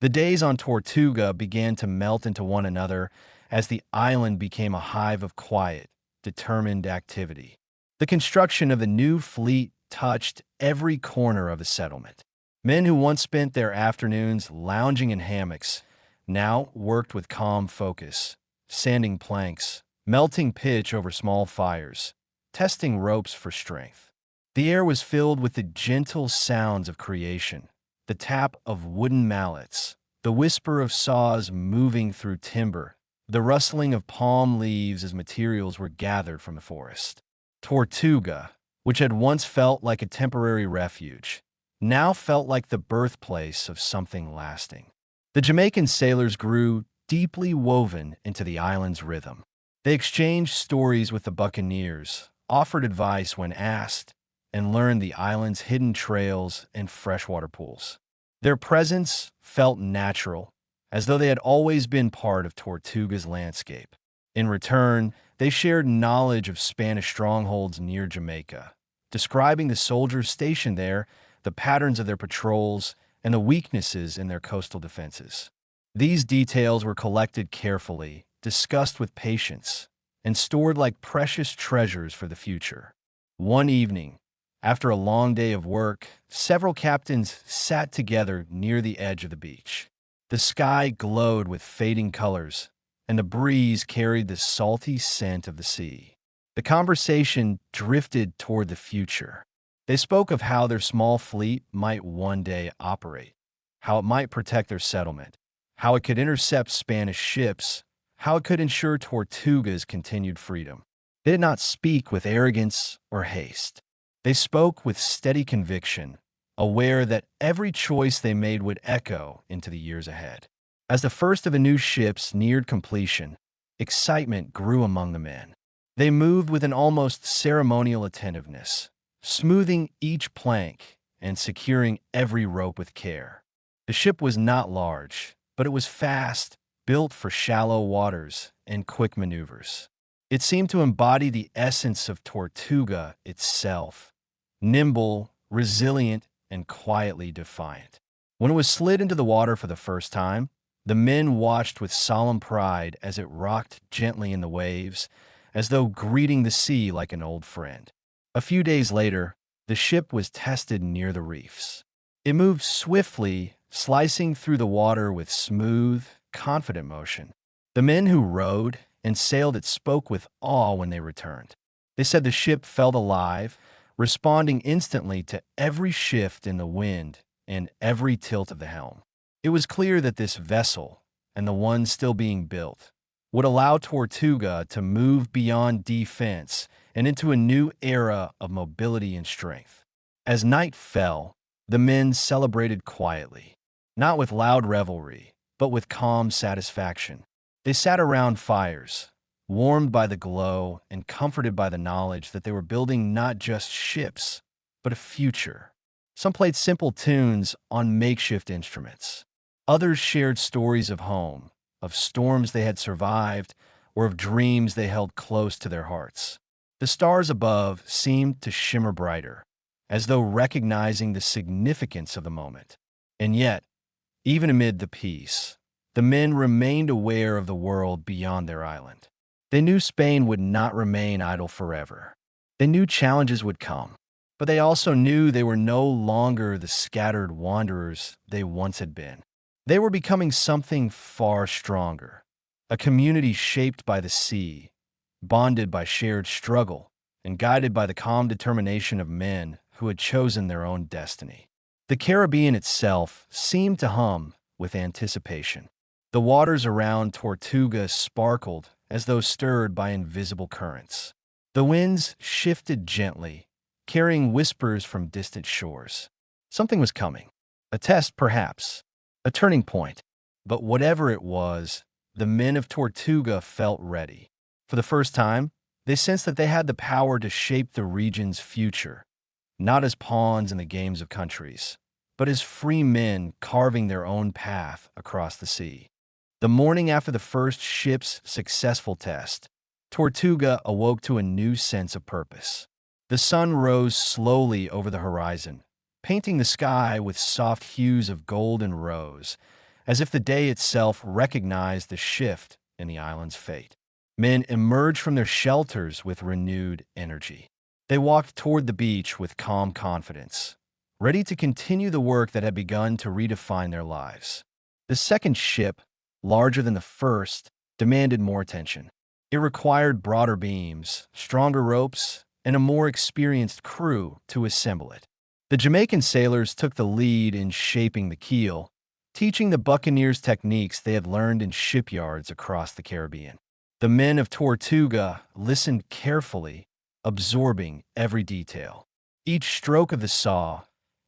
The days on Tortuga began to melt into one another as the island became a hive of quiet, determined activity. The construction of the new fleet touched every corner of the settlement. Men who once spent their afternoons lounging in hammocks now worked with calm focus, sanding planks, melting pitch over small fires, testing ropes for strength. The air was filled with the gentle sounds of creation, the tap of wooden mallets, the whisper of saws moving through timber, the rustling of palm leaves as materials were gathered from the forest. Tortuga, which had once felt like a temporary refuge, now felt like the birthplace of something lasting. The Jamaican sailors grew deeply woven into the island's rhythm. They exchanged stories with the buccaneers, offered advice when asked, and learned the island's hidden trails and freshwater pools. Their presence felt natural, as though they had always been part of Tortuga's landscape. In return, they shared knowledge of Spanish strongholds near Jamaica, describing the soldiers stationed there, the patterns of their patrols, and the weaknesses in their coastal defenses. These details were collected carefully, discussed with patience, and stored like precious treasures for the future. One evening, after a long day of work, several captains sat together near the edge of the beach. The sky glowed with fading colors, and the breeze carried the salty scent of the sea. The conversation drifted toward the future. They spoke of how their small fleet might one day operate, how it might protect their settlement, how it could intercept Spanish ships, how it could ensure Tortuga's continued freedom. They did not speak with arrogance or haste. They spoke with steady conviction, aware that every choice they made would echo into the years ahead. As the first of the new ships neared completion, excitement grew among the men. They moved with an almost ceremonial attentiveness, smoothing each plank and securing every rope with care. The ship was not large, but it was fast, built for shallow waters and quick maneuvers. It seemed to embody the essence of Tortuga itself, nimble, resilient, and quietly defiant. When it was slid into the water for the first time, the men watched with solemn pride as it rocked gently in the waves, as though greeting the sea like an old friend. A few days later, the ship was tested near the reefs. It moved swiftly, slicing through the water with smooth, confident motion. The men who rowed and sailed it spoke with awe when they returned. They said the ship felt alive, responding instantly to every shift in the wind and every tilt of the helm. It was clear that this vessel, and the one still being built, would allow Tortuga to move beyond defense and into a new era of mobility and strength. As night fell, the men celebrated quietly, not with loud revelry, but with calm satisfaction. They sat around fires, warmed by the glow and comforted by the knowledge that they were building not just ships, but a future. Some played simple tunes on makeshift instruments. Others shared stories of home, of storms they had survived, or of dreams they held close to their hearts. The stars above seemed to shimmer brighter, as though recognizing the significance of the moment. And yet, even amid the peace, the men remained aware of the world beyond their island. They knew Spain would not remain idle forever. They knew challenges would come. but they also knew they were no longer the scattered wanderers they once had been. They were becoming something far stronger, a community shaped by the sea, bonded by shared struggle, and guided by the calm determination of men who had chosen their own destiny. The Caribbean itself seemed to hum with anticipation. The waters around Tortuga sparkled as though stirred by invisible currents. The winds shifted gently, carrying whispers from distant shores. Something was coming. A test, perhaps. A turning point. But whatever it was, the men of Tortuga felt ready. For the first time, they sensed that they had the power to shape the region's future, not as pawns in the games of countries, but as free men carving their own path across the sea. The morning after the first ship's successful test, Tortuga awoke to a new sense of purpose. The sun rose slowly over the horizon, painting the sky with soft hues of gold and rose, as if the day itself recognized the shift in the island's fate. Men emerged from their shelters with renewed energy. They walked toward the beach with calm confidence, ready to continue the work that had begun to redefine their lives. The second ship, larger than the first, demanded more attention. It required broader beams, stronger ropes, and a more experienced crew to assemble it. The Jamaican sailors took the lead in shaping the keel, teaching the buccaneers techniques they had learned in shipyards across the Caribbean. The men of Tortuga listened carefully, absorbing every detail. Each stroke of the saw,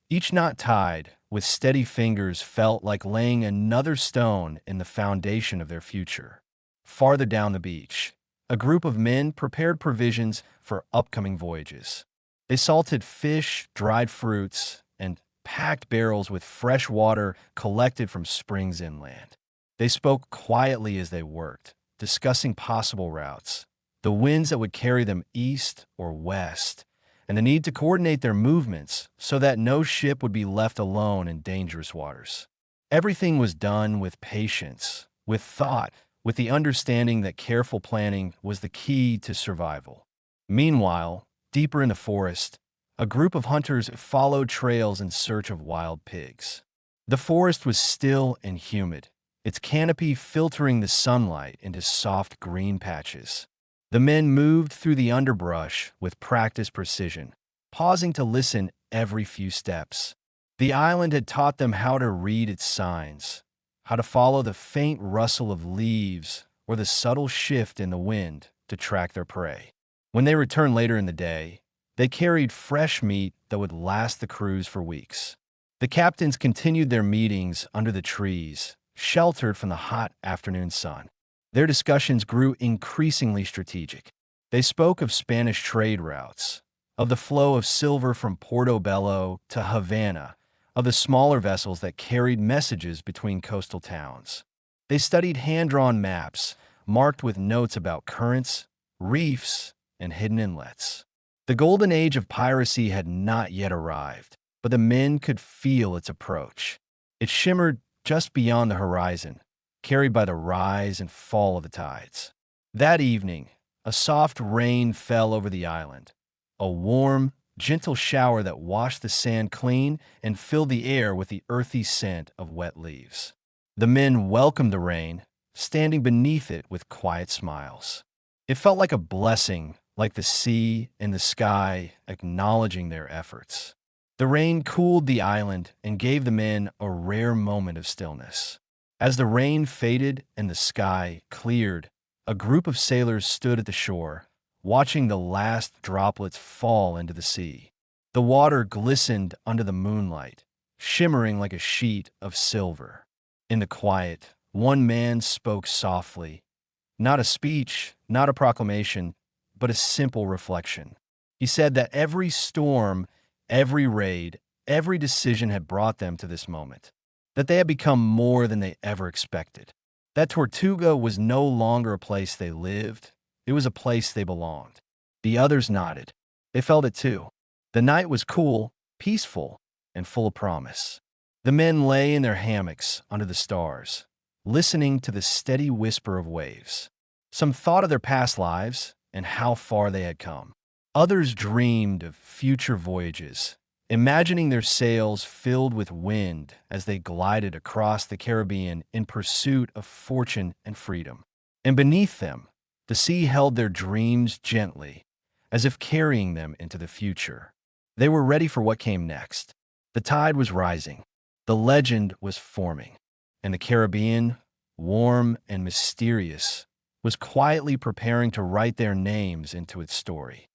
each knot tied with steady fingers, felt like laying another stone in the foundation of their future. Farther down the beach, a group of men prepared provisions for upcoming voyages. They salted fish, dried fruits, and packed barrels with fresh water collected from springs inland. They spoke quietly as they worked, discussing possible routes, the winds that would carry them east or west, and the need to coordinate their movements so that no ship would be left alone in dangerous waters. Everything was done with patience, with thought, with the understanding that careful planning was the key to survival. Meanwhile, deeper in the forest, a group of hunters followed trails in search of wild pigs. The forest was still and humid, its canopy filtering the sunlight into soft green patches. The men moved through the underbrush with practiced precision, pausing to listen every few steps. The island had taught them how to read its signs, how to follow the faint rustle of leaves or the subtle shift in the wind to track their prey. When they returned later in the day, they carried fresh meat that would last the cruise for weeks. The captains continued their meetings under the trees, sheltered from the hot afternoon sun. Their discussions grew increasingly strategic. They spoke of Spanish trade routes, of the flow of silver from Portobello to Havana, of the smaller vessels that carried messages between coastal towns. They studied hand-drawn maps, marked with notes about currents, reefs, and hidden inlets. The golden age of piracy had not yet arrived, but the men could feel its approach. It shimmered just beyond the horizon, carried by the rise and fall of the tides. That evening, a soft rain fell over the island, a warm, gentle shower that washed the sand clean and filled the air with the earthy scent of wet leaves. The men welcomed the rain, standing beneath it with quiet smiles. It felt like a blessing, like the sea and the sky acknowledging their efforts. The rain cooled the island and gave the men a rare moment of stillness. As the rain faded and the sky cleared, a group of sailors stood at the shore, watching the last droplets fall into the sea. The water glistened under the moonlight, shimmering like a sheet of silver. In the quiet, one man spoke softly, not a speech, not a proclamation, but a simple reflection. He said that every storm, every raid, every decision had brought them to this moment, that they had become more than they ever expected, that Tortuga was no longer a place they lived, it was a place they belonged. The others nodded. They felt it too. The night was cool, peaceful, and full of promise. The men lay in their hammocks under the stars, listening to the steady whisper of waves. Some thought of their past lives and how far they had come. Others dreamed of future voyages, imagining their sails filled with wind as they glided across the Caribbean in pursuit of fortune and freedom. And beneath them, the sea held their dreams gently, as if carrying them into the future. They were ready for what came next. The tide was rising, the legend was forming, and the Caribbean, warm and mysterious, was quietly preparing to write their names into its story.